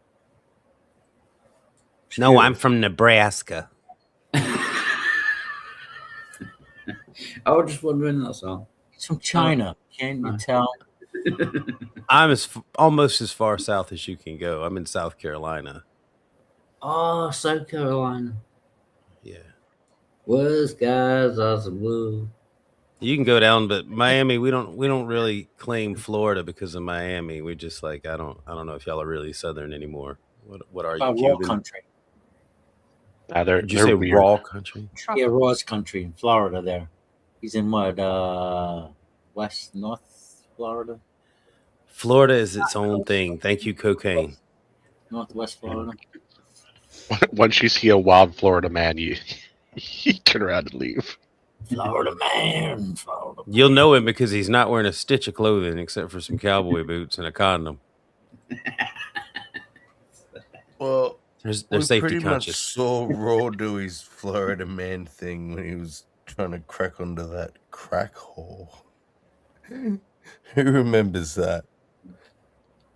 no, I'm from Nebraska. I was just wondering, that's all. He's from China. Can't you tell? I'm almost as far south as you can go. I'm in South Carolina. Oh, South Carolina. Yeah. Where skies are so blue. You can go down, but Miami, we don't really claim Florida because of Miami. We just like I don't know if y'all are really Southern anymore. What are you? Raw country. Did you say weird. Raw country? Yeah, Raw's country in Florida. There, he's in what? North Florida. Florida is its own thing. Thank you, cocaine. Northwest Florida. Once you see a wild Florida man, you turn around and leave. Florida man. You'll know him because he's not wearing a stitch of clothing except for some cowboy boots and a condom. Well, they're safety pretty conscious. Much saw Raw do his Florida man thing when he was trying to crack onto that crack whore. Who remembers that?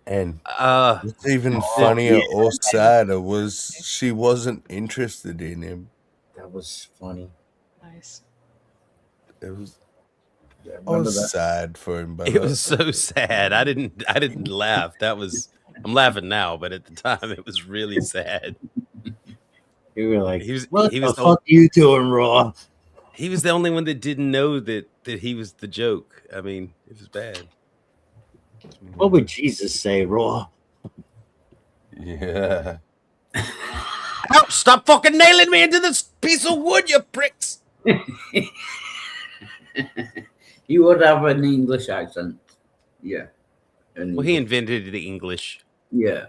And what's even funnier or sadder was she wasn't interested in him. That was funny. Nice. It was. I was sad for him, but it was so sad. I didn't laugh. I'm laughing now, but at the time it was really sad. You were like, what the fuck you doing, Raw? He was the only one that didn't know that he was the joke. I mean, it was bad. What would Jesus say, Raw? Yeah. Ouch, stop fucking nailing me into this piece of wood, you pricks. You would have an English accent. Yeah. Well, he invented the English. Yeah.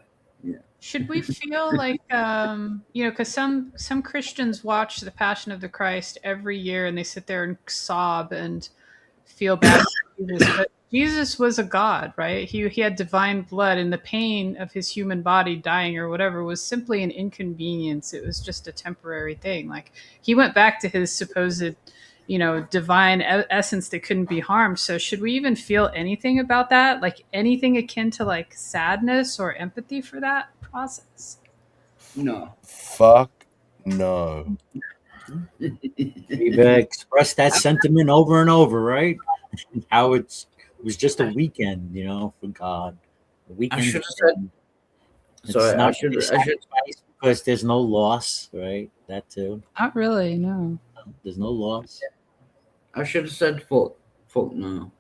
Should we feel like, because some Christians watch The Passion of the Christ every year and they sit there and sob and feel bad for Jesus. But Jesus was a God, right? He had divine blood, and the pain of his human body dying or whatever was simply an inconvenience. It was just a temporary thing. Like, he went back to his supposed, divine essence that couldn't be harmed. So should we even feel anything about that? Like anything akin to like sadness or empathy for that process? No. Fuck no. We've expressed that sentiment over and over, right? How it was just a weekend, for God. A weekend. I should have said. Sorry, I should. Because there's no loss, right? That too. Not really, no. There's no loss. I should have said fuck no.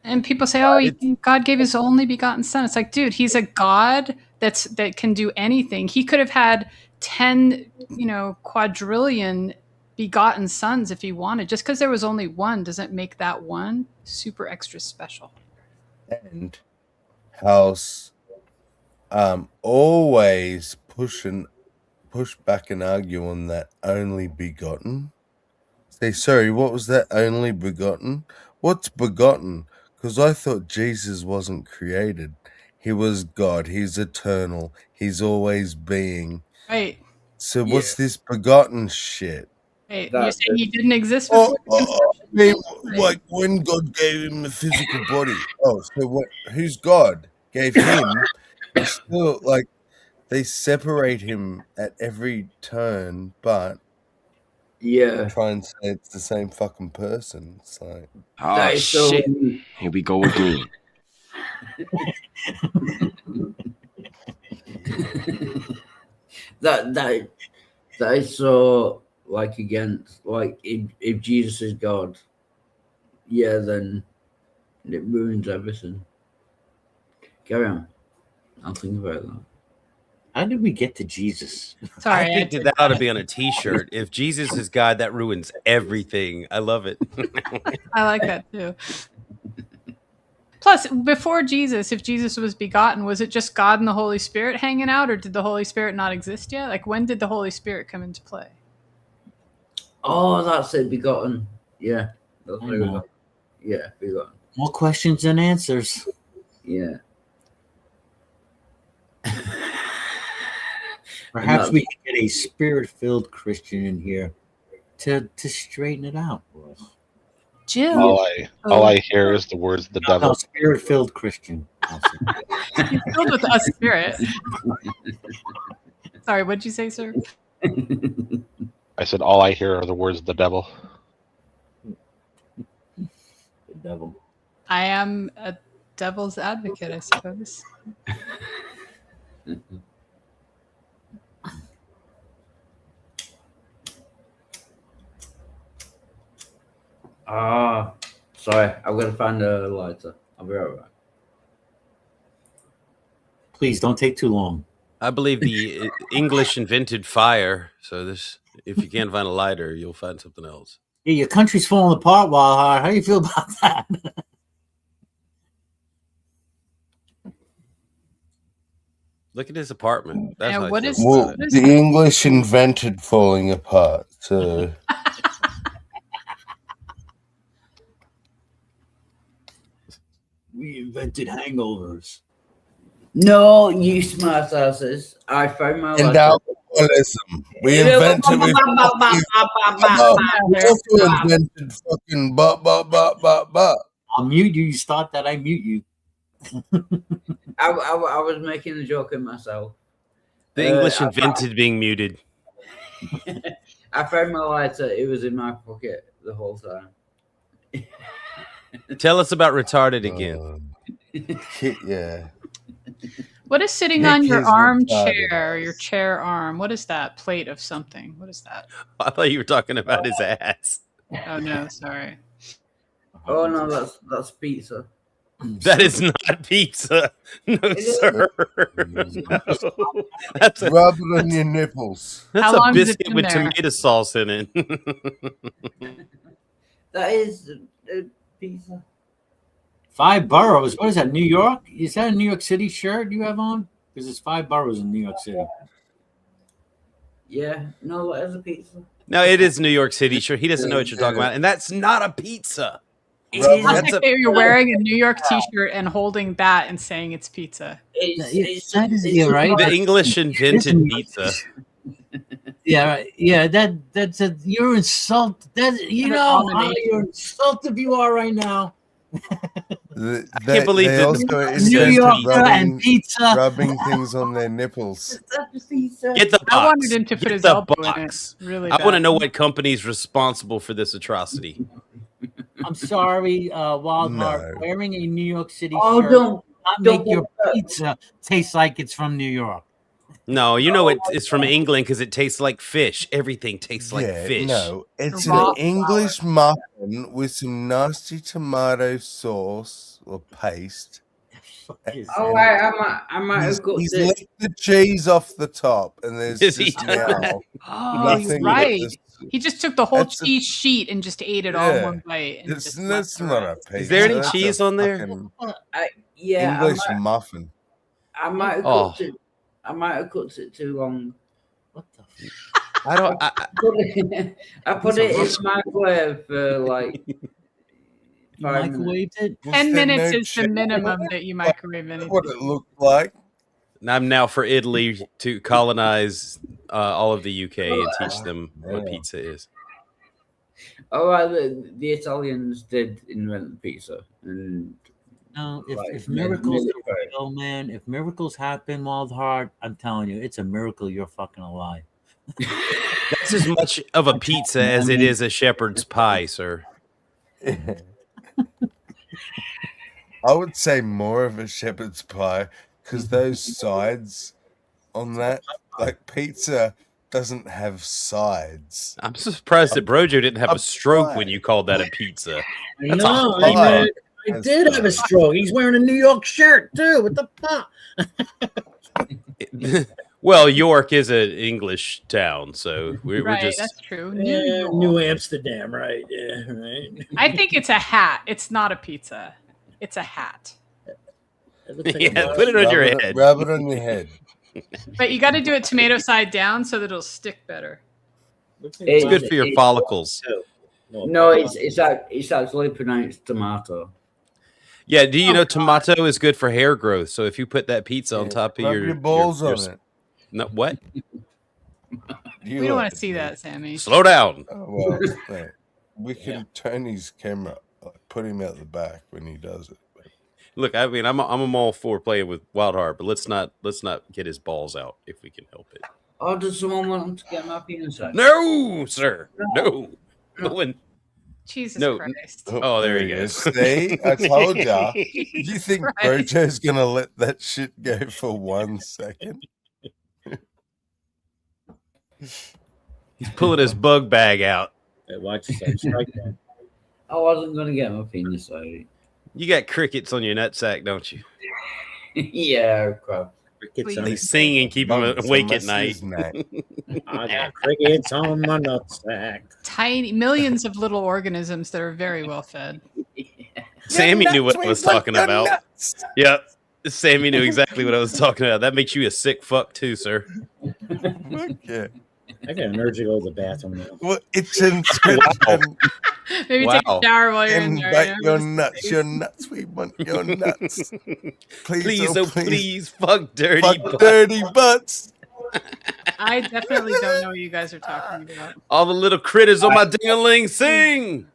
And people say, "Oh, God gave his only begotten son." It's like, dude, he's a God that can do anything. He could have had 10, quadrillion begotten sons if he wanted. Just because there was only one doesn't make that one super extra special. And House always push back and argue on that only begotten. Say, sorry, what was that only begotten? What's begotten? Because I thought Jesus wasn't created. He was God. He's eternal. He's always being. Right. So what's this begotten shit? Wait, you're saying he didn't exist before the conception? I mean, like when God gave him a physical body. Oh, so who's God? Gave him. He's still like they separate him at every turn, but yeah, try and say it's the same fucking person. It's like, oh shit, here we go again. that is so like against like if Jesus is God, yeah, then it ruins everything. Carry on. I'll think about that. How did we get to Jesus? Sorry, I think that ought to be on a T-shirt. If Jesus is God, that ruins everything. I love it. I like that too. Plus, before Jesus, if Jesus was begotten, was it just God and the Holy Spirit hanging out, or did the Holy Spirit not exist yet? Like, when did the Holy Spirit come into play? Oh, that's it, begotten. Yeah, that's what begotten. Yeah, begotten. More questions than answers. Yeah. Perhaps we can get a spirit-filled Christian in here to straighten it out for us. Jim. All I hear is the words of the devil. No, spirit-filled Christian. He's filled with a spirit. Sorry, what'd you say, sir? I said all I hear are the words of the devil. The devil. I am a devil's advocate, I suppose. Sorry, I'm gonna find a lighter. I'll be right back. Please don't take too long. I believe the English invented fire, so if you can't find a lighter, you'll find something else. Yeah, your country's falling apart, Wildheart. How do you feel about that? Look at his apartment. That's Yeah, how what I is- feel well, about it. the English invented falling apart. So We invented hangovers. No, you smart asses. I found my and lighter. alcoholism. We invented we also invented fucking I'll mute you. You start that, I mute you. I was making a joke of myself. The English invented being muted. I found my lighter. It was in my pocket the whole time. Tell us about retarded again. Yeah. What is sitting Nick on your is armchair, your chair arm? What is that? Plate of something. What is that? I thought you were talking about his ass. Oh no, sorry. Oh no, that's pizza. That is not pizza. No, sir. No. That's a, Rub it on your nipples. that's How a long has it biscuit been with there? tomato sauce in it. That is pizza. 5 boroughs. What is that? New York? Is that a New York City shirt you have on? Because it's 5 boroughs in New York City. Yeah, no, that is a pizza. No, it is New York City. Sure, he doesn't know what you're talking about, and that's not a pizza. It's like that you're wearing a New York T-shirt and holding that and saying it's pizza. You're right. The English invented pizza. Yeah, that's a you're insult. That you know how you're insultive you are right now. I can't believe they that also New invented Yorker and pizza. rubbing things on their nipples. Get the box. I wanted him to put Get his the elbow box. in it. Really I bad. want to know what company's responsible for this atrocity. I'm sorry, Wildheart. No. Wearing a New York City Oh, shirt don't make your pizza taste like it's from New York. No, you know it's from England because it tastes like fish. Everything tastes like fish. No, it's Raw an English muffin with some nasty tomato sauce or paste. Oh, I might have got He's it. licked the cheese off the top, and there's Is he just done now. that? Oh, you're nothing but right. this- He just took the whole That's a- cheese sheet and just ate it all in Yeah. one bite. And It's just that's left the not a rest. pizza. Is there any that's a cheese on there? fucking Yeah, English muffin. I might have Oh. cooked it. I might have cooked it too long. What the? I don't. I put it in the microwave for like You microwaved it? 10 minutes is the minimum that you microwave anything. What it looked like. I'm now for Italy to colonize all of the UK and teach them what pizza is. All right, the Italians did invent the pizza, and no, if miracles are real, man, if miracles happen, Wild Heart, I'm telling you, it's a miracle you're fucking alive. That's as much of a pizza as it is a shepherd's pie, sir. I would say more of a shepherd's pie because those sides on that, like pizza doesn't have sides. I'm surprised that Brojo didn't have a stroke when you called that a pizza. That's No, a pie. I did have a stroke. He's wearing a New York shirt too. What the fuck? Well, York is an English town, so we're just. That's true. New Amsterdam, right? Yeah, right. I think it's a hat. It's not a pizza. It's a hat. Yeah, put it on your head. Rub it on your head. But you got to do it tomato side down so that it'll stick better. It's good for your follicles. No, it's actually pronounced tomato. Yeah, do you know tomato is good for hair growth? So if you put that pizza on top of Rub your balls on it. No, what? We don't want to see that, Sammy. Slow down. Oh, well, we can turn his camera, put him out the back when he does it. Look, I mean, I'm all for playing with Wild Heart, but let's not get his balls out if we can help it. Oh, does someone want him to get my penis out? No, sir. No one. Jesus Christ. Oh, there he goes. See, I told ya. You think Brojo's gonna let that shit go for 1 second? He's pulling his bug bag out. Hey, watch yourself. Strike that. I wasn't gonna get my penis out. You got crickets on your nutsack, don't you? Yeah, crap. They sing and keep him awake at night. I got crickets on my nutsack. Tiny millions of little organisms that are very well fed. Sammy knew what I was talking about. Yep. Sammy knew exactly what I was talking about. That makes you a sick fuck too, sir. Yeah. I got an urge to go to the bathroom now. Well, it's in Maybe take a shower while you're in there. Invite your nuts. We want your nuts. Please, fuck dirty butts. Dirty butts. I definitely don't know what you guys are talking about. All the little critters on my ding-a-ling sing.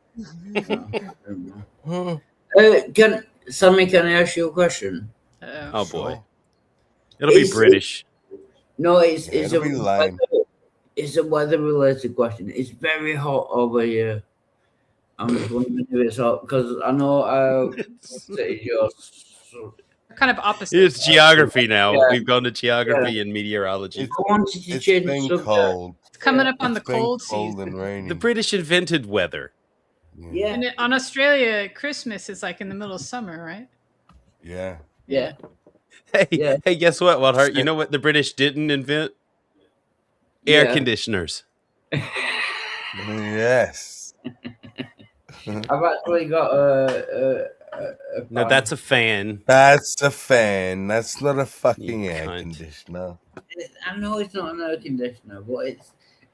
Sammy, can I ask you a question? Oh boy. It'll be British. No, it's a weather-related question. It's very hot over here. I'm just wondering if it's hot because I know kind of opposite. It's geography now. Yeah. We've gone to geography and meteorology. It's been cold. It's coming up on the cold cold season. and rainy. The British invented weather. Yeah. And on Australia, Christmas is like in the middle of summer, right? Yeah. Yeah. Hey, guess what, Wildheart? You know what the British didn't invent? Air conditioners. Yes. I've actually got a No, that's a fan. That's a fan. That's not a fucking air conditioner. I know it's not an air conditioner, but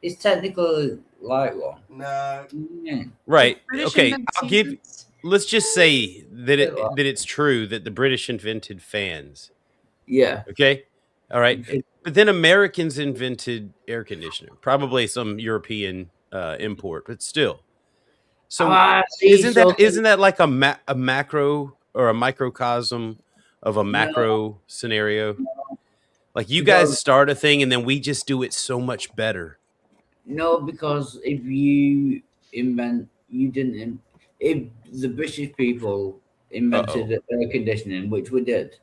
it's technically like one. No. Yeah. Right. British Okay. invented Let's just say that it's true that the British invented fans. Yeah. Okay. All right. But then Americans invented air conditioner, probably some European import, but still. So isn't that like a macro or a microcosm of a macro scenario? Like you guys start a thing and then we just do it so much better. No, because if the British people invented air conditioning, which we did.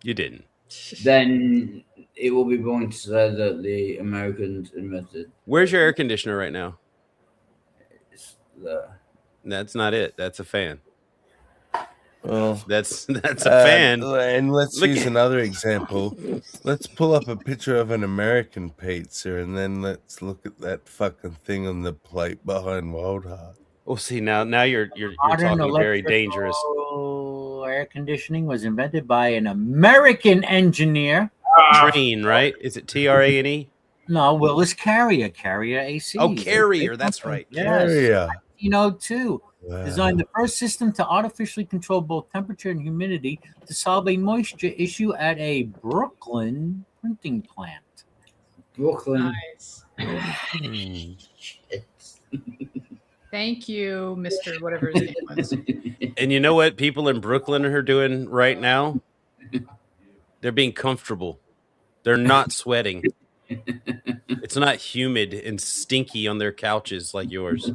You didn't. Then it will be wrong to say that the Americans invented. Where's your air conditioner right now? It's there. That's not it. That's a fan. Well, that's a fan. And let's use another example. Let's pull up a picture of an American pizza, and then let's look at that fucking thing on the plate behind Wild Heart. Oh, see now you're Modern talking very dangerous. Air conditioning was invented by an American engineer. Train, right? Is it Trane? No, Willis Carrier AC. Oh, Carrier. That's right. Yes. Carrier. 1902. designed the first system to artificially control both temperature and humidity to solve a moisture issue at a Brooklyn printing plant. Brooklyn. Nice. Thank you, Mr. whatever his name was. And you know what people in Brooklyn are doing right now? They're being comfortable. They're not sweating. It's not humid and stinky on their couches like yours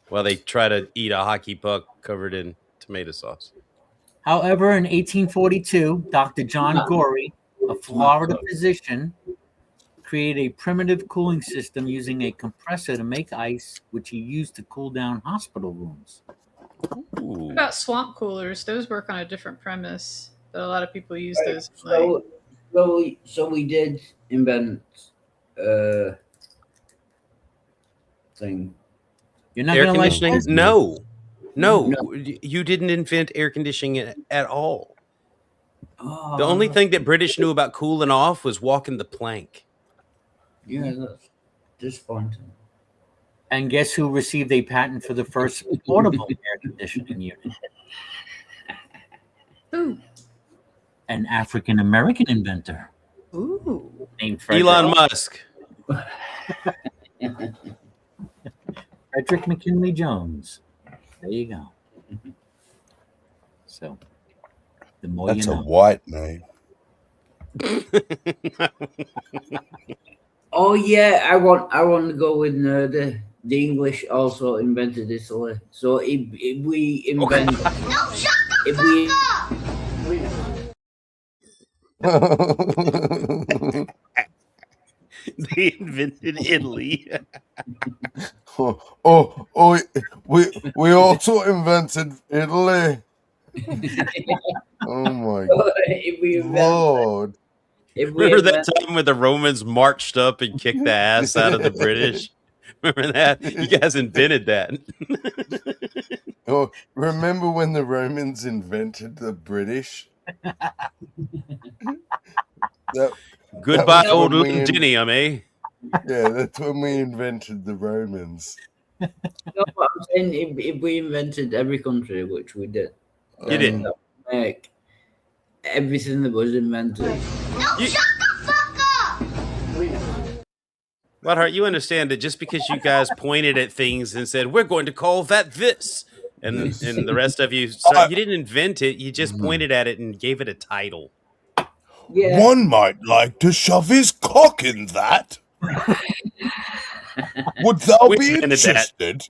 while they try to eat a hockey puck covered in tomato sauce. However, in 1842, Dr. John Gorey, a Florida physician, created a primitive cooling system using a compressor to make ice, which he used to cool down hospital rooms. What about swamp coolers? Those work on a different premise, but a lot of people use those. So we did invent thing. You're not air gonna conditioning? like this? No, you didn't invent air conditioning at all. The only thing that British knew about cooling off was walking the plank. Yeah, that's disappointing. And guess who received a patent for the first portable air conditioning unit? Who? An African American inventor. Ooh. Named Frederick. Elon Musk. Frederick McKinley Jones. There you go. So, the more That's you a know. white name. Oh yeah, I want to go with the English also invented Italy. So if we invent, if we They invented Italy. We also invented Italy. Oh my Lord. Remember that time when the Romans marched up and kicked the ass out of the British? Remember that? You guys invented that. Oh, remember when the Romans invented the British? Goodbye, old Londinium, eh? Yeah, that's when we invented the Romans. No, but I'm saying if we invented every country, which we did, You did. that would make everything that was invented. Lockhart, you understand that just because you guys pointed at things and said, we're going to call that this, and the rest of you, you didn't invent it, you just pointed at it and gave it a title. Yeah. One might like to shove his cock in that. Would thou We be invented that. interested?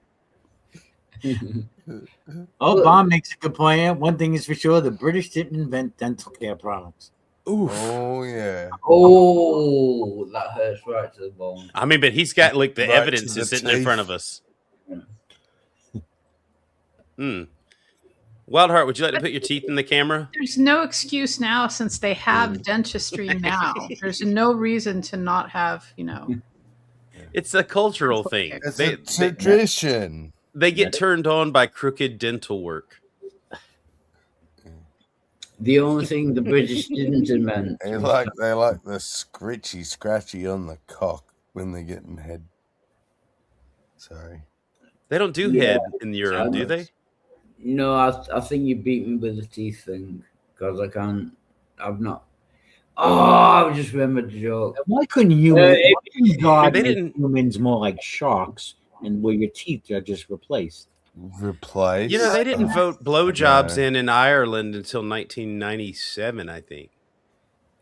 Oh, Bob makes a good point. One thing is for sure, the British didn't invent dental care products. Oof. Oh, yeah. Oh, that hurts right to the bone. I mean, but he's got like the Right evidence to the is sitting in teeth. front of us. Wildheart, would you like to put your teeth in the camera? There's no excuse now since they have dentistry now. There's no reason to not have, It's a cultural thing. It's a tradition. They get turned on by crooked dental work. The only thing the British didn't invent. They like the scratchy on the cock when they're getting head. Sorry. They don't do head in Europe, do they? No, I think you beat me with the teeth thing because I can't. I've not. Oh, I just remembered the joke. Why couldn't humans? Why couldn't God they make didn't- humans more like sharks, and where your teeth are just replaced? Replace. You know, they didn't vote blowjobs in Ireland until 1997, I think.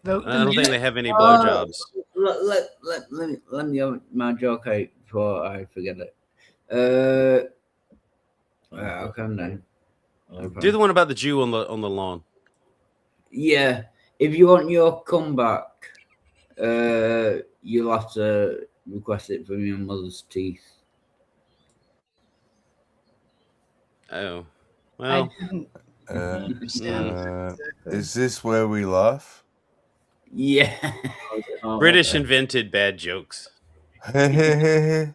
I don't think they have any blowjobs. Let me have my joke out before I forget it. I'll calm down. Do the one about the Jew on the lawn. Yeah, if you want your comeback, you'll have to request it from your mother's teeth. Oh, well. Is this where we laugh? Yeah. British invented bad jokes. Yeah.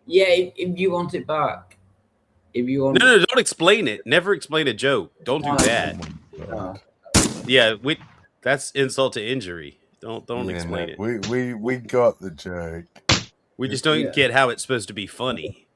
Yeah, if you want it back. If you want No, don't explain it. Never explain a joke. Don't do that. Yeah, that's insult to injury. Don't explain it. We got the joke. We just don't get how it's supposed to be funny.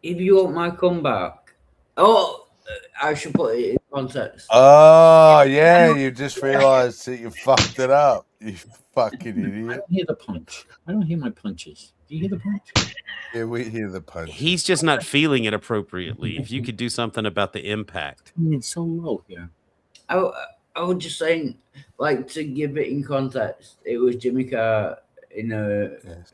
If you want my comeback, I should put it in context. Oh yeah, you just realised that you fucked it up. You fucking I idiot. don't hear the punch. I don't hear my punches. Do you hear the punch? Yeah, we hear the punch. He's just not feeling it appropriately. If you could do something about the impact. It's so low here. I was just saying, like, to give it in context, it was Jimmy Carr in a. Yes.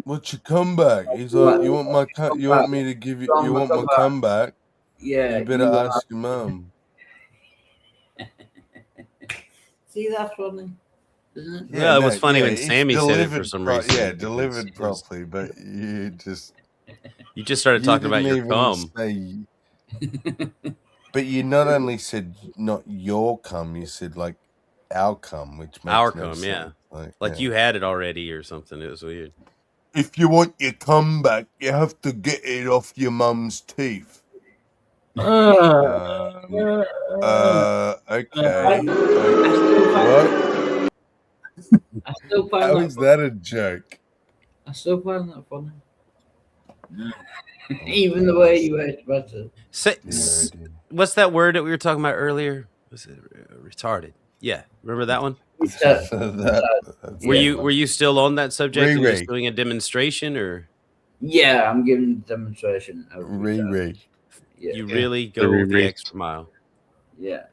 What's your comeback? He's like, you want me to give you? You want my comeback? Yeah. You better ask your mum. See, that's funny, isn't it? Yeah, it was funny when Sammy said it for some reason. Yeah, delivered properly, but you just started talking about your cum. But you not only said not your cum, you said like our cum, which makes Our no cum, sense. yeah. Like yeah. you had it already or something. It was weird. If you want your cum back, you have to get it off your mum's teeth. Okay. What? I still find How is that a joke? I still find that funny. Even the way you express it. What's that word that we were talking about earlier? Was it retarded? Yeah, remember that one? Were you still on that subject and just doing a demonstration, or? Yeah, I'm giving a demonstration. Yeah. You really go the extra mile. Yeah.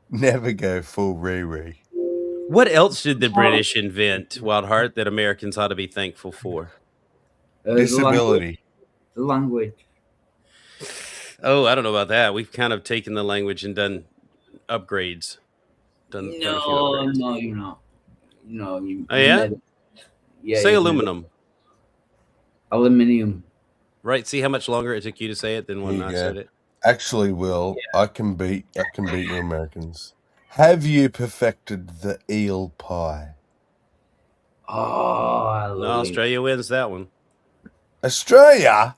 Never go full Riri. What else did the British invent, Wildheart, that Americans ought to be thankful for? Disability. The language. Oh, I don't know about that. We've kind of taken the language and done upgrades. Done a few upgrades. No, you're not. No, you. Oh yeah. Yeah. Say aluminum. Aluminium. Right. See how much longer it took you to say it than when I said it. Actually, Will, I can beat you Americans. Have you perfected the eel pie? Oh, I love no, Australia wins that one. Australia?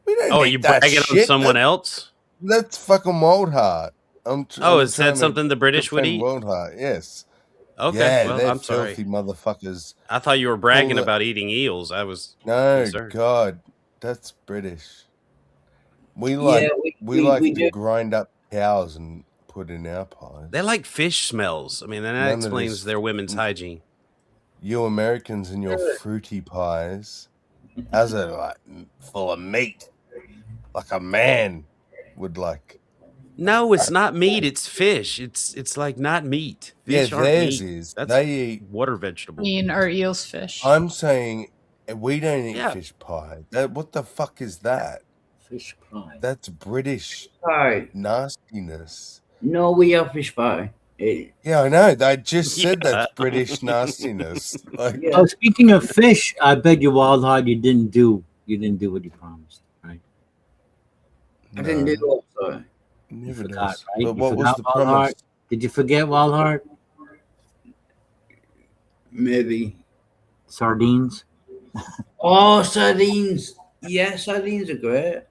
We don't are you bragging on someone else? That's fucking Wildheart. Is that something the British would eat? Wildheart, yes. Okay, yeah, well, they're I'm sorry. filthy motherfuckers. I thought you were bragging about eating eels. I was concerned. God, that's British. We like to grind up cows and put in our pies. They like fish smells. I mean, that explains their women's hygiene. You Americans and your fruity pies, as are like full of meat, like a man would like. No, it's not meat. It's fish. It's like not meat. Fish aren't theirs meat. is. That's they eat water vegetables. Or eels fish. I'm saying we don't eat fish pie. What the fuck is that? Fish pie. That's British nastiness. No, we have fish pie. Yeah, I know. They just said that's British nastiness. Like, Oh, speaking of fish, I beg you, Wildheart, you didn't do what you promised, right? I didn't do what, sorry. You forgot, right? But what was the promise? Did you forget, Wildheart? Maybe. Sardines? Oh, sardines. Yeah, sardines are great.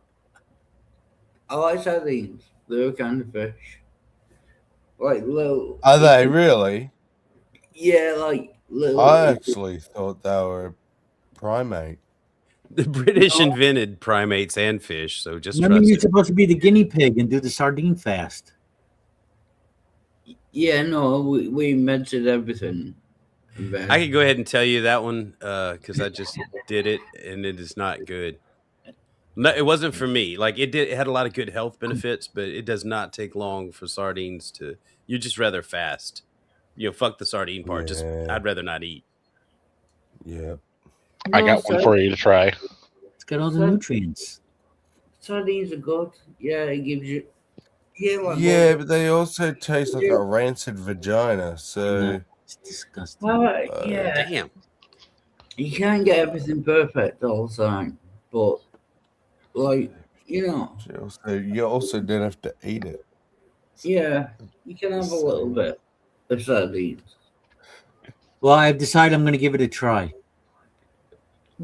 I like sardines. They're a kind of fish. Like little. Are they really? Yeah, like little. I actually thought they were a primate. The British invented primates and fish, so just I mean, you're supposed to be the guinea pig and do the sardine fast. Yeah, no, we invented everything. I could go ahead and tell you that one because I just did it, and it is not good. No, it wasn't for me. Like it had a lot of good health benefits, but it does not take long for sardines to. You'd just rather fast. Fuck the sardine part. Just I'd rather not eat. Yeah. I got one for you to try. It's got all the nutrients. Sardines are good. Yeah, it gives you. Yeah, but they also taste like a rancid vagina. So it's disgusting. Yeah. Damn. You can't get everything perfect all the time, but you also don't have to eat it. Yeah, you can have a little bit of sardines. Well, I've decided I'm going to give it a try.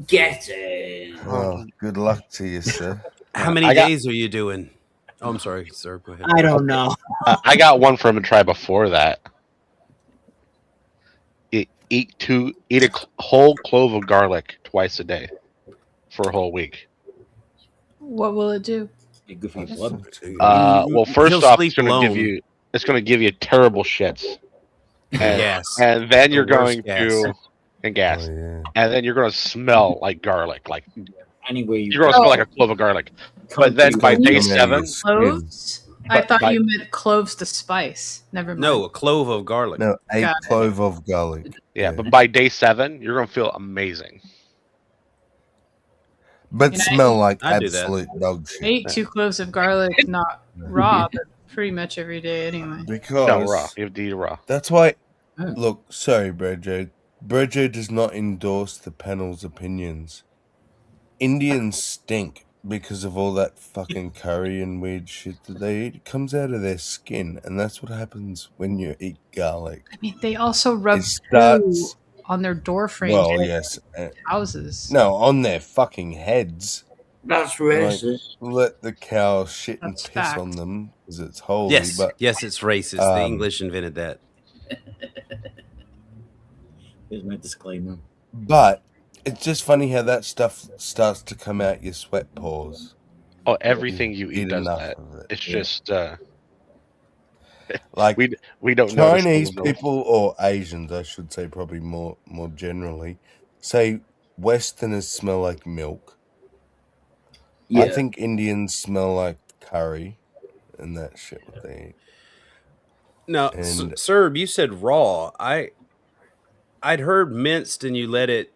Get it. Oh, good luck to you, sir. How many days are you doing? Oh, I'm sorry, sir. Go ahead. I don't know. I got one for him to try before that. Eat a whole clove of garlic twice a day for a whole week. What will it do? Good for your blood. Well, first He'll off, sleep alone. it's going to give you terrible shits, and Gas. and then The you're worst going gas. to and gas, and then you're going to smell like garlic. Like anyway, you're going to smell like a clove of garlic. But then by day 7, Cloves? I thought by- you meant cloves to spice. Never mind. No, a clove of garlic. No, a Got it. clove of garlic. Yeah, but by day 7, you're going to feel amazing. But And I- smell like I do that. absolute dog I shit. ate 2 cloves of garlic, not raw, but pretty much every day anyway. Because No, raw. You have to eat raw. that's why. Look, sorry, Brojo. Brojo does not endorse the panel's opinions. Indians stink because of all that fucking curry and weird shit that they eat. It comes out of their skin, and that's what happens when you eat garlic. I mean, they also rub It starts. poo on their door frames. Well, of yes. houses. No, on their fucking heads. That's Like, racist. let the cow shit and That's piss fact. on them because it's holy. Yes, But yes, it's racist. The English invented that. Here's my disclaimer. But it's just funny how that stuff starts to come out your sweat pores. Oh, everything you eat does enough that. of it. It's Yeah. just Like we don't notice Chinese those. people or Asians, I should say, probably more generally, say Westerners smell like milk. Yeah. I think Indians smell like curry and that shit what they eat. Now, And Serb, you said raw. I'd heard minced, and you let it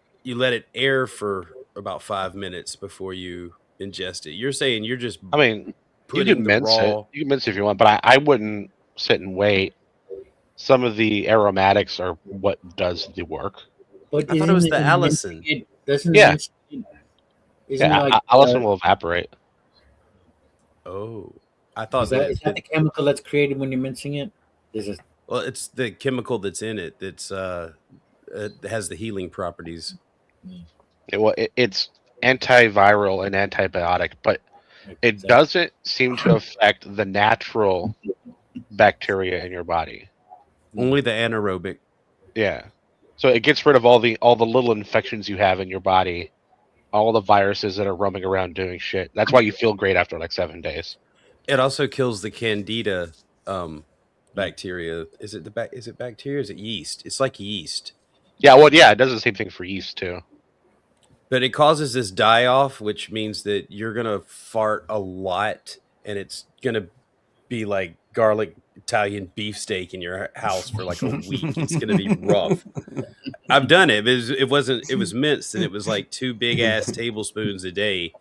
air for about 5 minutes before you ingest it. You're saying you're just I mean, you putting can the mince raw. it. You can mince it if you want, but I wouldn't sit and wait. Some of the aromatics are what does the work. But I thought it was the Allison. Doesn't Allison will evaporate. Oh, I thought is that the chemical that's created when you're mincing it? Well, it's the chemical that's in it that's it has the healing properties. It's antiviral and antibiotic, but it doesn't seem to affect the natural bacteria in your body. Only the anaerobic. Yeah. So it gets rid of all the little infections you have in your body, all the viruses that are roaming around doing shit. That's why you feel great after like 7 days. It also kills the candida bacteria. Is it bacteria or is it yeast? It's like yeast. Yeah, well, yeah, it does the same thing for yeast too. But it causes this die-off, which means that you're gonna fart a lot, and it's gonna be like garlic Italian beefsteak in your house for like a week. It's gonna be rough. I've done it. It was minced, and it was like 2 big ass tablespoons a day.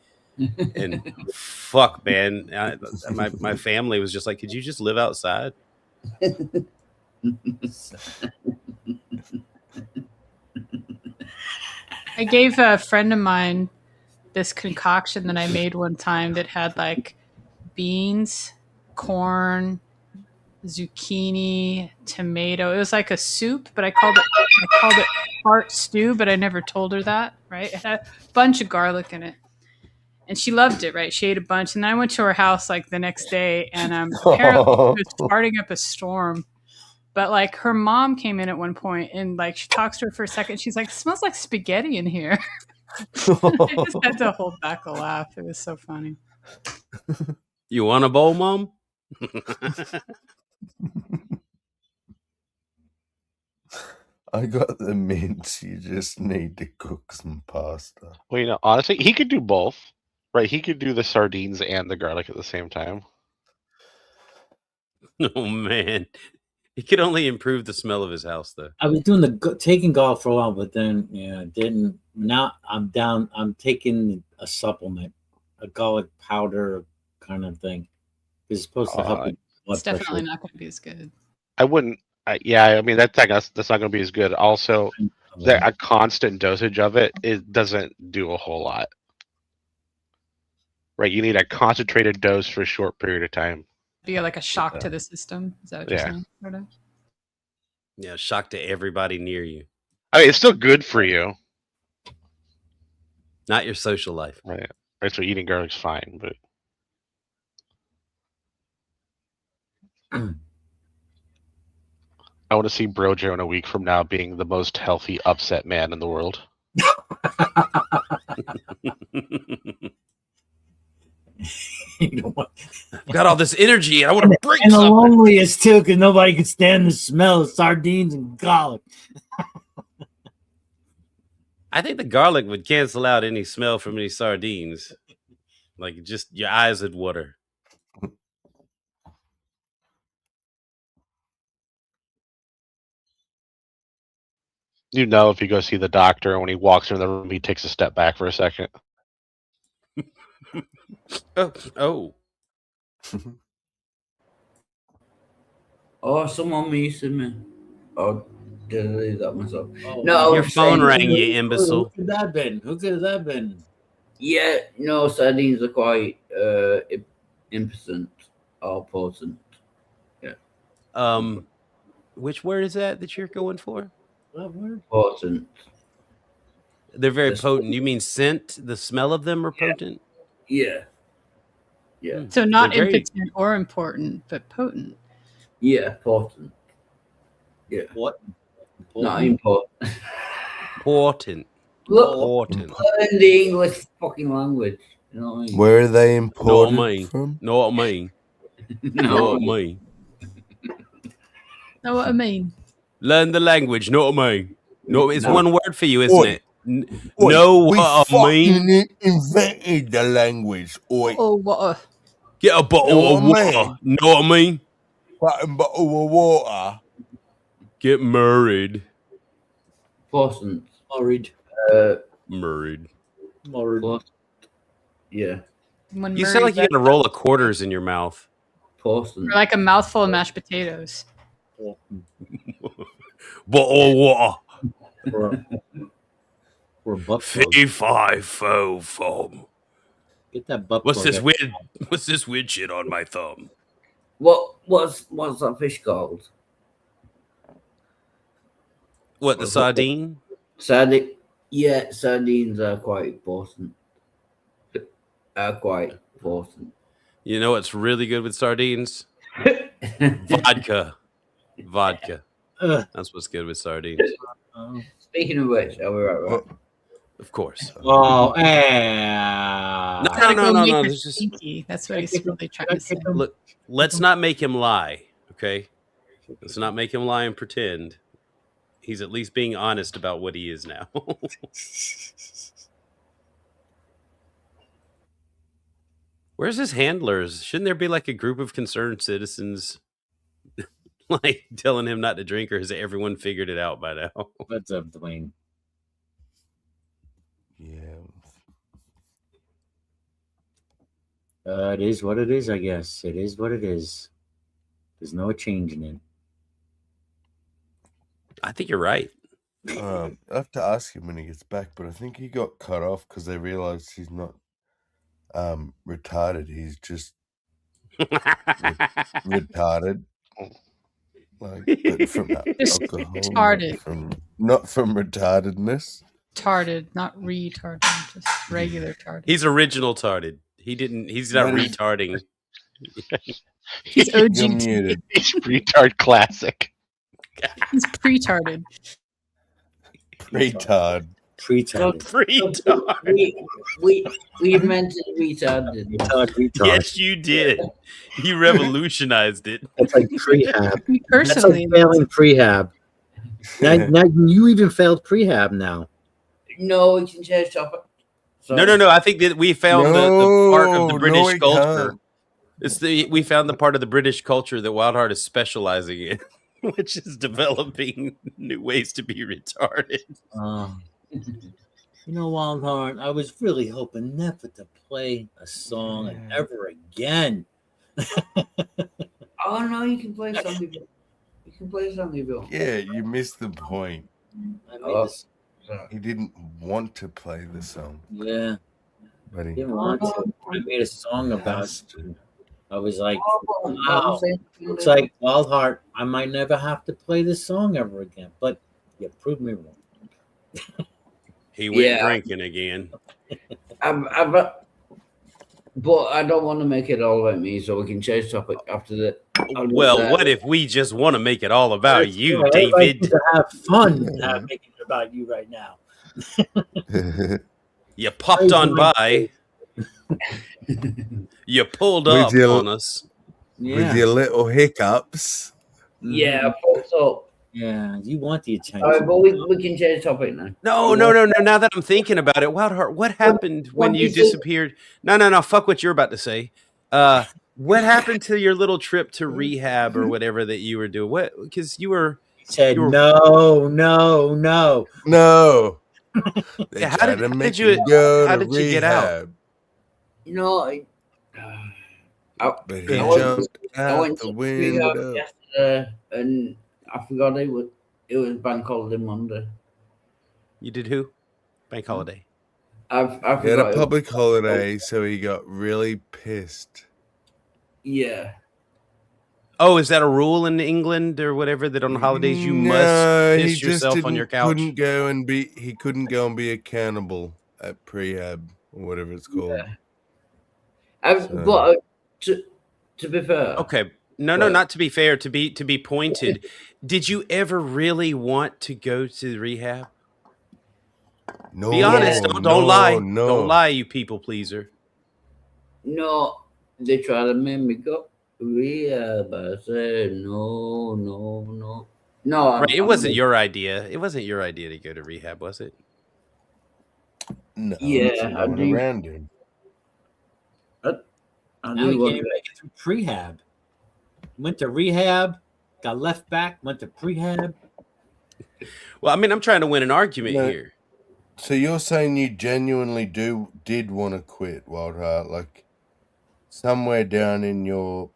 And fuck, man, my family was just like, "Could you just live outside?" I gave a friend of mine this concoction that I made one time that had like beans, corn, zucchini, tomato. It was like a soup, but I called it heart stew, but I never told her that, right? It had a bunch of garlic in it. And she loved it, right? She ate a bunch. And then I went to her house like the next day, and apparently she was farting up a storm. But like her mom came in at one point, and like she talks to her for a second. She's like, "It smells like spaghetti in here." I just had to hold back a laugh. It was so funny. You want a bowl, Mom? I got the mince. You just need to cook some pasta. Well, honestly, he could do both, right? He could do the sardines and the garlic at the same time. Oh man, he could only improve the smell of his house, though. I was doing taking golf for a while, but then didn't. Now I'm down. I'm taking a supplement, a garlic powder kind of thing. It's supposed to help with blood It's definitely pressure. not going to be as good. I wouldn't. I mean, that's not going to be as good. Also, a constant dosage of it doesn't do a whole lot. Right? You need a concentrated dose for a short period of time. Be like a shock to the system. Is that what you're saying? Sort of? Yeah, shock to everybody near you. I mean, it's still good for you. Not your social life. Right. So eating garlic's fine, but I want to see Brojo in a week from now being the most healthy upset man in the world. You know what? I've got all this energy and I want to break and the something. loneliest too, because nobody could stand the smell of sardines and garlic. I think the garlic would cancel out any smell from any sardines. Like just your eyes would water. You know, if you go see the doctor and when he walks in the room, he takes a step back for a second. Oh. Oh, someone muted me. Oh, did I do that myself? Oh, no, your phone rang, you imbecile. Who could that been? Who could that been? Yeah, no, sardines are quite impotent or potent. Yeah. Which word is that you're going for? What word? Potent. They're very potent. You mean scent? The smell of them are potent? Yeah. Yeah. So not They're very- impotent or important, but potent. Yeah, potent. Yeah. What? Not important. Important. Look, Important. learn the English fucking language. You know what I mean? Where are they Know what imported I mean? from? Know what I mean? Know what I mean? Know what I mean? Learn the language. Know what I mean? No, it's No. one word for you, isn't Oi. it? Oi, Know we what I mean? fucking invented the language. Oi. Oh, what a... Get a bottle Know of what I water. mean? Know what I mean? Fucking bottle of water. Get married. Potent. Married. Married. Yeah. When You sound like you got a roll of quarters in your mouth. Potent. Or like a mouthful of mashed potatoes. Bottle of water. Or a butt plug. Fee, fi, fo, fum. Get that butt What's plug. this weird shit on my thumb? What's that fish called? What, the sardine? Yeah, sardines are quite important. You know what's really good with sardines? Vodka. That's what's good with sardines. Speaking of which, are we right? Of course. Oh, No. Make it stinky. That's what he's really trying to say. Look, let's not make him lie, okay? Let's not make him lie and pretend. He's at least being honest about what he is now. Where's his handlers? Shouldn't there be like a group of concerned citizens like telling him not to drink, or has everyone figured it out by now? What's up, Dwayne? Yeah. It is what it is, I guess. It is what it is. There's no changing it. I think you're right. I have to ask him when he gets back, but I think he got cut off because they realized he's not retarded. He's just retarded. Like, but from alcohol, retarded. Not from retardedness. Tarded, not retarded, just regular tarded. He's original tarded. He's not retarding. He's OG. He's retard classic. He's pre-tarded. Retard. We mentioned retarded. Yes, you did. You revolutionized it. That's like prehab. Personally, that's like failing prehab. Now you even failed prehab now. No, we can change topic. No. I think that we found the part of the British we culture. We found the part of the British culture that Wildheart is specializing in, which is developing new ways to be retarded. You know, Wildheart, I was really hoping never to play a song ever again. Oh no, you can play something. You can play something. Yeah, you missed the point. He didn't want to play the song. Yeah. But he didn't want to. I made a song about it. I was like, wow, it's like Wildheart, I might never have to play this song ever again. But you proved me wrong. He went drinking again. But I don't want to make it all about me, so we can change topic after the. Well, what if we just want to make it all about you, Everybody David? needs to have fun making it about you right now. You popped on by. You pulled With up your- on us. With your little hiccups. Yeah, I thought so. Yeah, you want the attention. All right, but we can change topic now. No. Now that I'm thinking about it, Wildheart, what happened when what you do you think? disappeared? No. Fuck what you're about to say. What happened to your little trip to rehab or whatever that you were doing? What? Because you were. Said you were, no. No. Yeah, how did you get out? You know, But he I went jumped out the to window. rehab yesterday, and I forgot it was bank holiday Monday. You did who? Bank holiday. I He had a forgot. public holiday, so he got really pissed. Yeah. Oh, is that a rule in England or whatever that on holidays you must piss yourself on your couch? Couldn't go and be accountable at prehab or whatever it's called. But to be fair, okay, no, not to be fair. To be pointed, did you ever really want to go to rehab? No, be honest. Don't lie. No. Don't lie, you people pleaser. No, they try to make me go rehab. I said no. Right, it wasn't your idea. It wasn't your idea to go to rehab, was it? No. Yeah, I do. Around him. Now he can't even make it through prehab. Went to rehab, got left back, went to prehab. Well, I mean, I'm trying to win an argument here. So you're saying you genuinely did want to quit, Wildheart? Like somewhere down in your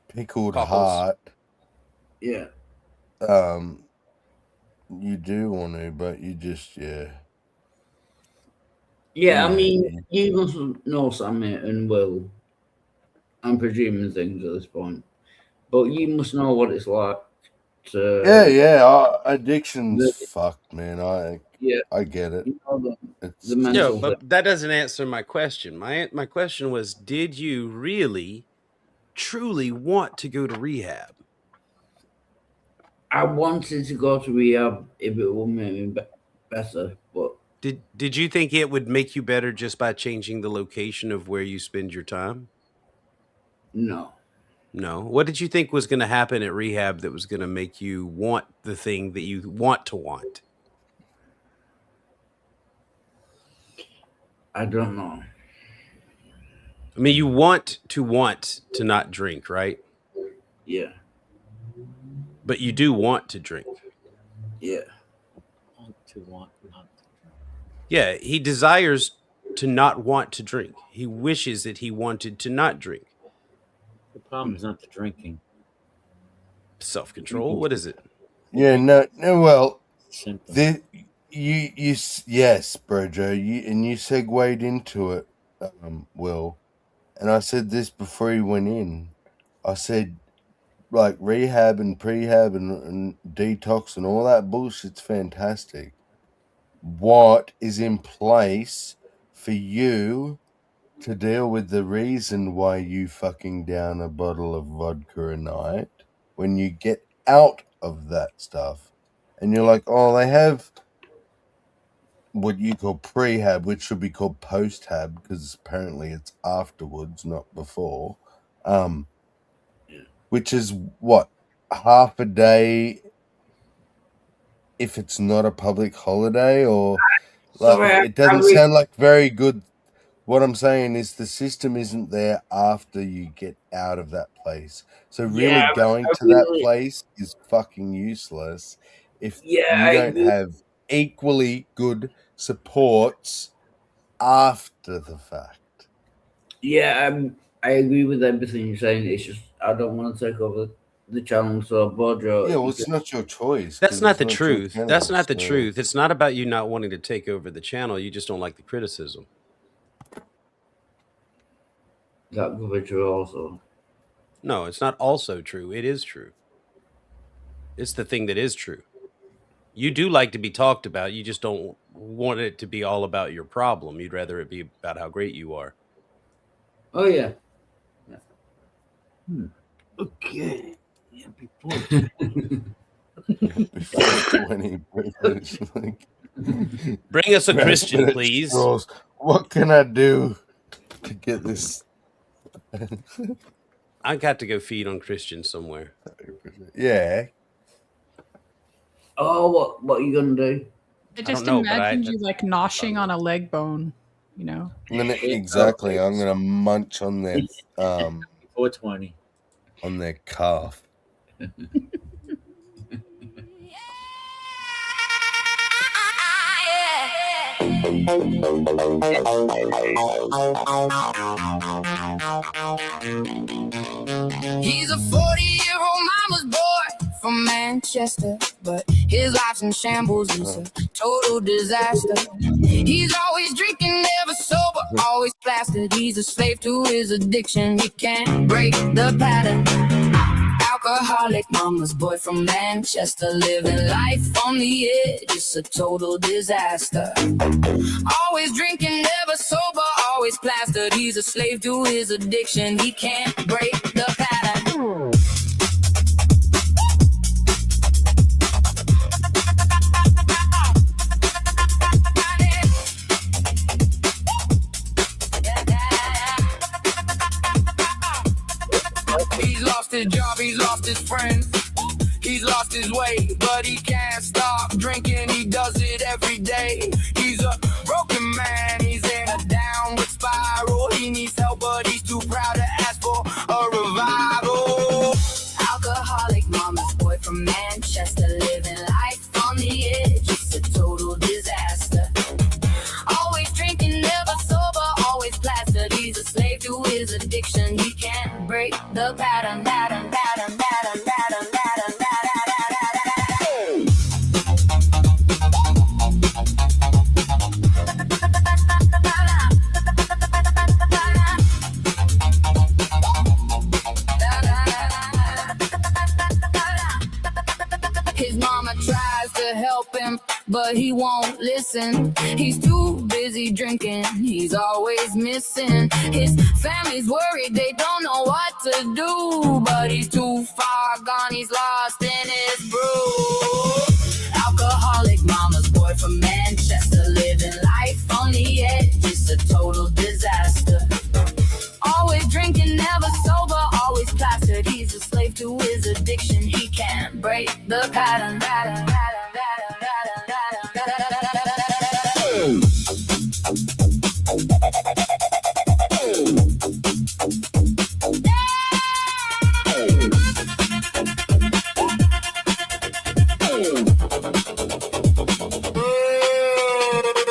pickled heart. Yeah. You do want to, but you just Yeah, I mean, you must know Sammy and Will. I'm presuming things at this point, but you must know what it's like to. Addiction's fucked, man. I get it. You know, the mental but that doesn't answer my question. My question was, did you really, truly want to go to rehab? I wanted to go to rehab if it would make me better, but. Did you think it would make you better just by changing the location of where you spend your time? No. What did you think was going to happen at rehab that was going to make you want the thing that you want to want? I don't know. I mean, you want to not drink, right? Yeah. But you do want to drink. Yeah. Want not to drink. Yeah, he desires to not want to drink. He wishes that he wanted to not drink. The problem is not the drinking. Self-control. What is it? Yeah, no. Well, symptoms. Yes, Brojo. You segued into it, Will, and I said this before you went in. I said, like rehab and prehab and detox and all that bullshit's fantastic. What is in place for you to deal with the reason why you fucking down a bottle of vodka a night when you get out of that stuff and you're like, oh, they have what you call prehab, which should be called post-hab because apparently it's afterwards, not before, which is what, half a day if it's not a public holiday, or like, it doesn't sound like very good. What I'm saying is the system isn't there after you get out of that place. So really going to that place is fucking useless if you don't have equally good supports after the fact. Yeah, I agree with everything you're saying. It's just I don't want to take over the channel, so Bojo. Yeah, well, it's not your choice. That's not the truth. That's not the truth. It's not about you not wanting to take over the channel. You just don't like the criticism. That could be true also. No, it's not also true. It is true. It's the thing that is true. You do like to be talked about. You just don't want it to be all about your problem. You'd rather it be about how great you are. Oh yeah. Okay. Yeah, before. Before 20, Bring us a Grab Christian, minute please. straws. What can I do to get this? I got to go feed on Christians somewhere. Yeah. Oh, what are you gonna do? I don't just know, but imagined you like noshing on a leg bone, you know. Exactly. I'm gonna munch on their 420 on their calf. He's a 40-year-old mama's boy from Manchester, but his life's in shambles. He's a total disaster. He's always drinking, never sober, always blasted. He's a slave to his addiction. He can't break the pattern. Alcoholic mama's boy from Manchester, living life on the edge. It's a total disaster. Always drinking, never sober, always plastered. He's a slave to his addiction. He can't break the pattern. He's lost his job, he's lost his friends. He's lost his way, but he can't stop drinking. He does it every day. He's a broken man. He's in a downward spiral. He needs help, but he's too proud to ask for a revival. Alcoholic mama's boy from Manchester, living life on the edge. It's a total disaster. Always drinking, never sober, always plastered. He's a slave to his addiction. He can't break the pattern, pattern, pattern, pattern, pattern, pattern, pattern. His mama tries to help him, but he won't listen. He's too busy drinking, he's always missing. His family's worried, they don't know what to do, but he's too far gone, he's lost in his brew. Alcoholic mama's boy from Manchester, living life on the edge. It's a total disaster. Always drinking, never sober, always plastered. He's a slave to his addiction. He can't break the pattern.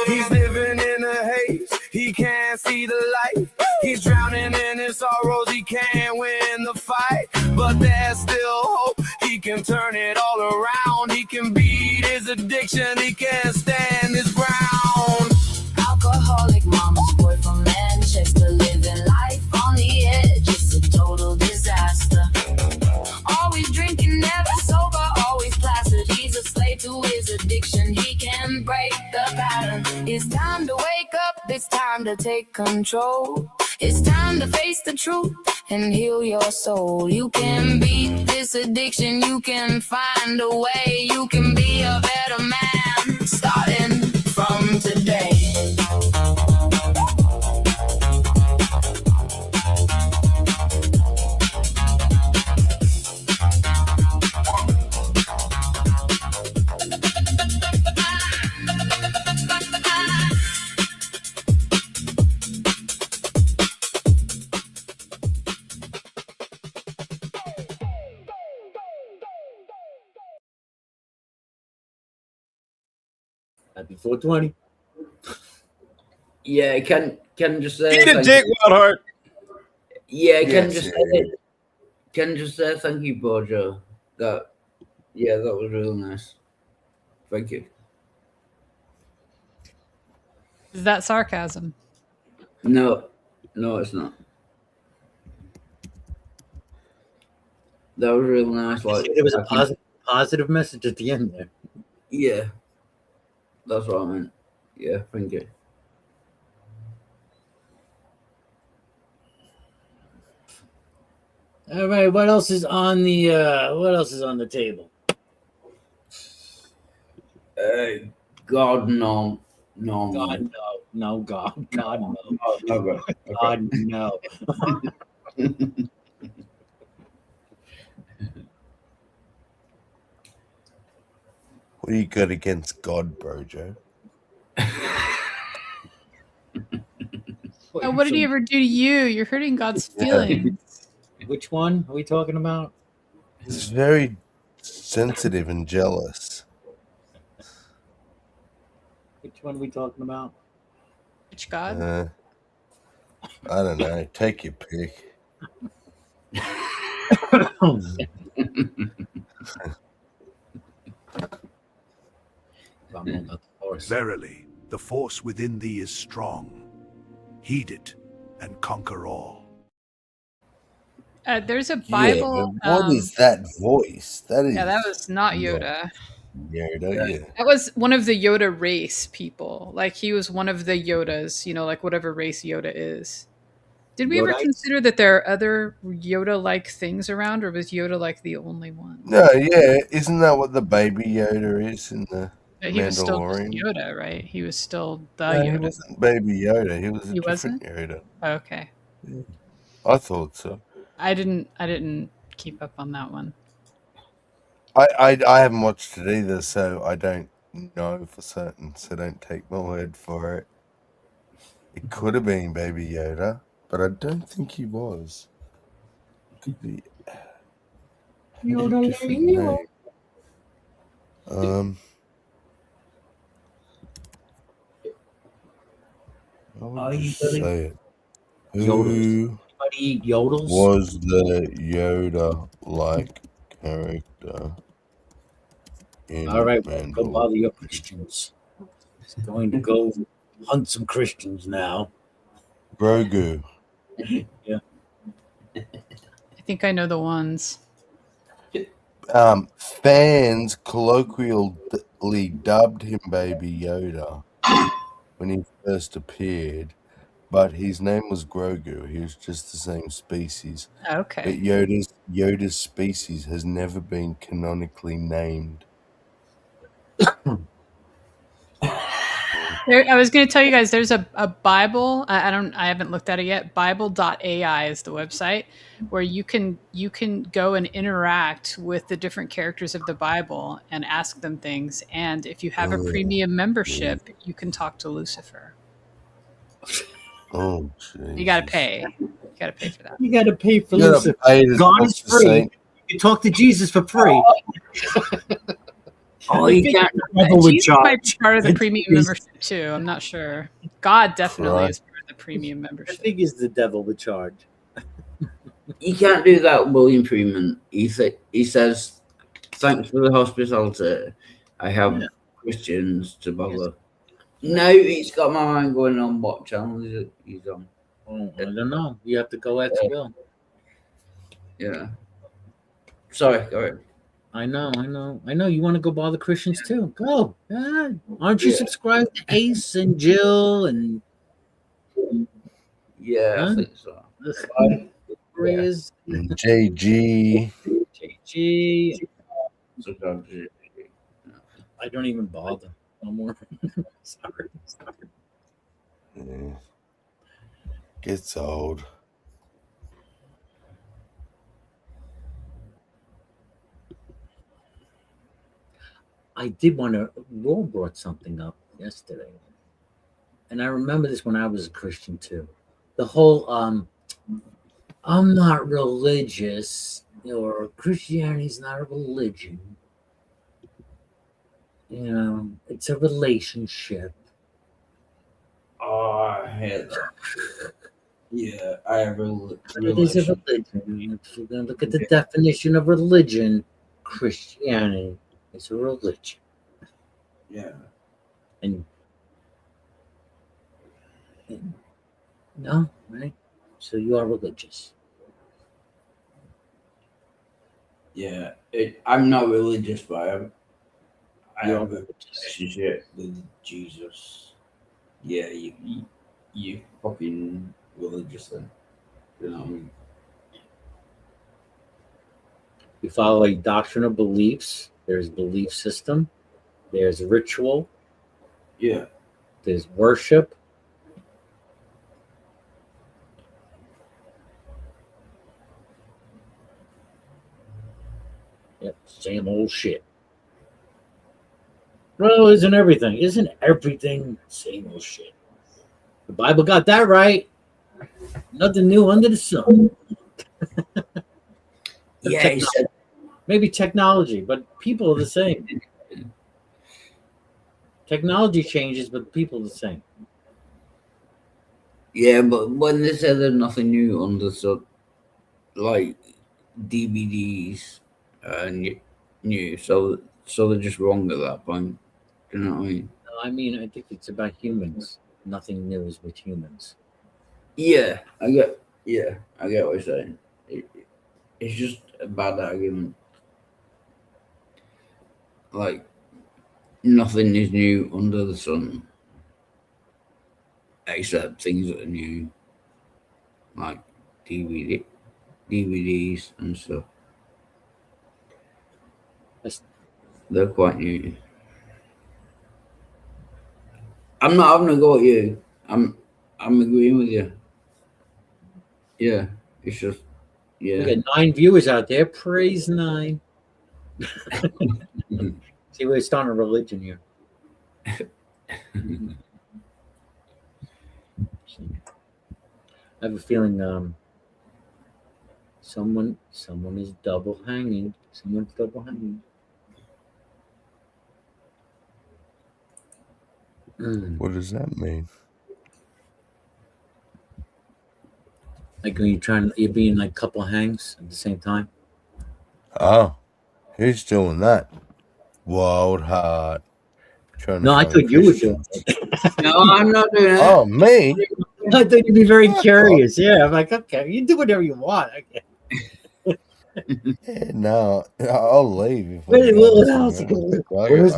He's living in a haze, he can't see the light. He's drowning in his sorrows, he can't win the fight. But there's still hope, he can turn it all around. He can beat his addiction, he can stand his ground. Alcoholic mama's boy from Manchester, living life on the edge. It's a total disaster. Always drinking, never sober, always placid. He's a slave to his addiction. He can break the pattern. It's time to wake up. It's time to take control. It's time to face the truth and heal your soul. You can beat this addiction. You can find a way. You can be a better man starting from today. Happy 420. Yeah, can just say Eat a dick, Wildheart. Yeah, Yes, can just say thank you, Bojo. That was really nice. Thank you. Is that sarcasm? No, it's not. That was really nice. Like There was a positive message at the end there. Yeah, that's what I meant. Yeah, thank you. All right, what else is on the table? God no. No. God no. No God. God no. No. God no. What do you got against God, bro, Joe? Oh, what did he ever do to you? You're hurting God's feelings. Which one are we talking about? He's very sensitive and jealous. Which one are we talking about? Which God? I don't know. Take your pick. Verily, the force within thee is strong. Heed it and conquer all. There's a Yeah, Bible. but what is that voice? That is. Yeah, that was not not Yoda. Yoda, yeah. That was one of the Yoda race people. Like he was one of the Yodas, like whatever race Yoda is. Did we ever Yodites? consider that there are other Yoda-like things around, or was Yoda like the only one? No, yeah. Isn't that what the baby Yoda is in the But he was still just Mandalorian? Yoda, right? He was still the No, he Yoda. wasn't baby Yoda. He was a He different wasn't? Yoda. Okay. Yeah. I thought so. I didn't keep up on that one. I haven't watched it either, so I don't know for certain. So don't take my word for it. It could have been Baby Yoda, but I don't think he was. It could be Yoda, a different name. I would just say it. Who was the Yoda-like character in All right, well, go Mandalorian? bother your Christians. He's going to go hunt some Christians now. Grogu. Yeah. I think I know the ones. Fans colloquially dubbed him Baby Yoda when he first appeared, but his name was Grogu. He was just the same species. Okay. But Yoda's species has never been canonically named. I was going to tell you guys there's a Bible. I haven't looked at it yet. Bible.ai is the website where you can go and interact with the different characters of the Bible and ask them things. And if you have a premium membership, you can talk to Lucifer. Oh, jeez. You got to pay. You got to pay for that. You got to pay for You gotta Lucifer. pay to God talk is to free. Saint. You talk to Jesus for free. Oh, you can't. Jesus might be part of the premium membership too. I'm not sure. God definitely is part of the premium I membership. think is the devil would charge. You can't do that, William Freeman. He says, "Thanks for the hospitality. I have Christians to bother." No, he's got my mind going on what channel he's on. Oh, I don't know. You have to go ask Bill. Yeah. Sorry, go ahead. I know. You want to go bother Christians too? Go. Yeah. Aren't you subscribed to Ace and Jill and? Yeah, I think so. Is JG. JG. I don't even bother no more. Sorry. Yeah. Gets old. I did want to. Raw brought something up yesterday, and I remember this when I was a Christian too. The whole I'm not religious, or Christianity's not a religion. It's a relationship. Oh, I hate that. Yeah, I have a It is a religion. If you're going to look at the definition of religion, Christianity is a religion. Yeah. And no, right? So you are religious. Yeah, I'm not religious, but I You have are a relationship with Jesus. Yeah, you fucking religious then. You know what I mean? You follow a doctrine of beliefs. There's belief system. There's ritual. Yeah. There's worship. Yep, same old shit. Well, isn't everything same old shit? The Bible got that right. Nothing new under the sun. Yeah, he said, maybe technology, but people are the same. Technology changes, but people are the same. Yeah, but when they say there's nothing new under the sun, like DVDs new, so they're just wrong at that point. Do you know what I mean? No, I mean, I think it's about humans. Nothing new is with humans. Yeah, I get what you're saying. It's just a bad argument. Like, nothing is new under the sun, except things that are new, like DVDs and stuff. They're quite new. I'm not having a go at you. I'm agreeing with you. Yeah, it's just We got 9 viewers out there. Praise 9. See, we're starting a religion here. I have a feeling someone is double hanging. Someone's double hanging. What does that mean? Like when you're being like couple hangs at the same time. Oh, who's doing that? Wild Heart. No, I thought you were doing it. No, I'm not doing it. Oh, me? I thought you'd be very curious. Yeah, I'm like, okay, you do whatever you want. Yeah, no, I'll leave. If Where's I that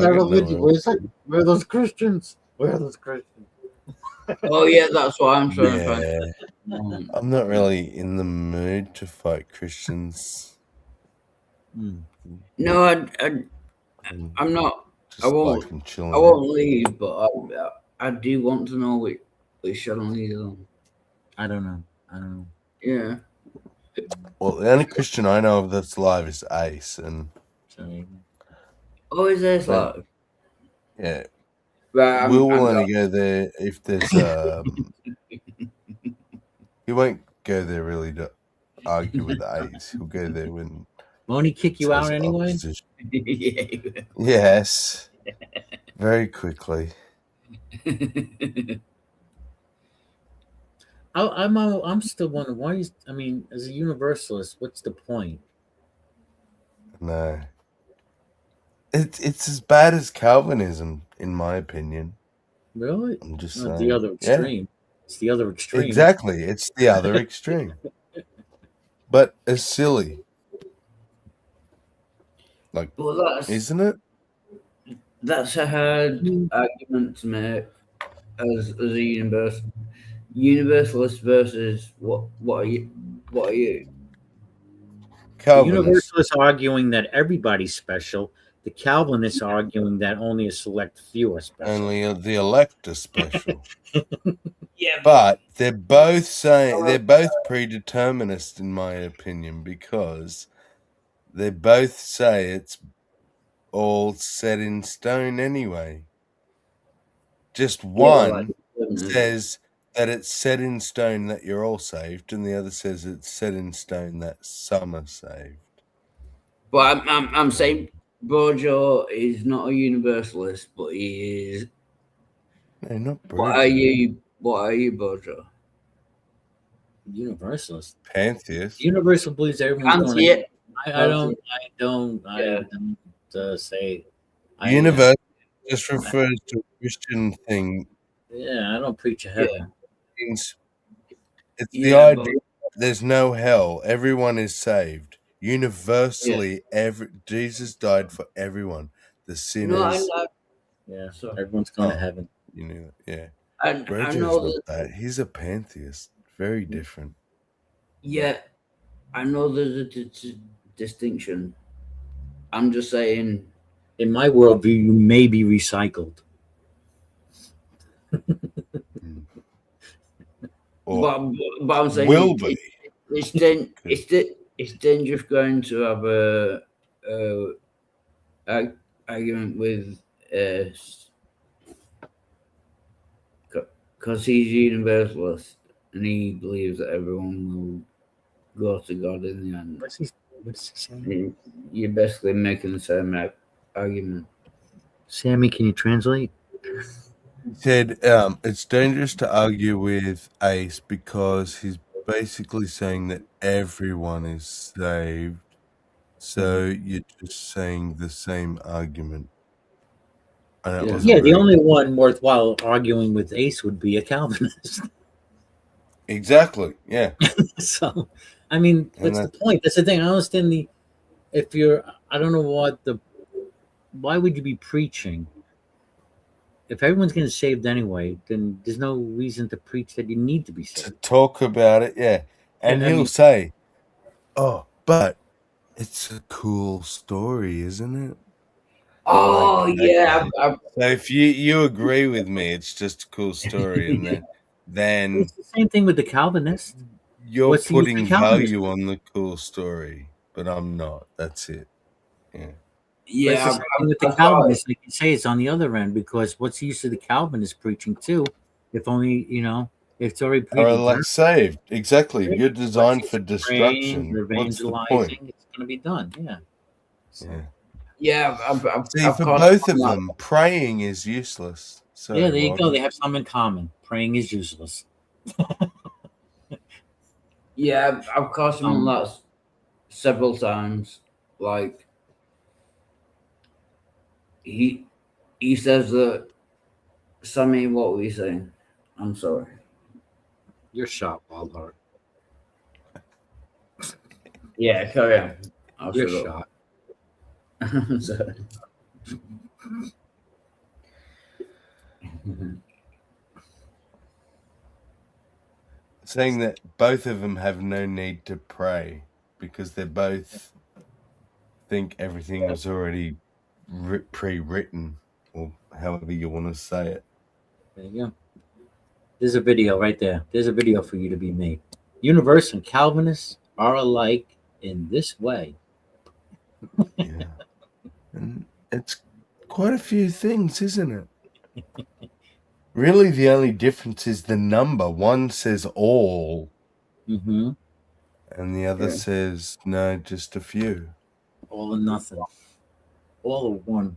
got religion? nowhere. Where are those Christians? Where are those Christians? Oh yeah, that's what I'm trying to Yeah. find. I'm not really in the mood to fight Christians. No, I'm not. Just I won't. like I'm chilling. I won't leave, but I do want to know which channel he's on. I don't know. Yeah. Well, the only Christian I know of that's live is Ace, and Oh, is Ace live? Yeah. Right, Will I'm only go there if there's he won't go there really to argue with Ace. He'll go there when won't he kick you out anyway? Yeah. Yes. Very quickly. I'm still wondering why he's. I mean, as a universalist, what's the point? No. It's as bad as Calvinism, in my opinion. Really? I'm just Not saying. the other extreme. Yeah. It's the other extreme. Exactly. It's the other extreme. But it's silly. Like, isn't it? That's a hard argument to make as a universalist versus what are you? The universalists arguing that everybody's special. The Calvinists arguing that only a select few are special. Only the elect are special. Yeah, but they're both saying they're both predeterminist, in my opinion, because they both say it's all set in stone anyway. Just one says that it's set in stone that you're all saved, and the other says it's set in stone that some are saved. But I'm saying Bojo is not a universalist, but he is. No, not Bojo. What are you, Bojo? Universalist. Pantheist. Universal believes everyone's going to. I don't say. Universal just refers to a Christian thing. Yeah, I don't preach a heaven. It's the idea there's no hell. Everyone is saved. Universally, Jesus died for everyone. The sinners. Yeah, so everyone's going to heaven. You knew that, yeah. I know that. He's a pantheist. Very different. Yeah, I know there's a distinction I'm just saying. In my worldview, you may be recycled. But I'm saying will be. it's dangerous going to have a argument with because he's universalist and he believes that everyone will go to God in the end. What's he saying? You're basically making the same argument. Sammy, can you translate? He said it's dangerous to argue with Ace because he's basically saying that everyone is saved. So you're just saying the same argument. And it was Yeah, the only one worthwhile arguing with Ace would be a Calvinist. Exactly. Yeah. So, I mean, that's the point. That's the thing. I don't understand I don't know why would you be preaching? If everyone's getting saved anyway, then there's no reason to preach that you need to be saved. To talk about it, yeah. And he'll say, "Oh, but it's a cool story, isn't it?" Oh, yeah. So if you agree with me, it's just a cool story, and then It's the same thing with the Calvinist. You're What's the use of putting Calvinist? value on the cool story, but I'm not. That's it. Yeah. But it's the same thing with the Calvinist. Like you say, it's on the other end because what's the use of the Calvinist preaching too? If only it's already Are elect saved? Exactly. You're designed for praying, destruction. you're What's the evangelizing. point? It's going to be done. Yeah. Yeah. Yeah. See, for both of them, praying is useless. So yeah, there you go. They have something in common. Praying is useless. Yeah, I've caught him on that several times. Like he says that. Sammy, what were you saying? I'm sorry. You're shot, Waldheart. Yeah, carry on. I'll You're shut shot. I'm sorry. Saying that both of them have no need to pray because they both think everything was already pre-written, or however you want to say it. There you go. There's a video right there. There's a video for you to be made. Universe and Calvinists are alike in this way. Yeah. And it's quite a few things, isn't it? Really, the only difference is the number. One says all, mm-hmm. and the other says no, just a few. All or nothing. All or one.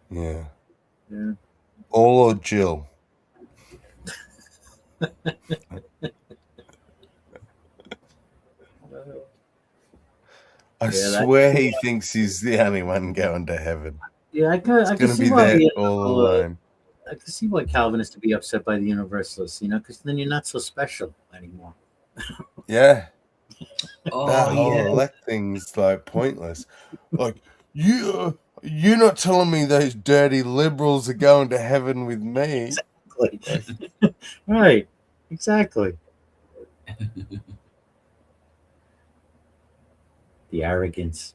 Yeah. Yeah. All or Jill. I swear he thinks he's the only one going to heaven. Yeah, I can see why I can see why Calvinists to be upset by the Universalists, because then you're not so special anymore. Yeah. Oh, that whole elect thing's like pointless. Like you're not telling me those dirty liberals are going to heaven with me. Exactly. Right. Exactly. The arrogance.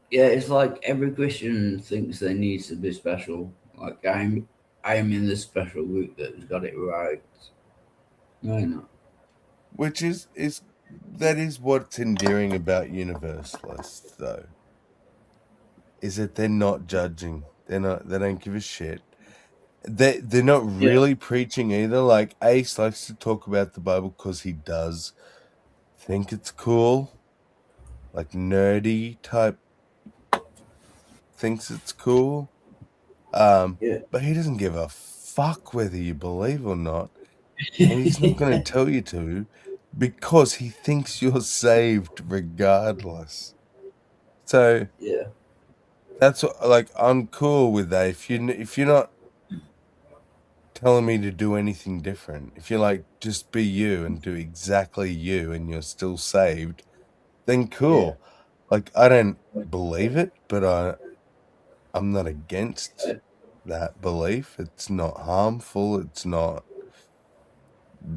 Yeah, it's like every Christian thinks they need to be special. Like I am in this special group that's got it right. No, not. Which is what's endearing about Universalists, though, is that they're not judging. They don't give a shit. They're not really preaching either. Like Ace likes to talk about the Bible because he does think it's cool, like nerdy type. Thinks it's cool, but he doesn't give a fuck whether you believe or not, and he's not going to tell you to, because he thinks you're saved regardless. So yeah, that's what, like, I'm cool with that. If you're not telling me to do anything different, if you're like just be you and do exactly you, and you're still saved, then cool. Like I don't believe it, but I'm not against that belief. It's not harmful. It's not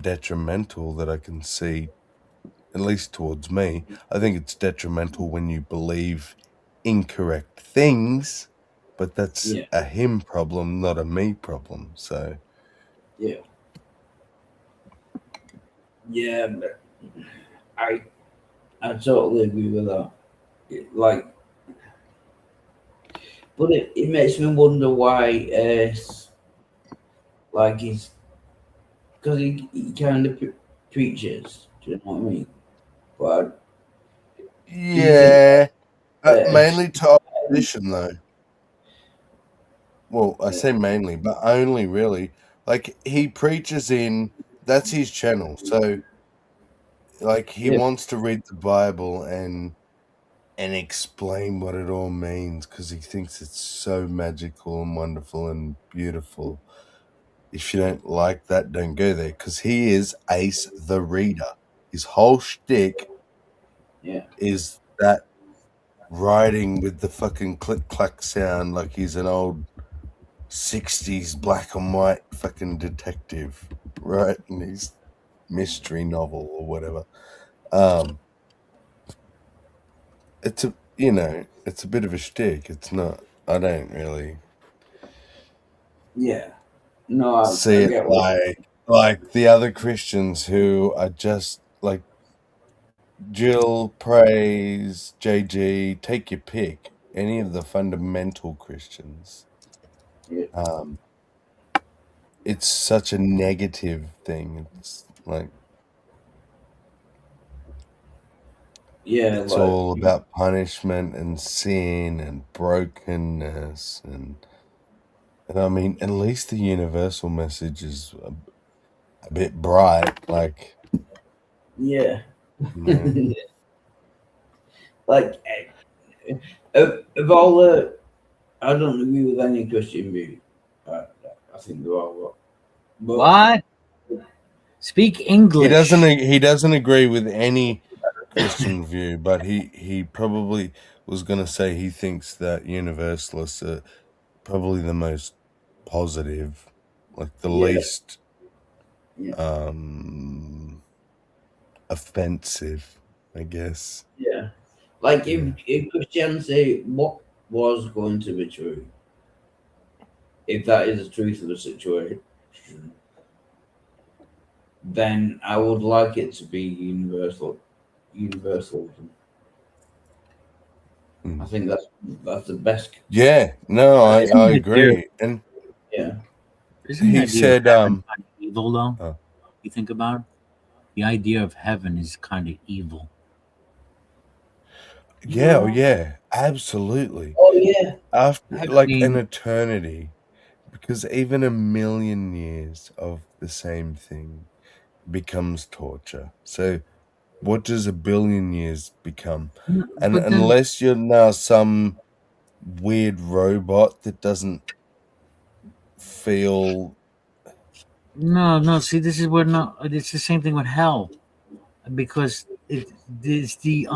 detrimental that I can see, at least towards me. I think it's detrimental when you believe incorrect things, but that's a him problem, not a me problem. So yeah, but I totally agree with that. Like, but it makes me wonder why, like he's because he kind of preaches. Do you know what I mean? But do you think yeah, that, mainly to opposition though. Well, I say mainly, but only really. Like he preaches in that's his channel. So like he wants to read the Bible and explain what it all means because he thinks it's so magical and wonderful and beautiful. If you don't like that, don't go there because he is Ace the Reader. His whole shtick is that writing with the fucking click clack sound like he's an old 60s black and white fucking detective, right? In his mystery novel or whatever. It's a it's a bit of a shtick. It's not. I don't really no, see I it get what. like the other Christians who are just like Jill, Praise, JG, take your pick. Any of the fundamental Christians. It's such a negative thing. It's like it's Like all about punishment and sin and brokenness and I mean, at least the universal message is a bit bright. Like, yeah, yeah. like of all the, I don't agree with any Christian view. I think they're all wrong. But What? Speak English. He doesn't agree with any Christian view, but he probably was going to say he thinks that universalists are probably the most positive, like the least offensive, I guess. Yeah, like if Christianity what was going to be true, if that is the truth of the situation, then I would like it to be universalism. I think that's the best. Yeah, no, I agree. And Isn't the he idea of said, heaven kind of evil though? oh. You think about it? The idea of heaven is kind of evil. Yeah, oh yeah, absolutely. Oh yeah. After I like an mean, eternity, because even a million years of the same thing becomes torture. So what does a billion years become? And but then unless you're now some weird robot that doesn't feel no. See, this is where no. It's the same thing with hell, because it is the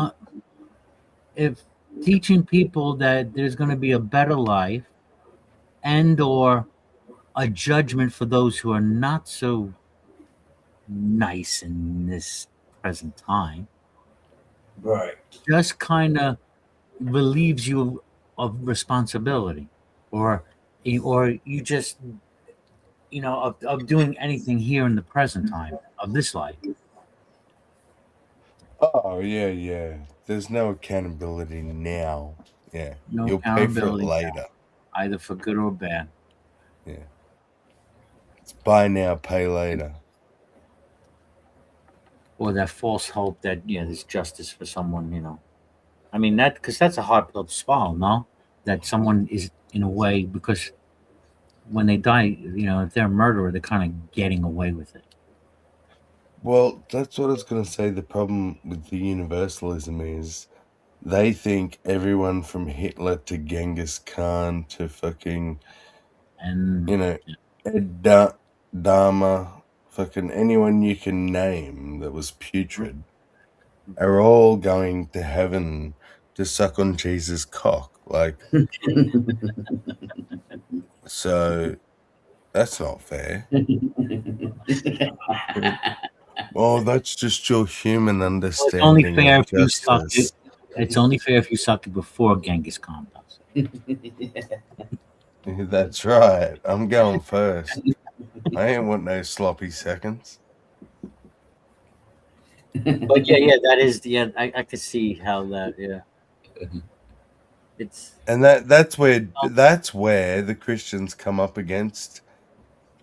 if teaching people that there's going to be a better life and or a judgment for those who are not so nice in this present time, Right. just kind of relieves you of responsibility, or you just of doing anything here in the present time of this life. oh yeah. There's no accountability now. Yeah. No You'll pay for it accountability now, later. either for good or bad. Yeah. It's buy now, pay later. Or that false hope that there's justice for someone. I mean that because that's a hard pill to swallow. No, that someone is in a way because when they die, if they're a murderer, they're kind of getting away with it. Well, that's what I was going to say. The problem with the universalism is they think everyone from Hitler to Genghis Khan to fucking, And Ed Dharma, fucking anyone you can name that was putrid are all going to heaven to suck on Jesus' cock. Like, so That's not fair. Oh, that's just your human Well, it's understanding only fair of if you suck it. justice. It's only fair if you suck it before Genghis Khan does it. That's right. I'm going first. I ain't want no sloppy seconds. But yeah, that is I could see how that it's And that's where the Christians come up against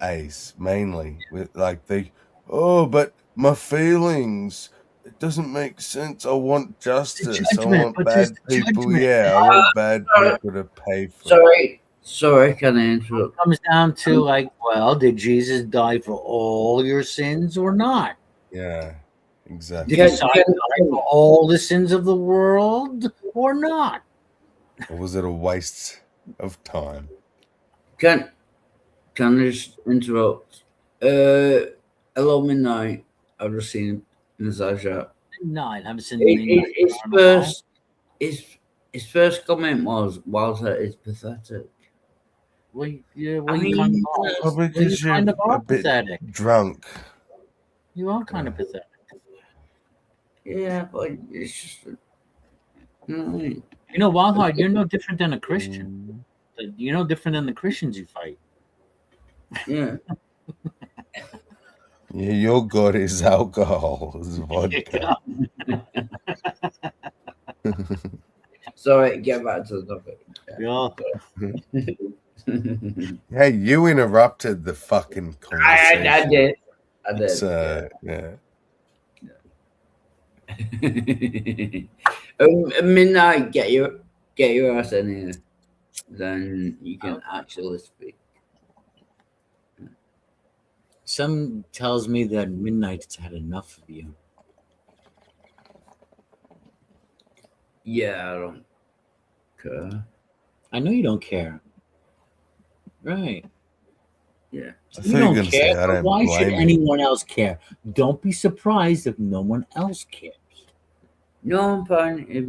Ace mainly with like but my feelings, it doesn't make sense. I want justice. I judgment, want but bad just people. judgment. Yeah, I want bad people to pay for it. Sorry, can I interrupt? It comes down to like, well, did Jesus die for all your sins or not? Yeah, exactly. Did he die for all the sins of the world or not? Or was it a waste of time? Can I just interrupt? Hello, Midnight. I've just seen Natasha. No, I haven't seen Midnight. His first comment was, "Walter is pathetic." Well, yeah, I mean, kind Oh, because you're a bit pathetic. drunk. You are kind of pathetic. Yeah, but it's just. You know, Wildheart, you're no different than a Christian. You're no different than the Christians you fight. Yeah. Yeah, your god is alcohol, is vodka. Sorry, get back to the topic. Yeah. Hey, you interrupted the fucking conversation. I did. So, yeah. Midnight, get your ass in here. Then you can actually speak. Some tells me that Midnight's had enough of you. Yeah, I don't care. I know you don't care. Right. Yeah. You don't care. So why should anyone else care? Don't be surprised if no one else cares. No, I'm fine. If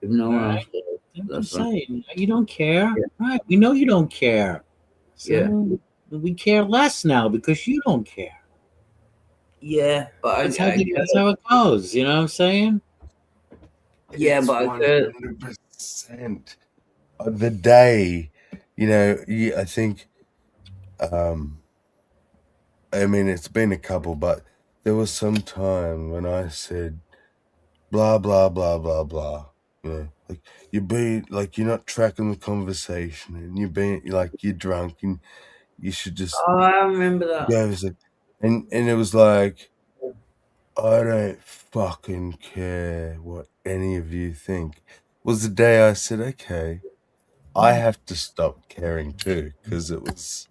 no one else cares. I'm just saying, you don't care. Yeah. Right. We know you don't care. So we care less now because you don't care. Yeah, but that's how it goes. You know what I'm saying? Yeah, but 100%. The day, I think, I mean, it's been a couple, but there was some time when I said, blah, blah, blah, blah, blah. Like you're not tracking the conversation, and you're drunk, and you should just. Oh, I remember that. Yeah, and it was like, I don't fucking care what any of you think. Was the day I said, okay, I have to stop caring too, because it was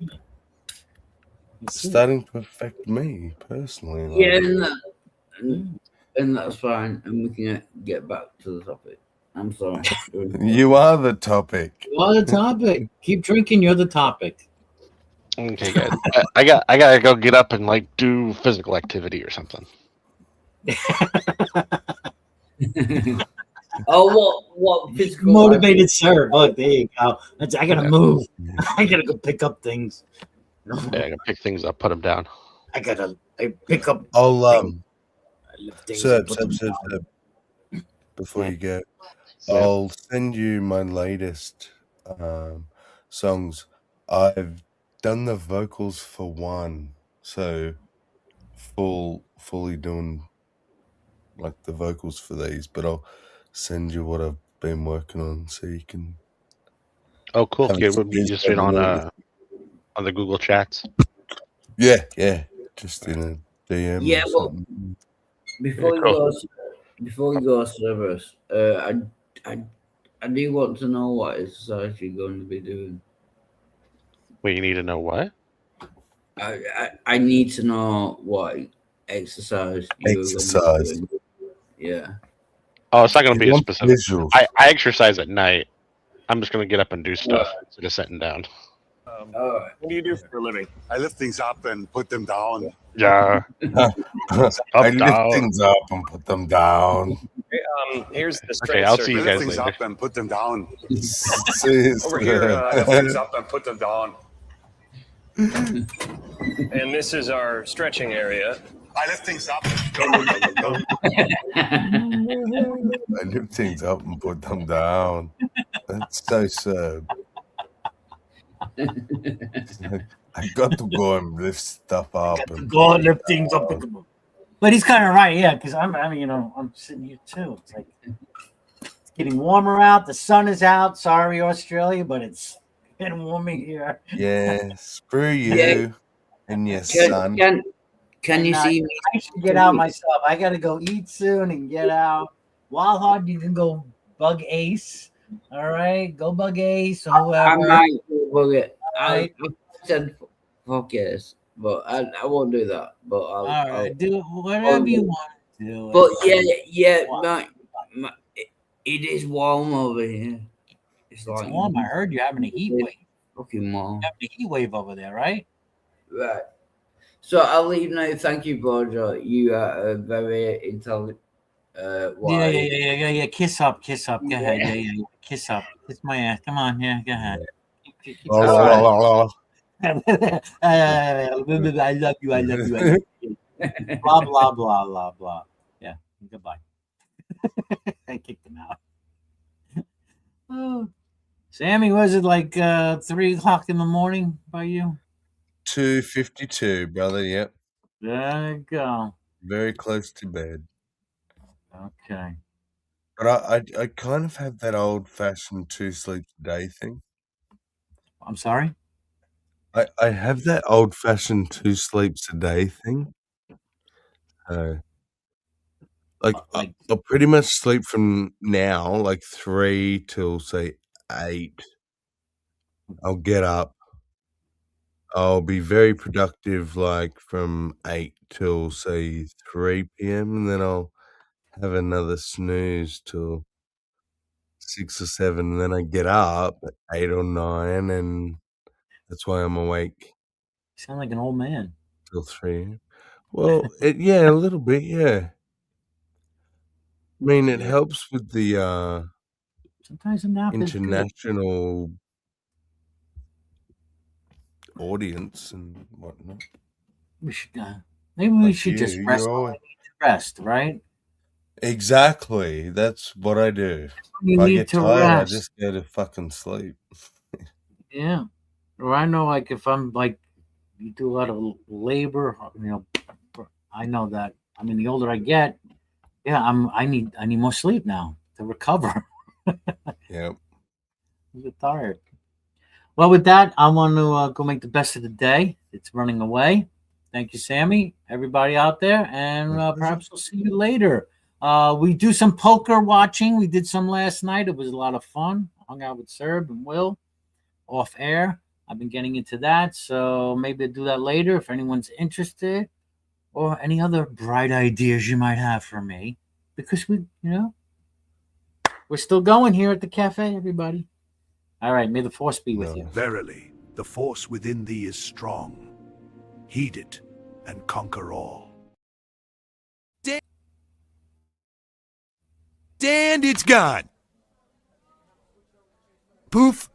starting to affect me personally. Yeah, and that's fine, and we can get back to the topic. I'm sorry. You are the topic. You are the topic. Keep drinking. You're the topic. Okay, guys. I gotta go get up and do physical activity or something. Oh, what physical motivated activity? Sir? Look, there you go. I gotta move. I gotta go pick up things. Yeah, I gotta pick things up, put them down. I pick up. I'll Sir, before you go, I'll send you my latest songs. I've done the vocals for one, so fully doing the vocals for these, but I'll send you what I've been working on so you can. Oh, cool! Yeah, would be just on the Google chats. Yeah, just in a DM. Yeah, well, before you go, Cerberus, I do want to know what is actually going to be doing. Wait, you need to know what? I need to know what exercise you're going to be doing. Yeah. Oh, it's not going to be a specific. I exercise at night. I'm just going to get up and do stuff instead of sitting down. What do you do for a living? I lift things up and put them down. Yeah. I lift things up and put them down. Here's the Okay, I'll see you guys later. Lift things up and put them down. Over here, I lift things up and put them down. And this is our stretching area. I lift things up. I lift things up and put them down. That's so sad. I got to go and lift stuff up. And Go and lift things up. But he's kind of right, yeah, because I'm sitting here too. It's like it's getting warmer out. The sun is out. Sorry, Australia, but it's getting warmer here. Yeah, screw you and your son. Can you see me? I should get out myself. I got to go eat soon and get out. Wild Hard, you can go bug Ace. All right, go bug Ace or whoever. I might bug it. Right. I said fuck yes, but I won't do that. But I'll do whatever you want to do. But it is warm over here. It's like warm. I heard you're having a heat wave. Fucking warm. You're having a heat wave over there, right? Right. So I'll leave now. Thank you, Bojo. You are a very intelligent. Yeah. Kiss up. Go ahead. Yeah. Kiss up. Kiss my ass. Come on. Yeah, go ahead. I love you. Blah blah blah blah blah. Yeah. Goodbye. I kicked him out. Oh. Sammy, was it like 3 o'clock in the morning by you? 2:52, brother. Yep. There you go. Very close to bed. Okay. But I kind of have that old-fashioned 2 sleeps a day thing. I'm sorry? I have that old-fashioned 2 sleeps a day thing. I'll pretty much sleep from now, like 3 till, say, 8. I'll get up. I'll be very productive, like, from 8 till, say, 3 PM, and then I'll have another snooze till 6 or 7, and then I get up at 8 or 9, and that's why I'm awake. You sound like an old man. Till 3. Well, yeah, a little bit, yeah. I mean, it helps with the sometimes a nap is good. International audience and whatnot. We should maybe we Like should just you, rest you're when we always need to rest, right? Exactly. That's what I do. You If I need get to tired, I rest. just go to fucking sleep. Yeah. Or I know, like, if I'm like, you do a lot of labor, I know that. I mean, the older I get, yeah, I need more sleep now to recover. Yep. I get tired. Well, with that, I want to go make the best of the day. It's running away. Thank you, Sammy. Everybody out there, and perhaps we'll see you later. We do some poker watching. We did some last night. It was a lot of fun. Hung out with Serb and Will off air. I've been getting into that, so maybe I'll do that later if anyone's interested, or any other bright ideas you might have for me, because we're still going here at the cafe, everybody. All right, may the force be with you. Verily, the force within thee is strong. Heed it and conquer all. And it's gone. Poof.